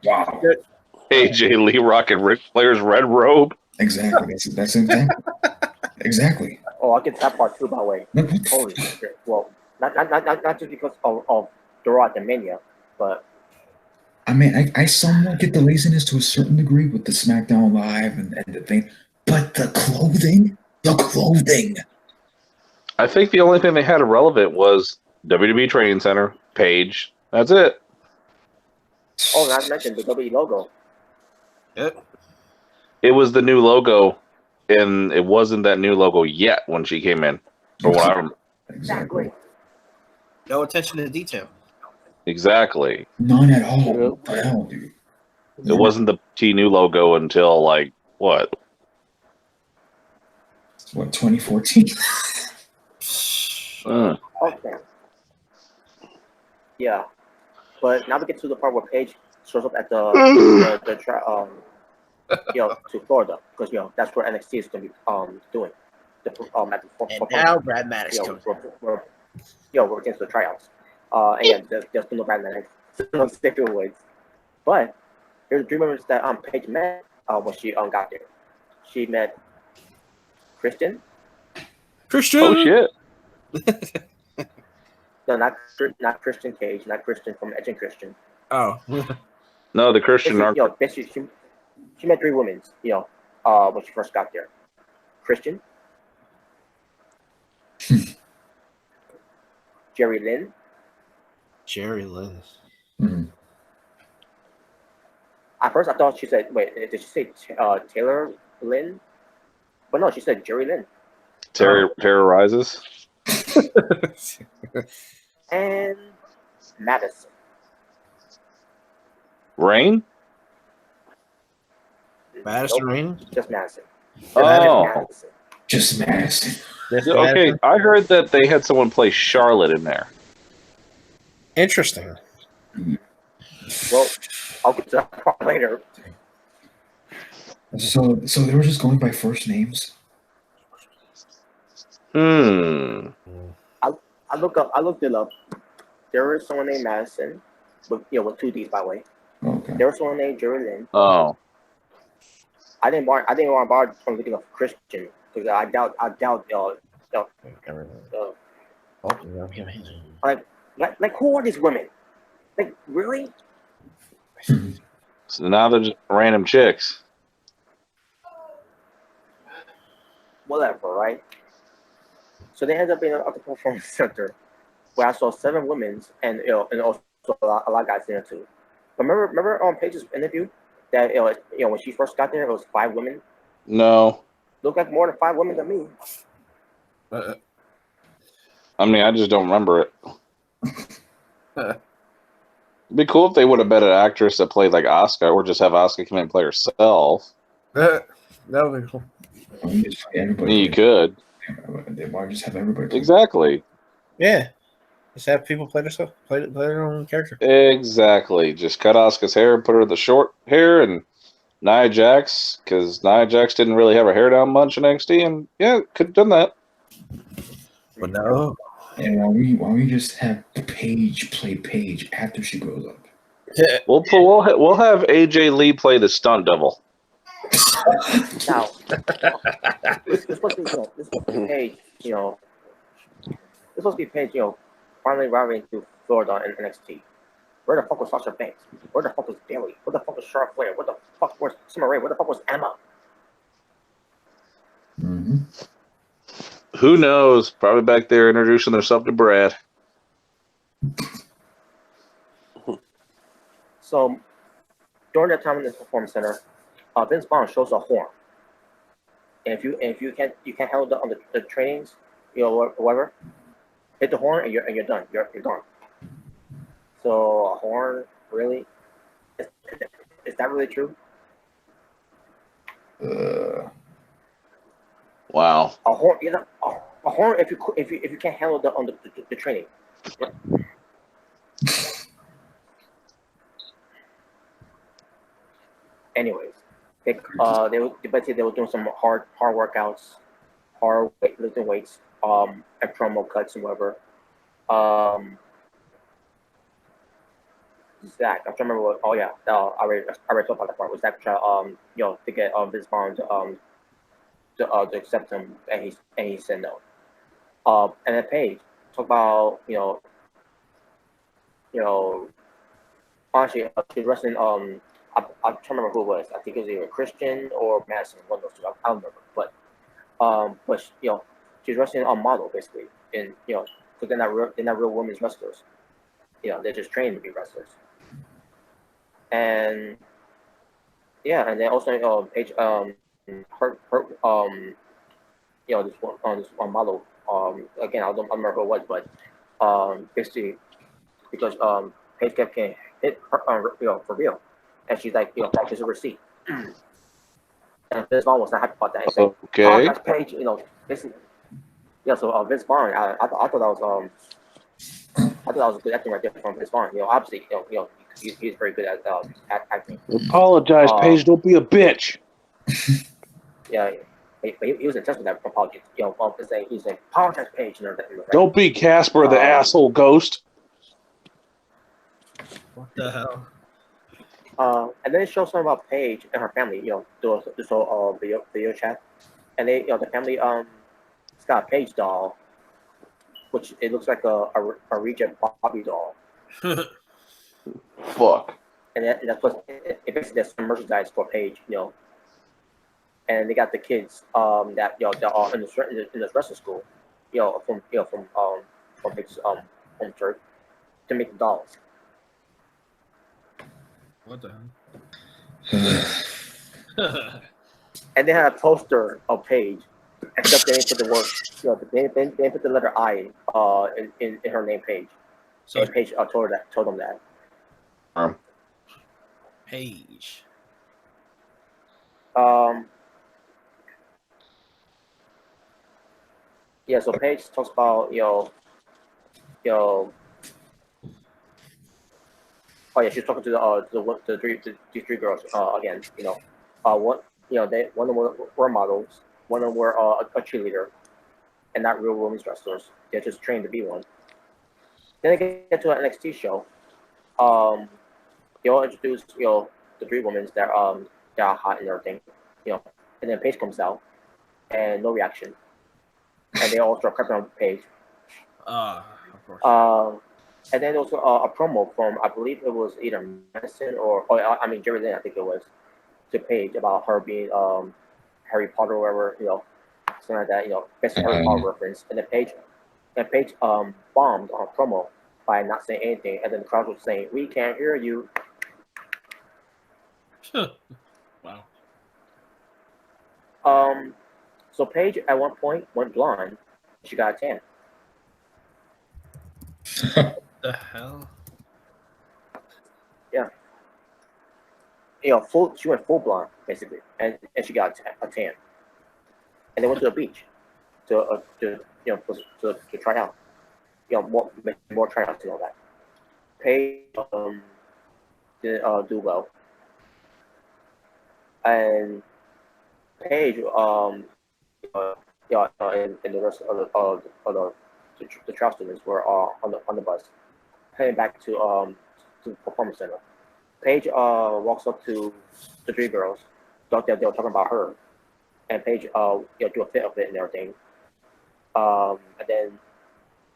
wow. AJ Lee rocking Ric Flair's red robe. Exactly. That's an example. Exactly. Oh, I'll get that part too, by the way. Holy shit. Well, not just because of the Raw at the Mania, but I mean, I somewhat get the laziness to a certain degree with the SmackDown Live and the thing, but the clothing. I think the only thing they had irrelevant was WWE Training Center, Paige. That's it. oh, not to mention the WWE logo. Yep. It was the new logo, and it wasn't that new logo yet when she came in. Or what I remember. Exactly. No attention to detail. Exactly. None at all. What the hell, dude? It wasn't the T new logo until what? What, 2014? Okay. Yeah, but now we get to the part where Paige shows up at to Florida because that's where NXT is going to be doing And now Brad Maddox comes. we're against the tryouts. And there's no Brad Maddox, no Stephen Woods. But there's 3 members that Paige met when she got there. She met Christian. Oh shit! No, not Christian Cage, not Christian from Edge and Christian. Oh. No, the Christian. Basically, she met 3 women. When she first got there, Christian, Jerry Lynn. Mm-hmm. At first, I thought she said, "Wait, did she say Taylor Lynn?" But no, she said Jerry Lynn. Terrorizes. And Madison. Rain? Madison Nope, Rain? just Madison. Oh. Just Madison. Okay, I heard that they had someone play Charlotte in there. Interesting. Well, I'll get to that part later. So they were just going by first names? Hmm. I looked it up. There was someone named Madison, with 2 D's by the way. Okay. There was someone named Jerry Lynn. Oh. I didn't want to bother from looking up Christian because I doubt Like who are these women? Like really? So now they're just random chicks. Whatever, right? So they end up in a performance center where I saw 7 women and and also a lot of guys there too. But remember on Paige's interview that when she first got there it was 5 women. No. Looked like more than 5 women to me. I mean, I just don't remember it. It'd be cool if they would have bet an actress that played like Asuka, or just have Asuka come in and play herself. That would be cool. You could. Why just have everybody play? Exactly. Yeah. Just have people play their own character. Exactly. Just cut Asuka's hair, put her with the short hair, and Nia Jax, because Nia Jax didn't really have her hair down much in NXT, and yeah, could have done that. But no. And why we just have Paige play Paige after she grows up? We'll have AJ Lee play the stunt double. Now, this supposed to be Paige, this supposed to be Paige, finally arriving to Florida in NXT. Where the fuck was Sasha Banks? Where the fuck was Bayley? Where the fuck was Charlotte Flair? Where the fuck was Summer Rae? Where the fuck was Emma? Mm-hmm. Who knows? Probably back there introducing themselves to Brad. So during that time in the performance center, Vince Vaughn shows a horn. And if you can't handle the trainings, whatever, hit the horn and you're done. You're done. So a horn, really? Is that really true? Wow. A horn, a horn. If you can't handle the training. Anyways, they were doing some hard workouts, hard lifting weights, and promo cuts and whatever. Zach, I'm trying to remember what. Oh yeah, I already talked about that part. Was Zach to get Vince Vaughn to accept him, and he said no. And then Paige talk about honestly, she's wrestling. I'm trying to remember who it was. I think it was either Christian or Madison, one of those two. I don't remember, but she's wrestling on model basically, and because they're not real women's wrestlers. They're just trained to be wrestlers. And yeah, and then also Paige her this one model again I don't remember who it was, but basically because Paige kept getting hit for real, and she's like here's a receipt. And Vince Vaughn was not happy about that. He's like, Okay. That's Paige, basically. So Vince Vaughn, I thought that was good acting right there from Vince Vaughn. Obviously, he's very good at acting. Apologize, Paige. Don't be a bitch. Yeah, but he was in touch with that apology. He's like, apologize, Paige. Right? Don't be Casper the asshole ghost. What the hell? And then it shows something about Paige and her family. Do this whole video chat, and they the family it's got a Paige doll, which it looks like a reject Bobby doll. Fuck. And that's what it basically there's some merchandise for Paige, And they got the kids that they're all in this wrestling school, from Paige's home church to make the dolls. What the hell? And they had a poster of Paige, except they didn't put the word, they didn't put the letter I in her name Paige. So and Paige told them that. Paige. Yeah, so Paige talks about oh yeah, she's talking to these 3 girls again. One of them were models, one of them were a cheerleader, and not real women's wrestlers. They're just trained to be one. Then they get to an NXT show. They all introduce the 3 women that are hot and everything. And then Paige comes out, and no reaction. And they all start crapping on Paige. Of course. And then also a promo from I believe it was either Madison or I mean Jerry Lynn I think it was to Paige about her being Harry Potter or whatever something like that basically Harry Potter reference and then Paige bombed on a promo by not saying anything and then the crowd was saying we can't hear you. Wow. So Paige at one point went blonde. She got a tan. The hell? Yeah. She went full blonde basically, and she got a tan. And they went to the beach to try out. More tryouts and all that. Paige didn't do well, and Paige and the rest of the trial students were on the bus heading back to the performance center. Paige walks up to the three girls. They were talking about her, and Paige do a fit of it and everything. And then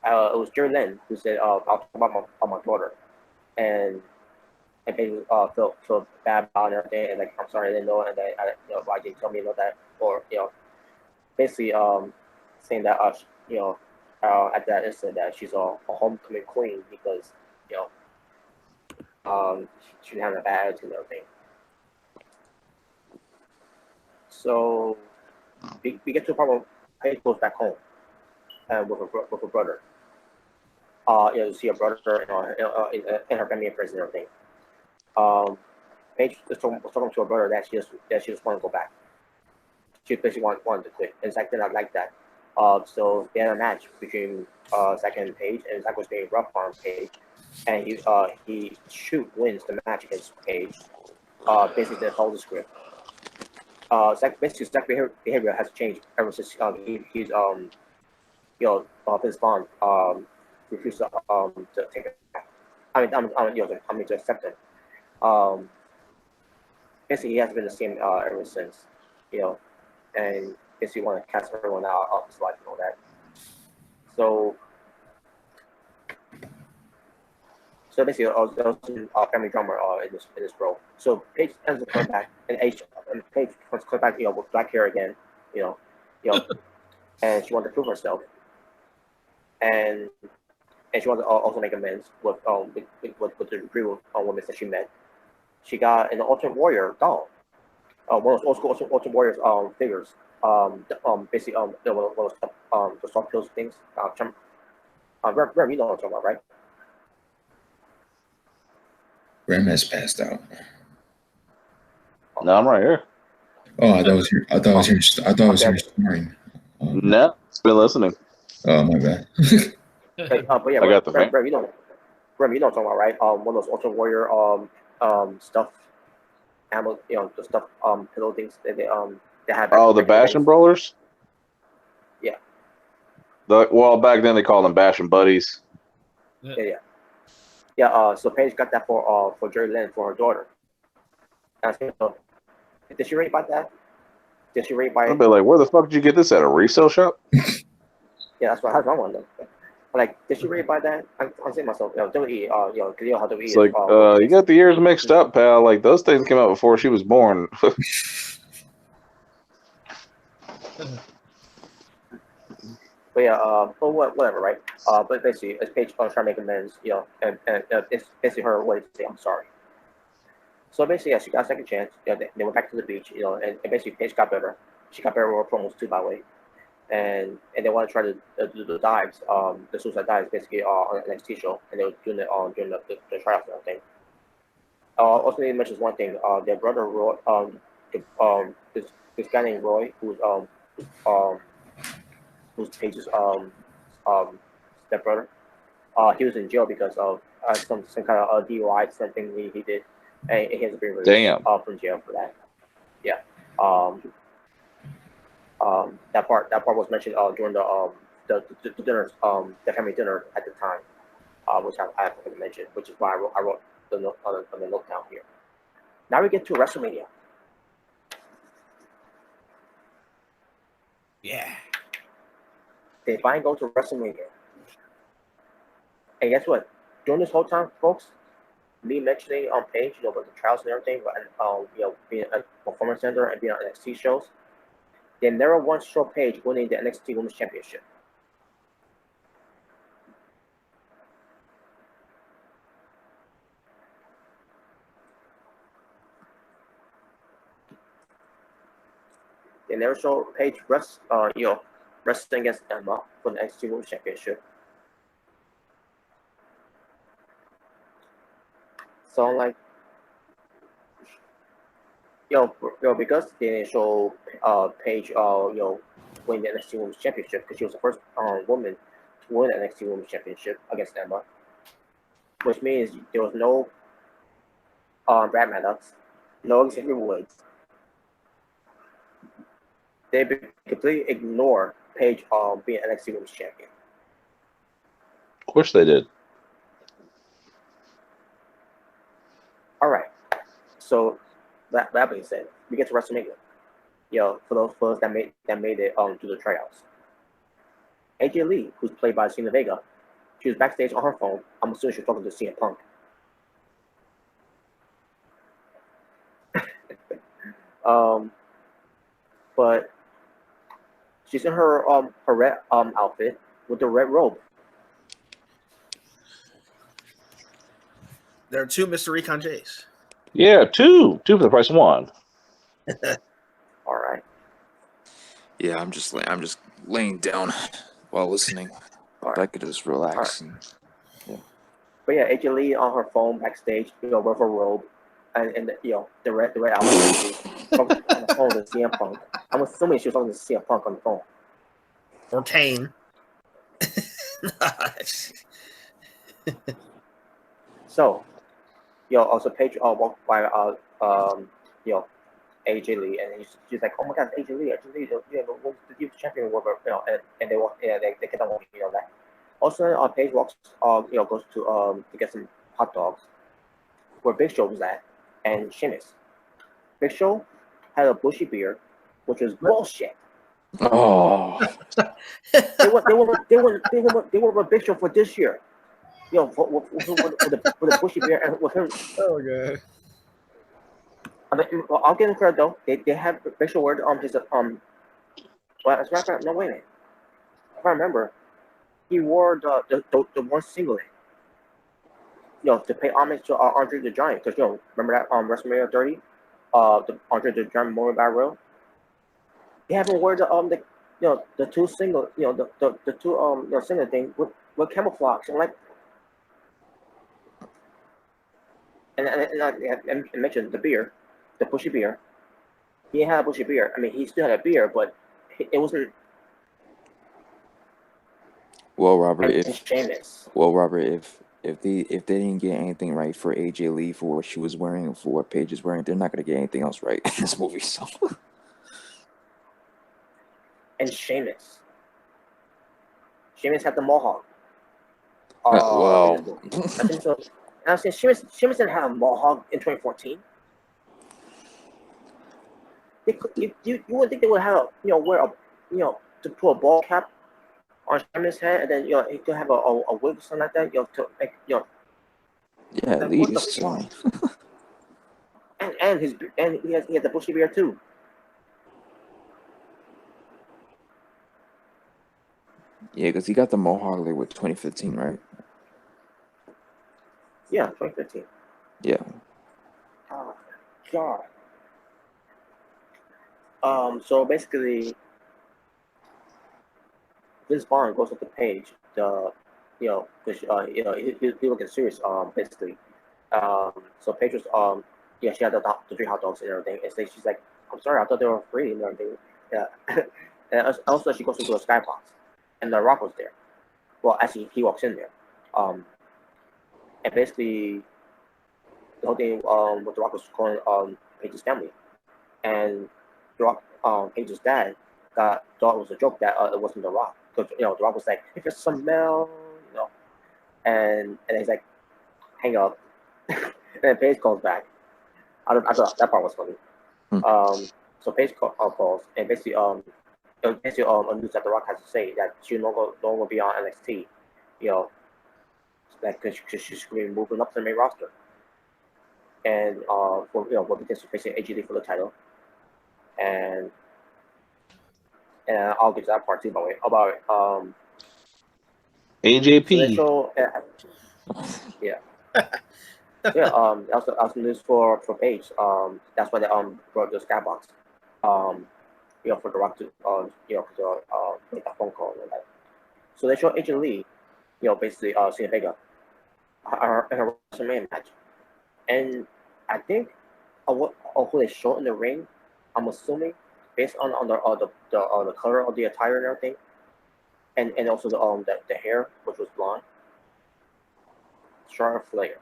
it was Jerry Lynn who said, "I'll talk about my daughter," and Paige felt bad about it and everything, and like I'm sorry I didn't know, and then why didn't you tell me about that, or basically saying that at that instant that she's a homecoming queen because she didn't have a bad attitude and everything. So we get to the part where Paige goes back home and with her brother. To see her brother in her family and friends and everything. Paige was talking to her brother that she just wanted to go back. She basically wanted to quit, and Zach did not like that. So they had a match between Zach and Paige, and Zach was being rough on Paige, and he wins the match against Paige. Basically, didn't follow the script. Zach behavior has changed ever since he's Vince Vaughn refused to take it. To accept it. Basically, he has been the same ever since, and basically want to cast everyone out of his life and all that. So basically, family drama in this role. So Paige ends up coming back, and Paige wants to come back, with black hair again, and she wanted to prove herself, and she wanted to also make amends with the three women that she met. She got an Ultimate Warrior doll, one of those old school Ultimate Warriors figures. Basically one of those the soft pills things. Rem, you know what I'm talking about, right? Rem has passed out. No, I'm right here. Oh, I thought I was here snoring. No, it's been listening. Oh, my bad. But yeah, I got the thing. Rem, you know what I'm talking about, right? One of those Ultimate Warrior stuff, ammo, the stuff pillow things that they had. Oh, the Bash and Brawlers? Yeah. Back then they called them Bash and Buddies. Yeah. So Paige got that for Jerry Lynn for her daughter. And did she really buy that? Did she really buy it? I'd be like, where the fuck did you get this at? A resale shop? Yeah, that's what I wonder. Like, did she really buy that? I'm saying myself, WWE, how WWE It's like, you got the years mixed up, pal. Like, those things came out before she was born. But yeah, whatever, right? But basically, it's Paige trying to make amends, and it's basically her way to say I'm sorry. So basically, yeah, she got a second chance. They went back to the beach, and basically Paige got better. She got better with her promos too, by the way. And they want to try to do the dives, the suicide dives, basically on the NXT show, and they were doing it during the tryouts and everything. Also, they mentioned one thing. Their brother Roy, this guy named Roy, who's Paige's stepbrother. He was in jail because of some kind of DUI something he did, and he hasn't been released from jail for that. Yeah. That part was mentioned during the dinner, the family dinner at the time, which I have to mention, which is why I wrote the note on the note down here. Now we get to WrestleMania. Yeah. They finally go to WrestleMania. And guess what? During this whole time, folks, me mentioning on Paige, with the trials and everything, but being a performance center and being on NXT shows, they never once showed Paige winning the NXT Women's Championship. They never showed Paige wrestling against Emma for the NXT Women's Championship. So I'm like, because they didn't show Paige, winning the NXT Women's Championship because she was the first woman to win the NXT Women's Championship against Emma, which means there was no Brad Maddox, no Xavier Woods. They completely ignore Paige being NXT Women's Champion. Of course they did. All right. So that being said, we get to WrestleMania. For those that made it to the tryouts. AJ Lee, who's played by Zelina Vega, she was backstage on her phone. I'm assuming she was talking to CM Punk. But she's in her red outfit with the red robe. There are 2 Mr. Recon J's. Yeah, two for the price of one. All right. Yeah, I'm just laying down while listening. All I right. could just relax. And, But yeah, AJ Lee on her phone backstage, with her robe, and the red outfit. On the phone to CM Punk. I'm assuming she was talking to CM Punk on the phone. Or Kane. So, also Paige walked by AJ Lee, and she's like, "Oh my God, AJ Lee, the youth champion, or whatever." And they walk, they kept on walking, that. Also, Paige walks, goes to get some hot dogs, where Big Show was at, and Sheamus. Big Show had a bushy beard, which was bullshit. Oh, They were a Big Show for this year. With the bushy beard and with him. Oh god. I'll give him credit though. They have Big Show wear his well, as a matter of fact, no, wait a minute. If I remember, he wore the one singlet. To pay homage to Andre the Giant, because remember that WrestleMania 30, the Andre the Giant Memorial Battle Royal. They haven't worn the two single, the two singlet thing with camouflage and like. And I mentioned the beard, the bushy beard. He had a bushy beard. I mean, he still had a beard, but it wasn't. well, Robert, if they didn't get anything right for AJ Lee for what she was wearing and for what Paige is wearing, they're not gonna get anything else right in this movie. So. And Sheamus had the mohawk. Well, I think so. And I was saying Sheamus didn't have a mohawk in 2014. You would think they would have wear to put a ball cap on Sheamus' head, and then he could have a wig or something like that. To make yeah, at like, least. So. and he has the bushy beard too. Yeah, because he got the mohawk like with 2015, right? Yeah, 2015. Yeah. Oh God. So basically, Vince Vaughn goes up the Paige. Because he looking serious. Basically. So Paige was she had the 3 hot dogs and everything. And so she's like, "I'm sorry, I thought they were free and everything." Yeah. And also she goes into a skybox, and The Rock was there. Well, actually, he walks in there. And basically, the whole thing with The Rock was calling Paige's family, and The Rock, Paige's dad thought it was a joke that it wasn't The Rock, because The Rock was like, "If it's some mail," and he's like, "Hang up," and then Paige calls back. I thought that part was funny. So Paige calls, and basically news that The Rock has to say that she'll no longer be on NXT, because she's going to be moving up to the main roster, and for because she's facing AJ Lee for the title, and I'll get to that part too. By the way, about AJP. So they show, yeah. Yeah, also news for Paige. That's why they brought the skybox. For the Rock to make that phone call and that. So they show AJ Lee, basically Cena Vega, in her WrestleMania match, and I think who they show in the ring, I'm assuming based on the color of the attire and everything, and also the hair, which was blonde, Charlotte Flair.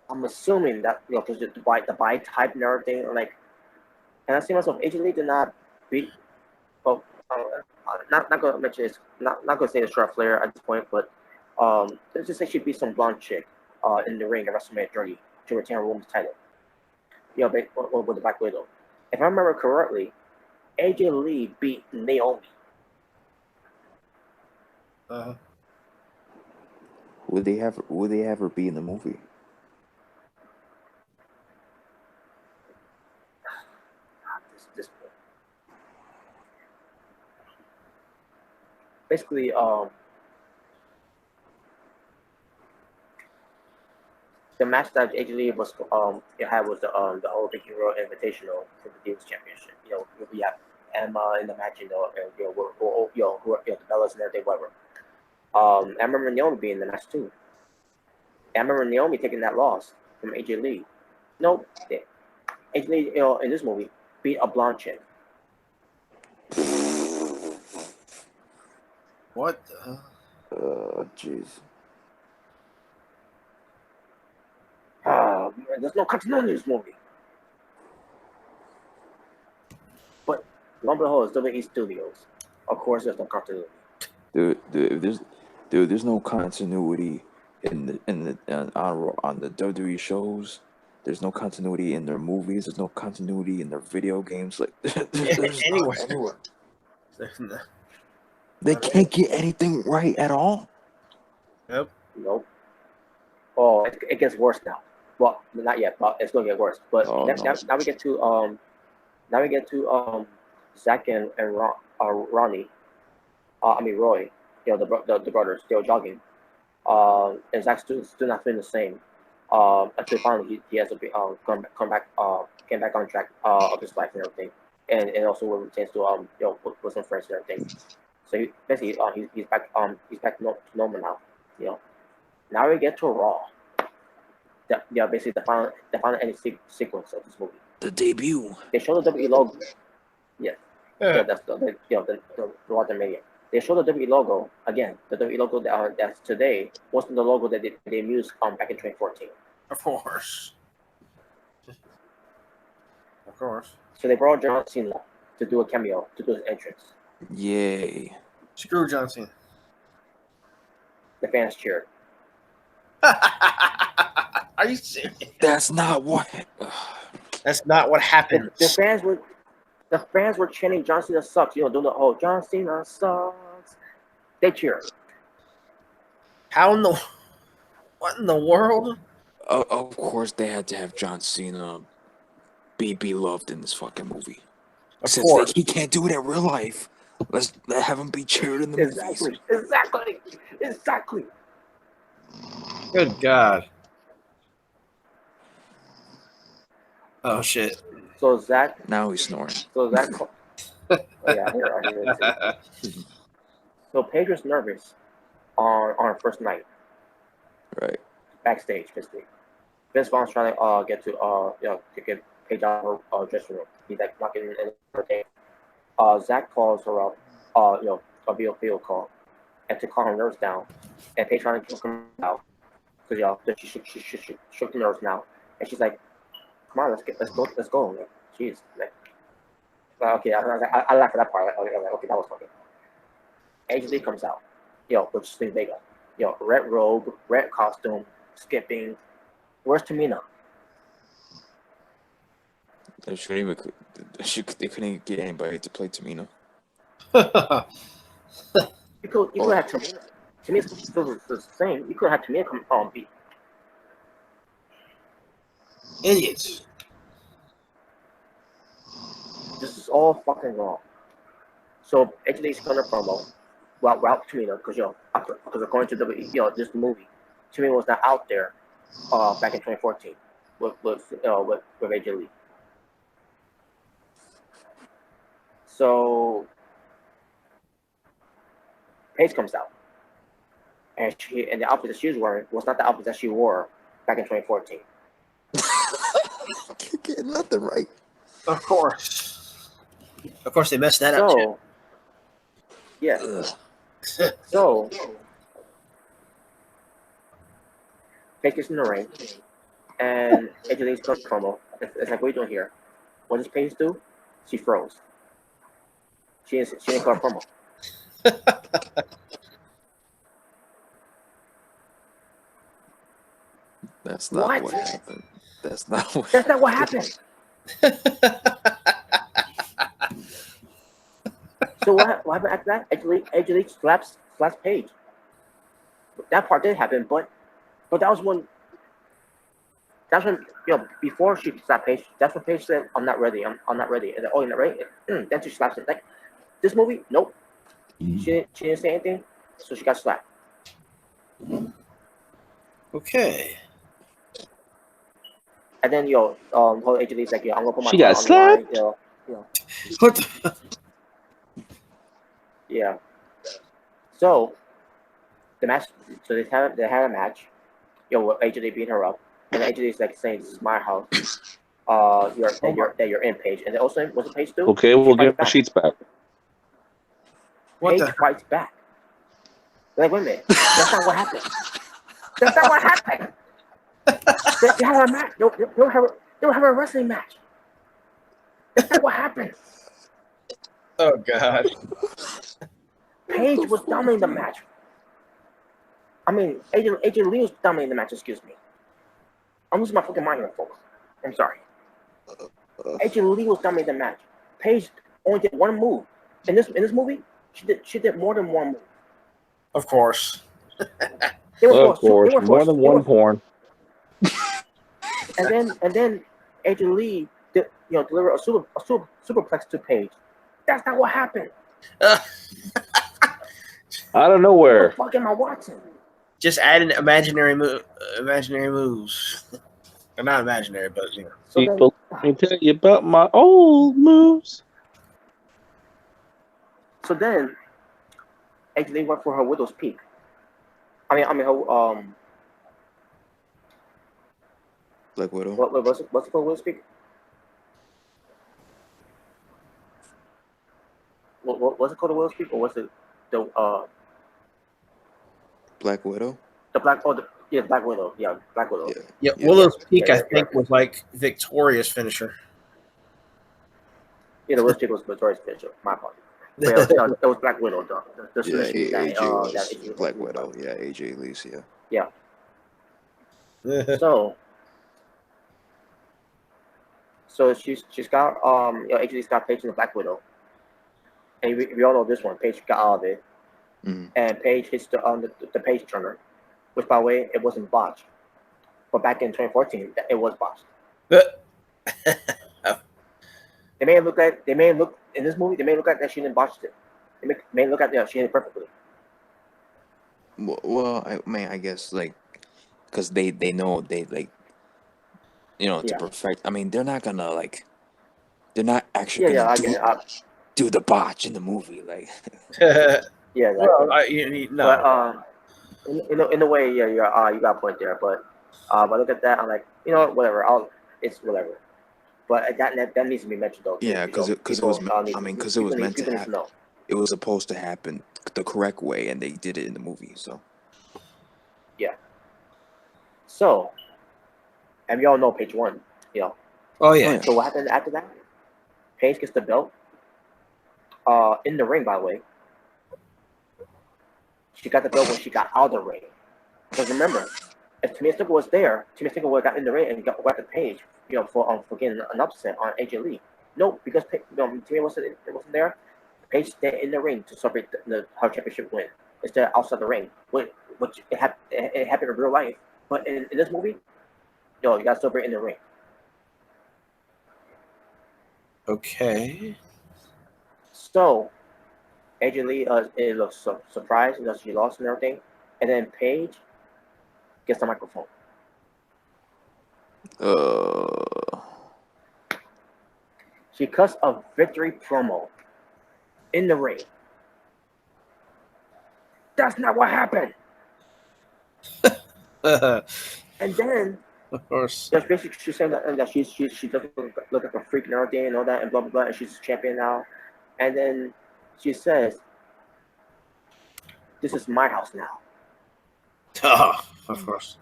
I'm assuming that because the buy type and everything, like, and I see myself. AJ Lee did not beat. Well, not gonna mention this. Not gonna say it's Charlotte Flair at this point, but let's just say she beat some blonde chick in the ring at WrestleMania 30 to retain her women's title. With the Black Widow. If I remember correctly, AJ Lee beat Naomi. Would they have her be in the movie? This basically the match that AJ Lee was had was the whole Big Hero Invitational for the Divas Championship. We have Emma in the match, and the Bellas and everything, whatever. I remember Naomi being in the match too. I remember Naomi taking that loss from AJ Lee. Nope, AJ Lee, in this movie, beat a blonde chick. What? Jeez. There's no continuity in this movie. But lo and behold, it's WWE Studios. Of course, there's no continuity. There's no continuity on the WWE shows. There's no continuity in their movies. There's no continuity in their video games. Like Anywhere. They can't get anything right at all. Yep. Nope. Oh, it gets worse now. Well, not yet, but it's gonna get worse. But now we get to Zach and Ronnie. Roy. The brothers. They were jogging. And Zach's still not feeling the same. Until finally he has to be came back on track of his life and everything, and also with retains to with some friends and everything. So he's back to normal now. Now we get to Raw. Basically the final ending sequence of this movie. The debut. They show the WWE logo. Yeah. That's the Raw Mania. They show the WWE logo again. The WWE logo that's today wasn't the logo that they used back in 2014. Of course. So they brought John Cena to do a cameo, to do his entrance. Yay. Screw John Cena. The fans cheered. Are you serious? That's not what. That's not what happened. The fans were chanting John Cena sucks. Doing the whole John Cena sucks. They cheered. What in the world? Of course, they had to have John Cena be beloved in this fucking movie. Since he can't do it in real life, let's have him be cheered in the movies. Exactly. Good God. Oh shit. So Zach. Now he's snoring. So Zach. I hear it too. So Paige was nervous on her first night. Right. Backstage, basically. Vince Vaughn's trying to get get Paige out of her dressing room. He's like not getting in her day. Zach calls her up, a video call, and to calm her nerves down. And Paige trying to choke her out because she shook the nerves now, and she's like, "Come on, let's go." Like, jeez, okay, I laughed at that part. Okay, that was funny. AJ Lee comes out, with Sting Vega, red robe, red costume, skipping. Where's Tamina? They couldn't get anybody to play Tamina. You could have Tamina. Tamina's still the same. You could have Tamina come on beat. Idiots. This is all fucking wrong. So AJ's gonna promo. Well, Tamina, because according to this movie, Tamina was not out there back in 2014 with AJ Lee. So Paige comes out, and the outfit that she was wearing was not the outfit that she wore back in 2014. You get nothing right. Of course, they messed that up too. Yeah. So Paige gets in the ring, and AJ Lee's promo. It's like, what are you doing here? What does Paige do? She froze. She didn't call a promo. That's not what happened. That's not what happened. So what happened after that? AJ Lee slaps Paige. That part did happen, but that was when before she slapped Paige, that's when Paige said, "I'm not ready. I'm not ready." And then, "Oh, you're not ready?" Then she slaps it. Like this movie, nope. She didn't say anything, so she got slapped. Okay. And then whole AJ Lee's like, I'm gonna put my She got on the line, slapped? What the? Yeah. So the match. So they had a match. With AJ Lee beating her up, and AJ Lee's like saying, "This is my house. You're in Paige." And then also, what's the Paige do? Okay, we'll give the sheets back. Paige fights back. They're like, wait a minute, that's not what happened. That's not what happened. They have a match. They'll have a wrestling match. That's not what happened. Oh God. Paige was dominating the match. I mean, AJ Lee was dominating the match. Excuse me. I'm losing my fucking mind here, folks. I'm sorry. AJ Lee was dominating the match. Paige only did one move. In this movie, she did more than one move. Of course. More than one porn. And then AJ Lee delivered a superplex to Paige. That's not what happened. Out of nowhere. What the fuck am I watching? Just adding imaginary moves. They're not imaginary, but So People, let me tell you about my old moves. So then, AJ Lee went for her Widow's Peak. I mean her Black Widow. What's it called? Widow's Peak? What's it called? The Widow's Peak, or was it the Black Widow? Black Widow. Yeah, Black Widow. Yeah. Willow's Peak, I think, was like Victoria's finisher. Yeah, the Widow's Peak was Victoria's finisher. My apologies. It was Black Widow, though. AJ was Black Widow. Yeah, AJ Lee's, yeah. So she's got AJ Lee's got Paige in the Black Widow, and we all know this one. Paige got out of it, and Paige hits the Paige turner, which, by the way, it wasn't botched, but back in 2014 it was botched. They may look in this movie. They may look like that she didn't botch it. They may look at she did it perfectly. Well, I guess because they know they to perfect. I mean, they're not gonna they're not actually gonna do the botch in the movie, Yeah. Well, no. But in a way, you got a point there. But I look at that, I'm like, whatever. It's whatever. But that needs to be mentioned though. Yeah, because it was. Because it was meant to happen. It was supposed to happen the correct way, and they did it in the movie. So. Yeah. So, and we all know Paige won. Oh yeah. So what happened after that? Paige gets the belt. In the ring, by the way. She got the belt when she got out of the ring. Because remember, if Tamina Snuka was there, Tamina Snuka would have got in the ring and got the Paige. For getting an upset on AJ Lee. No, because Tamina wasn't there. Paige stayed in the ring to celebrate her championship win instead of outside the ring, which it happened in real life. But in this movie, you got to celebrate in the ring. Okay. So, AJ Lee looks surprised that she lost and everything, and then Paige gets the microphone. She cuts a victory promo in the ring. That's not what happened. And then, of course, basically she's saying that she doesn't look like a freak and everything and all that and blah blah blah, and she's a champion now. And then she says, "This is my house now." Of course.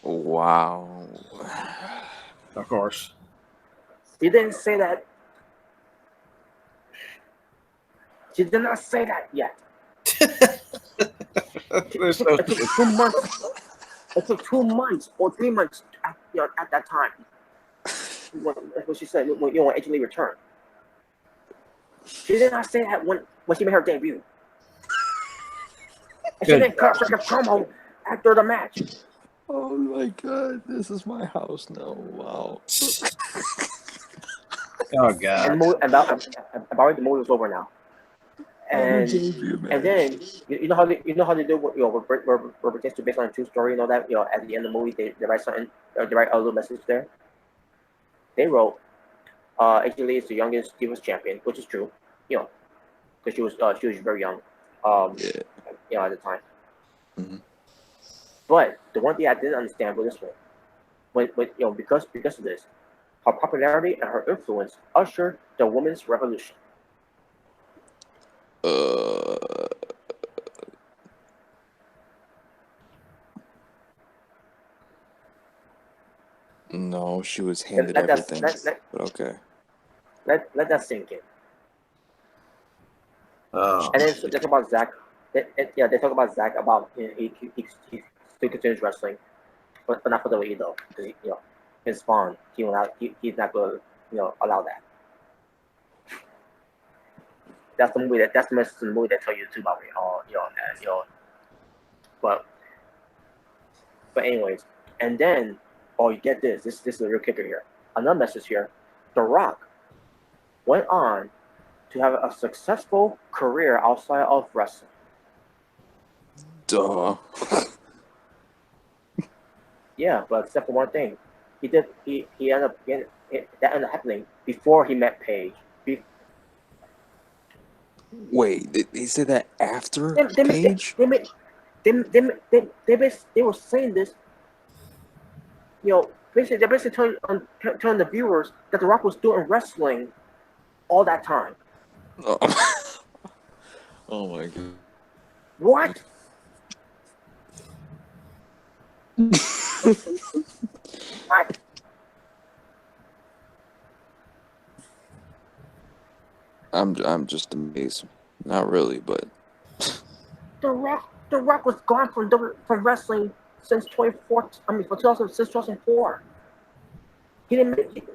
Wow. Of course. She didn't say that. She did not say that yet. It took 2 months. It took 2 months or 3 months, at that time. What she said when AJ Lee returned. She did not say that when she made her debut. And she didn't cut a promo after the match. Oh my God! This is my house now. Wow. Oh God. And about the movie was over now. And then you know how they do where pretends to based on a true story and all that. At the end of the movie they write something, they write a little message there. They wrote, AJ Lee is the youngest Divas champion, which is true, because she was very young, at the time. Mm-hmm. But the one thing I didn't understand was this one, because of this, her popularity and her influence ushered the women's revolution. No, she was handed everything. But okay. Let that sink in. Oh. And then they talk about Zach. They talk about Zach about he still continues wrestling, but not for WWE though, because his spawn he's not going to allow that. That's the movie that's the message in the movie that tell you too about But anyways, and then you get this is the real kicker here. Another message here. The Rock went on to have a successful career outside of wrestling. Duh. Yeah, but except for one thing, he ended up that ended up happening before he met Paige. Wait, they said that after Paige? They were saying this. They're basically telling the viewers that The Rock was doing wrestling all that time. Oh, oh my God. What? What? I'm just amazed. Not really, but The Rock was gone from wrestling since 2014. I mean, since 2004. He didn't make it.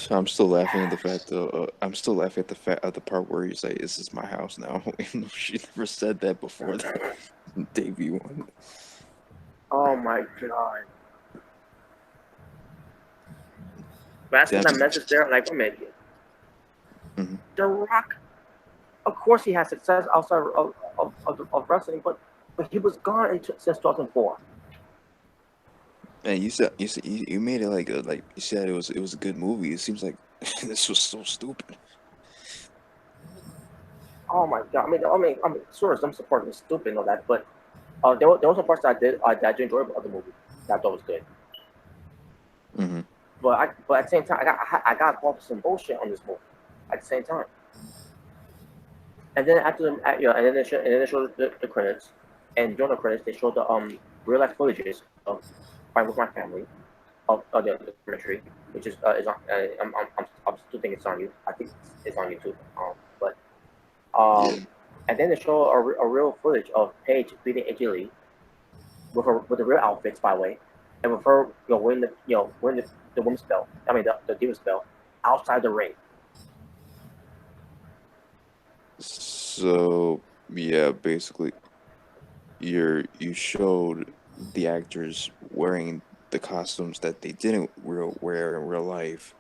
so I'm still laughing at the fact. I'm still laughing at the part where he's like, "This is my house now," even though she never said that before the debut one. Oh my God. But asking that message there, like, wait a minute. Mm-hmm. The Rock, of course, he has success outside of wrestling, but he was gone since 2004. And you made it like you said it was a good movie. It seems like this was so stupid. Oh my God! I mean, sure, some support was stupid and all that, but there were some parts that I did enjoy about the movie that I thought was good. Mm-hmm. But at the same time, I got caught for some bullshit on this movie. At the same time, and then and then they showed the credits, and during the credits they showed the real life footages of Fight with My Family, of the documentary, which is on. I'm still thinking it's on you. I think it's on YouTube. and then they show a real footage of Paige beating AJ Lee with the real outfits, by the way, and with her winning the women's belt. I mean the Divas belt outside the ring. So yeah, basically, you showed the actors wearing the costumes that they didn't wear in real life,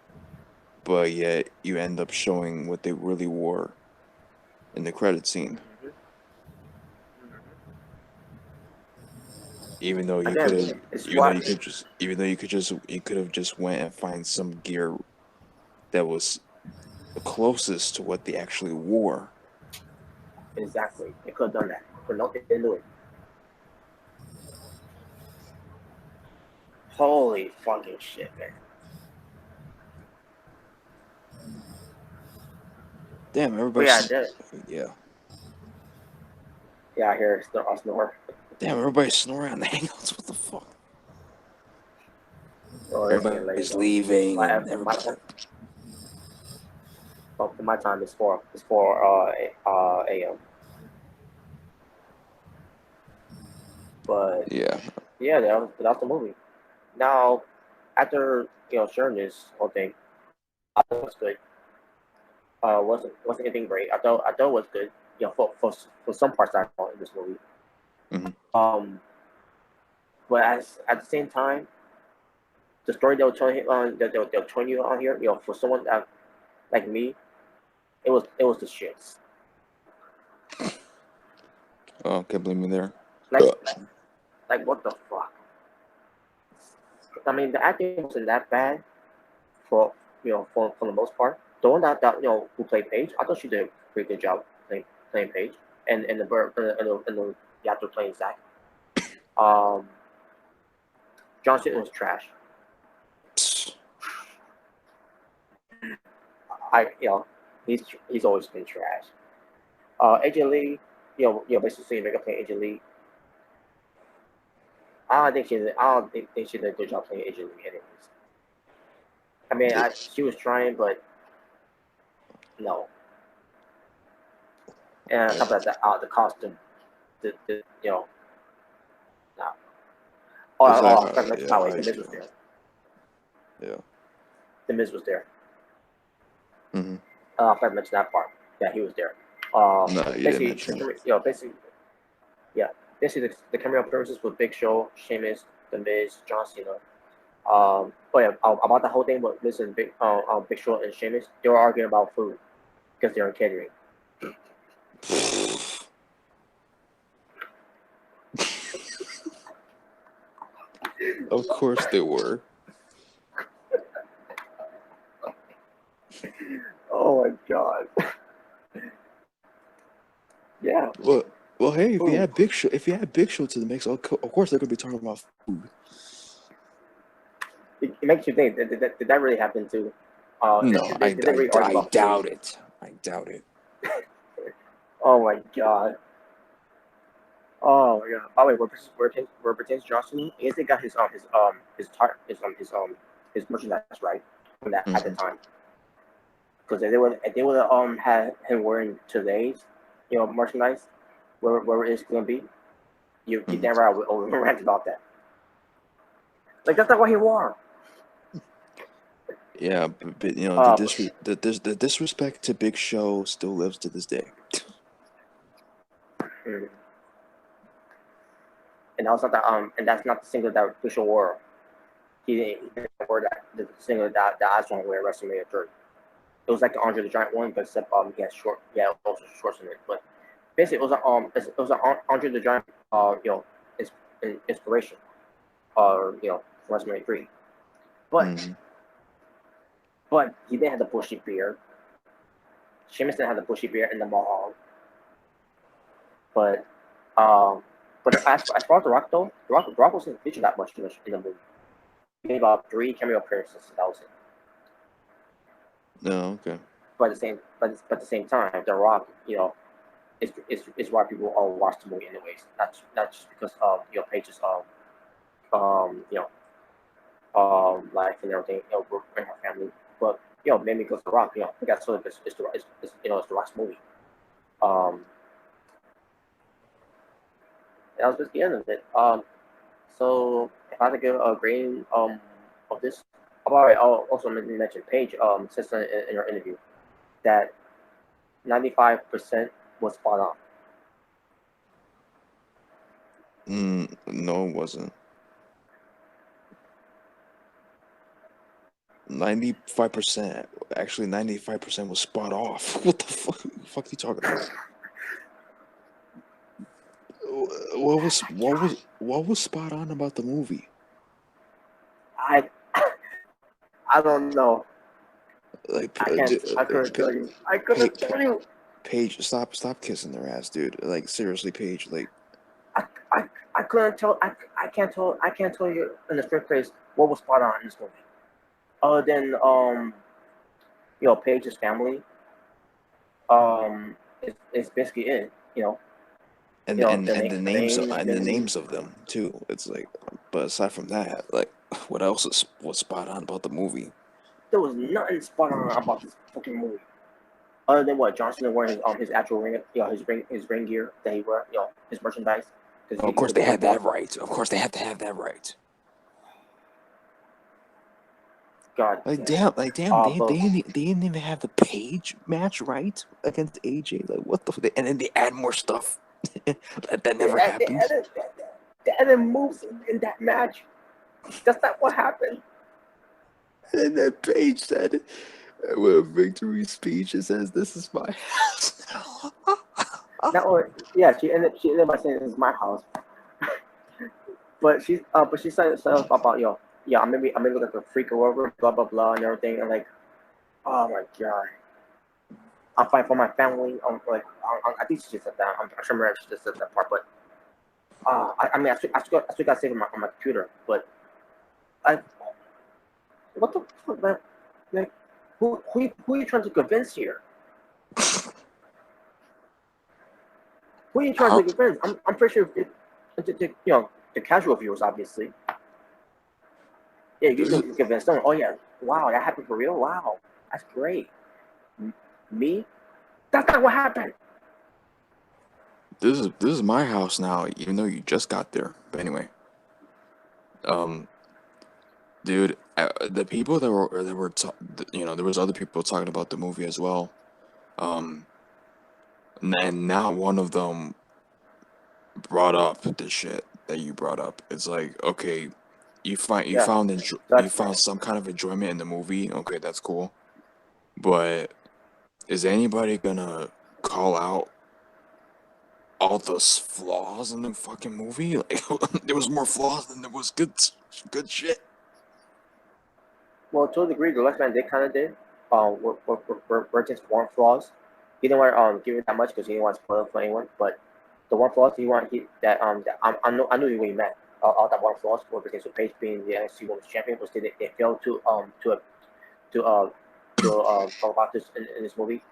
but yet you end up showing what they really wore in the credit scene. Even though you could have, you could have just went and find some gear that was closest to what they actually wore. Exactly, they could have done that, but no, they didn't do it. Holy fucking shit, man! Damn, everybody. Yeah, I hear a snore. Damn, everybody's snoring on the hangouts. What the fuck? Oh, everybody's leaving. Well, for my time, it's 4 a.m. But yeah, that was the movie. Now, after sharing this whole thing, I thought it was good. Wasn't anything great. I thought it was good. For some parts I saw in this movie. Mm-hmm. But at the same time, the story they'll tell you on here, for someone that like me, it was the shits. Oh, can't blame me there. Like what the fuck? I mean, the acting wasn't that bad for the most part. The one that who played Paige, I thought she did a pretty good job playing Paige, and the actor playing Zach. John Cena was trash. He's always been trash. AJ Lee, basically make up playing AJ Lee. I don't think she did a good job playing AJ Lee, anyways. I mean, she was trying, but no. And on top of that, the costume, no. The Miz was there. Yeah. The Miz was there. Mm-hmm. I forgot to mention that part. Yeah, he was there. No, you didn't mention it. Basically the cameo appearances with Big Show, Sheamus, The Miz, John Cena. About the whole thing with Miz and Big Show and Sheamus, they were arguing about food because they were catering. Of course they were. Oh my god. Yeah. Well, hey, if you add Big Show to the mix, of course they're gonna be talking about food. It makes you think. Did that really happen too? No, I doubt it. I doubt it. Oh my god. Oh my god. By the way, where pertains Johnson, he hasn't got his merchandise right from that at the time. Because if they would had him wearing today's merchandise, wherever it's gonna be, you damn right I would rant about that. Like that's not what he wore. Yeah, but the disrespect to Big Show still lives to this day. And that's not the single that Big Show wore. He didn't wear the single that I saw wear WrestleMania 3. It was like the Andre the Giant one, but except he had also shorts in it. But basically, it was an Andre the Giant inspiration, for WrestleMania 3. But he didn't have the bushy beard. Sheamus didn't have the bushy beard in the Mohawk. But as far as The Rock though, The Rock wasn't featured that much in the movie. He made about 3 cameo appearances. That was it. No, okay. But at the same time, The Rock, is why people all watch the movie anyways. Not just because of Paige's life and everything, and her family, but mainly because The Rock, I think that's sort of it's The Rock's movie. that was just the end of it. So if I had to give a grade of this, I'll also mention Paige says in her interview that 95% was spot on. No, it wasn't. 95%. Actually, 95% was spot off. What the fuck are you talking about? What was spot on about the movie? I don't know. Like, I couldn't tell you. I couldn't tell you. Paige, stop kissing their ass, dude. Like, seriously, Paige. Like, I couldn't tell. I can't tell you in the straight face what was spot on in this movie. Other than Paige's family. It's basically it. and the names of them too. It's like, but aside from that, like, what else was spot on about the movie? There was nothing spot on about this fucking movie, other than what Johnson wearing his actual ring, his ring gear that he wear, his merchandise. Of course, they had that right. Of course, they have to have that right. God, Like damn, they didn't even have the Paige match right against AJ. Like, what the? And then they add more stuff that never happened. They added moves in that match. That's not what happened. And then Paige said, with a victory speech, it says, "This is my house now." She ended by saying, "This is my house." but she said stuff about I'm maybe like a freak or whatever, blah blah blah, and everything, and like, oh my god, I'm fighting for my family. I think she just said that. I'm sure she just said that part, but I still got saved on my computer, but what the fuck, man? Like, who are you trying to convince here? Who are you trying to convince? I'm pretty sure the casual viewers, obviously. Yeah, you can convince them. Oh yeah, wow, that happened for real. Wow, that's great. Me? That's not what happened. This is my house now, even though you just got there. But anyway, dude, the people that were there was other people talking about the movie as well. And now one of them brought up the shit that you brought up. It's like, okay, you found some kind of enjoyment in the movie. Okay, that's cool. But is anybody gonna call out all those flaws in the fucking movie? Like, there was more flaws than there was good shit. Well, to a degree, the West Man kind of did. We're just one flaws. He didn't want to give it that much because he didn't want to spoil it for anyone. But the one flaws I knew when you met. All that one flaws were because of Paige being the NXT Women's Champion, was they failed to talk about this in this movie.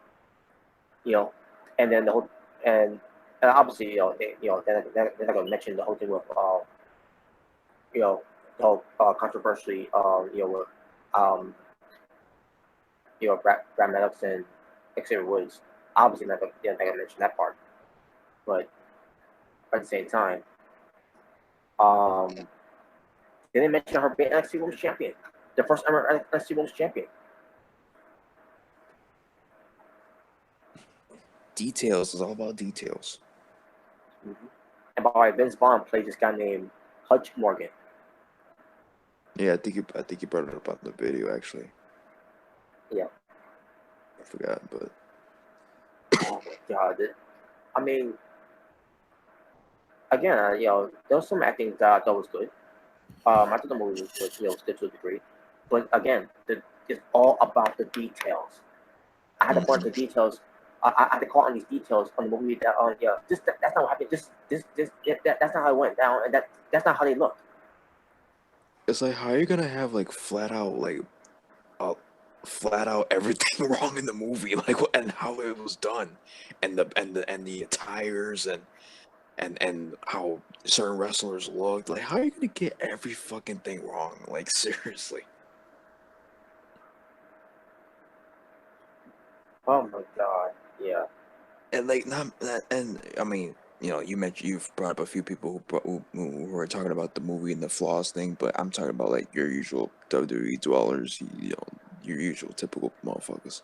And then the whole and obviously they're not gonna mention the whole thing with the whole controversy with Brad Maddox and Xavier Woods. Obviously they're not gonna mention that part, but at the same time, they didn't mention her being NXT Women's Champion, the first ever NXT Women's Champion. Details is all about details. Mm-hmm. And by the way, Vince Vaughn played this guy named Hutch Morgan. Yeah, I think you brought it up on the video actually. Yeah. I forgot, but oh my god! I mean, again, there was some acting that I thought was good. I thought the movie was good to a degree, but again, it's all about the details. I had to point the details. I had to call on these details on the movie that that's not what happened. That's not how it went down, and that's not how they looked. It's like, how are you gonna have like flat out everything wrong in the movie, like, and how it was done, and the attires and how certain wrestlers looked. Like, how are you gonna get every fucking thing wrong? Like, seriously. Oh my god, yeah. And like, not and I mean, you've brought up a few people who were talking about the movie and the flaws thing, but I'm talking about like your usual WWE dwellers, your usual typical motherfuckers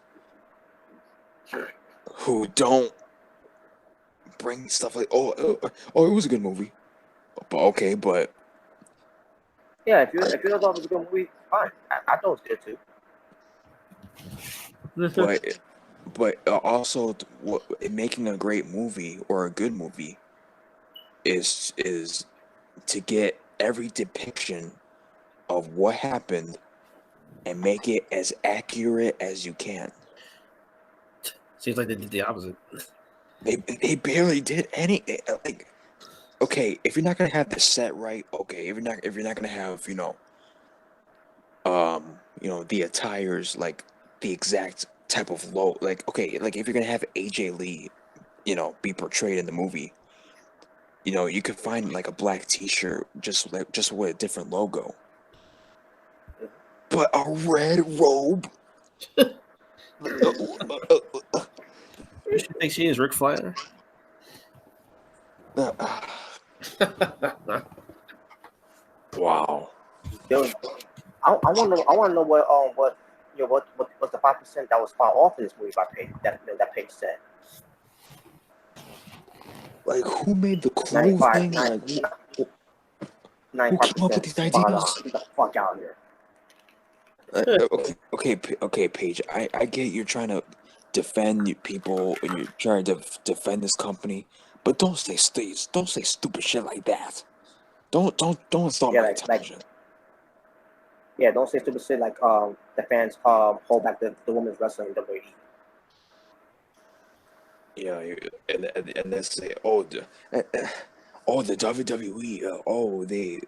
who don't bring stuff like it was a good movie, but okay, but Yeah, if you thought it was a good movie, fine. I thought it was good too. but also making a great movie or a good movie is to get every depiction of what happened and make it as accurate as you can. Seems like they did the opposite. They barely did any like. Okay, if you're not gonna have the set right, okay. If you're not gonna have the attires like the exact type of like okay, like if you're gonna have AJ Lee, be portrayed in the movie, you could find like a black T-shirt just with a different logo, but a red robe. You should think she is Ric Flair. Wow. Yo, I want to know what what's the 5% that was far off in this movie by page that page said. Like who made the crew 95, thing? Like who came up with these ideas? Get the fuck out of here. Okay, Paige. I get you're trying to defend people and you're trying to defend this company, but don't say stupid shit like that. Don't insult my intelligence. Yeah, don't say stupid shit like the fans hold back the women's wrestling in WWE. Yeah, and they say the WWE they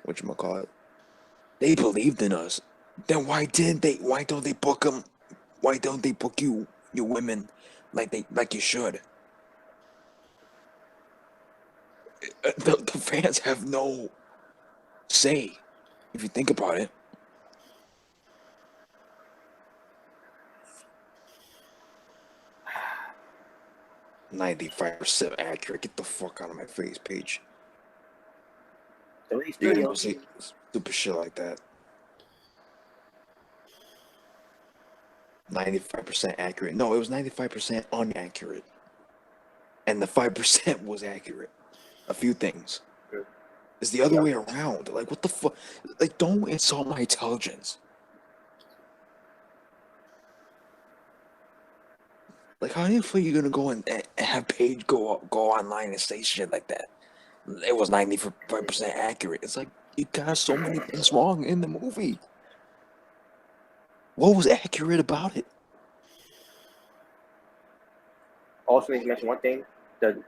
whatchamacallit, they believed in us. Then why don't they book them? Why don't they book you women like you should? The fans have no say if you think about it. "95% accurate." Get the fuck out of my face, Paige. You're gonna go say stupid shit like that. 95% accurate. No, it was 95% inaccurate. And the 5% was accurate. A few things. It's the other way around. Like, what the fuck? Like, don't insult my intelligence. Like, how do you feel you're gonna go and have Paige go online and say shit like that? It was 95% accurate. It's like, you got so many things wrong in the movie. What was accurate about it? Also, need to mention one thing: the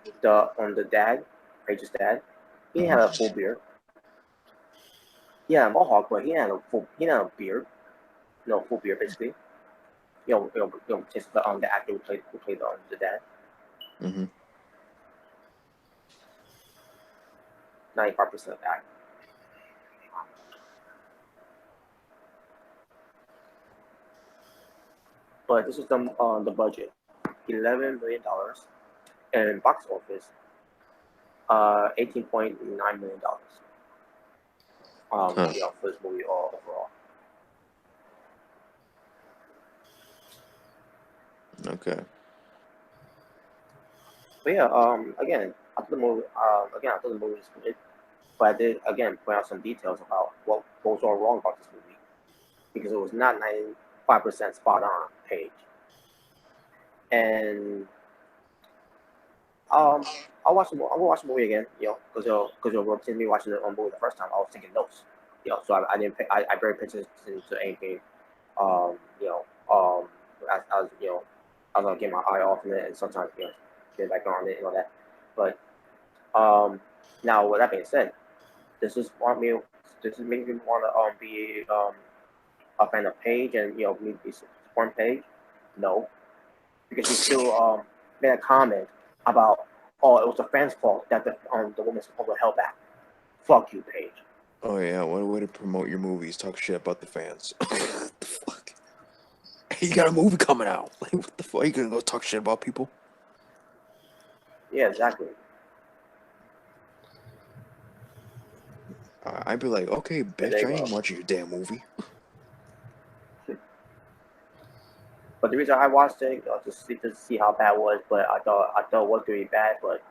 dad, Paige's dad, he didn't have a full beard. He had a mohawk, but he didn't have a beard. No full beard, basically. Just the actor who played the dad. 95% accurate. But this is the budget, $11 million, and box office, $18.9 million. For this movie overall. Okay. But yeah, again, I thought the movie was good, but I did again point out some details about what was all wrong about this movie, because it was not 95% spot on page. And I'll watch the movie again, because you're representing me watching the movie the first time. I was taking notes, so I didn't pay, I barely paid attention to anything, I was gonna get my eye off it, and sometimes get back on it and all that. But now with that being said, this is making me want to be a fan of Paige and me be support Paige. No, because you still made a comment about it was the fans' fault that the woman's supposed to held back. Fuck you, Paige. Oh yeah, what a way to promote your movies, talk shit about the fans. What the fuck? Hey, you got a movie coming out. Like, what the fuck? Are you gonna go talk shit about people? Yeah, exactly. I'd be like, okay, bitch, I ain't watching your damn movie. But the reason I watched it to see how bad it was, but I thought it was really bad. But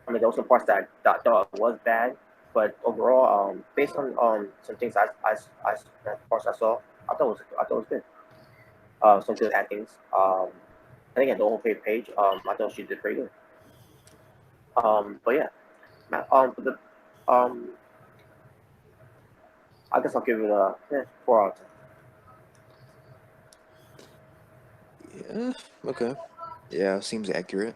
I mean, there was some parts that I thought was bad. But overall, based on some things parts I saw, I thought it was good. Some good actings. I think at the whole page, I thought she did pretty good. But yeah, for the I guess I'll give it a 4 out of 10. Yeah, okay. Yeah, seems accurate.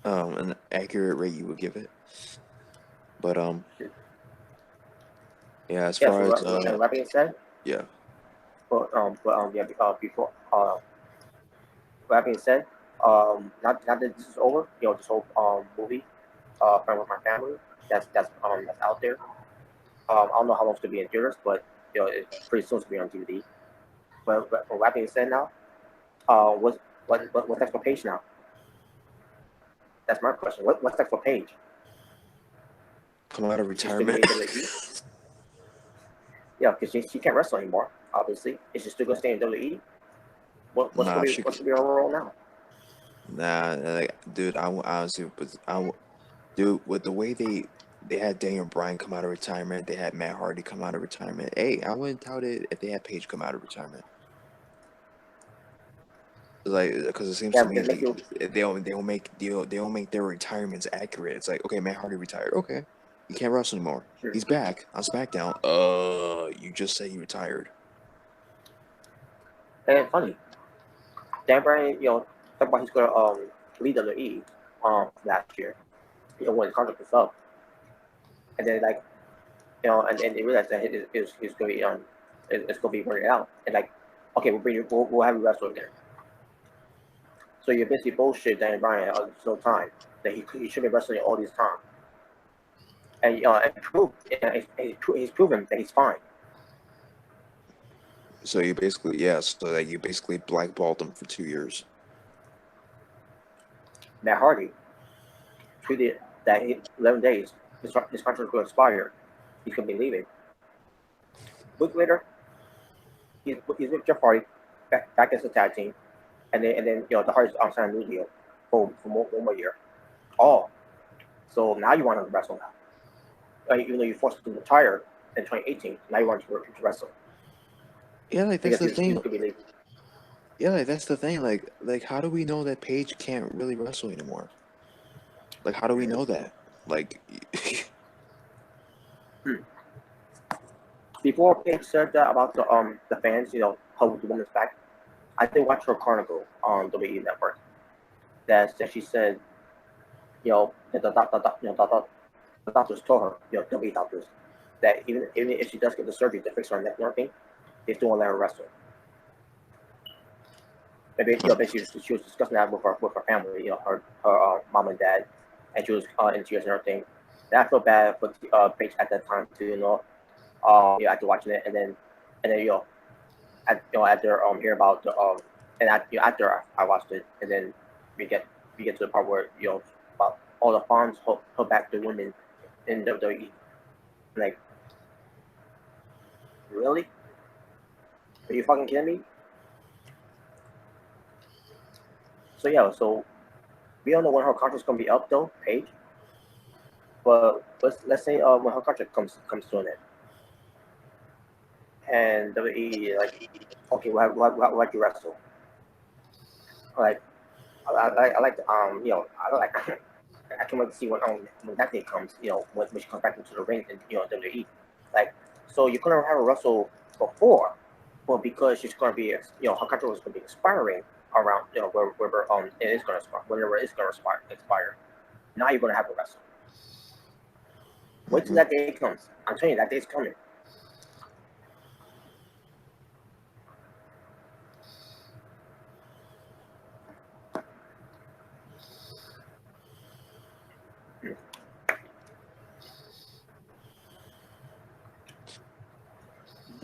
An accurate rate you would give it. But yeah, as far as and that being said, yeah. Before that being said, now that this is over, this whole movie, Friend with My Family, that's out there. I don't know how long it's gonna be in theaters, but it's pretty soon to be on DVD. But with that being said, now, what's next for Paige now? That's my question. What's next for Paige? Come out of retirement. Yeah, because she can't wrestle anymore. Obviously, is she still gonna stay in WWE? What's gonna be her role now? Nah, like, dude, dude, with the way they had Daniel Bryan come out of retirement, they had Matt Hardy come out of retirement. Hey, I wouldn't doubt it if they had Paige come out of retirement. Like, because it seems to me they don't make their retirements accurate. It's like, okay, Matt Hardy retired. Okay, he can't wrestle anymore. He's back on SmackDown. You just say he retired. And funny, Dan Bryan, talk about he's gonna lead WWE last year. When his contract was up, and then and they realized that it's gonna be it's gonna be working out, and like, okay, we'll have you wrestle again. So you're basically bullshit Dan Bryan this whole time that he should be wrestling all this time, and he's proven that he's fine. So you basically blackballed him for 2 years. Matt Hardy tweeted that 11 days his contract will expire. He's gonna be leaving. A week later, he's with Jeff Hardy back as a tag team, and then the Hardys signed a new deal for one more year. Oh, so now you want to wrestle now? Even though you forced him to retire in 2018, now you want to wrestle. Yeah, like that's the thing. Yeah, like that's the thing. Like how do we know that Paige can't really wrestle anymore? Like how do we know that? Like Before Paige said that about the fans, how the woman's back, I did watch her Chronicle on WWE Network. That she said, that the doctors told her, WWE doctors, that even if she does get the surgery to fix her neck and everything, they still won't let her wrestle. Maybe she was discussing that with her family, her mom and dad, and she was in tears and everything. And I feel bad for Paige at that time too, after watching it, and then after hearing about the and after I watched it, and then we get to the part where about all the funds hold back the women in WWE. Like, really? Are you fucking kidding me? So we don't know when her contract's gonna be up though, Paige. But let's say when her contract comes to an end, and WWE like, okay, we'll let you wrestle. Like, I like I like I can't wait to see when that day comes. When she comes back into the ring and WWE. Like, so you couldn't have her wrestle before, but because she's gonna be her contract was gonna be expiring around wherever it is gonna expire, whenever it's gonna expire. Now you're gonna have her wrestle. Wait till that day comes. I'm telling you, that day's coming.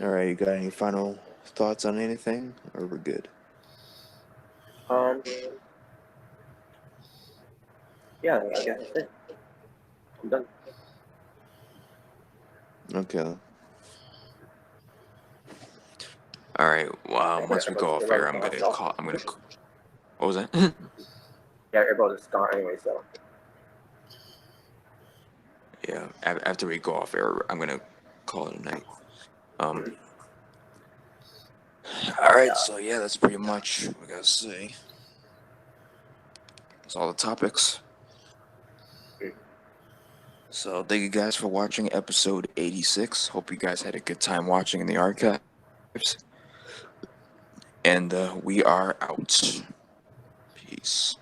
all right, you got any final thoughts on anything, or we're good? Yeah, I guess that's it. I'm done. Okay. All right. Once we go off air, I'm gonna call. What was that? Yeah, everybody's gone anyway, so. Yeah. After we go off air, I'm gonna call it a night. All right. So yeah, that's pretty much what I gotta say. That's all the topics. So thank you guys for watching episode 86. Hope you guys had a good time watching in the archives. And we are out. Peace.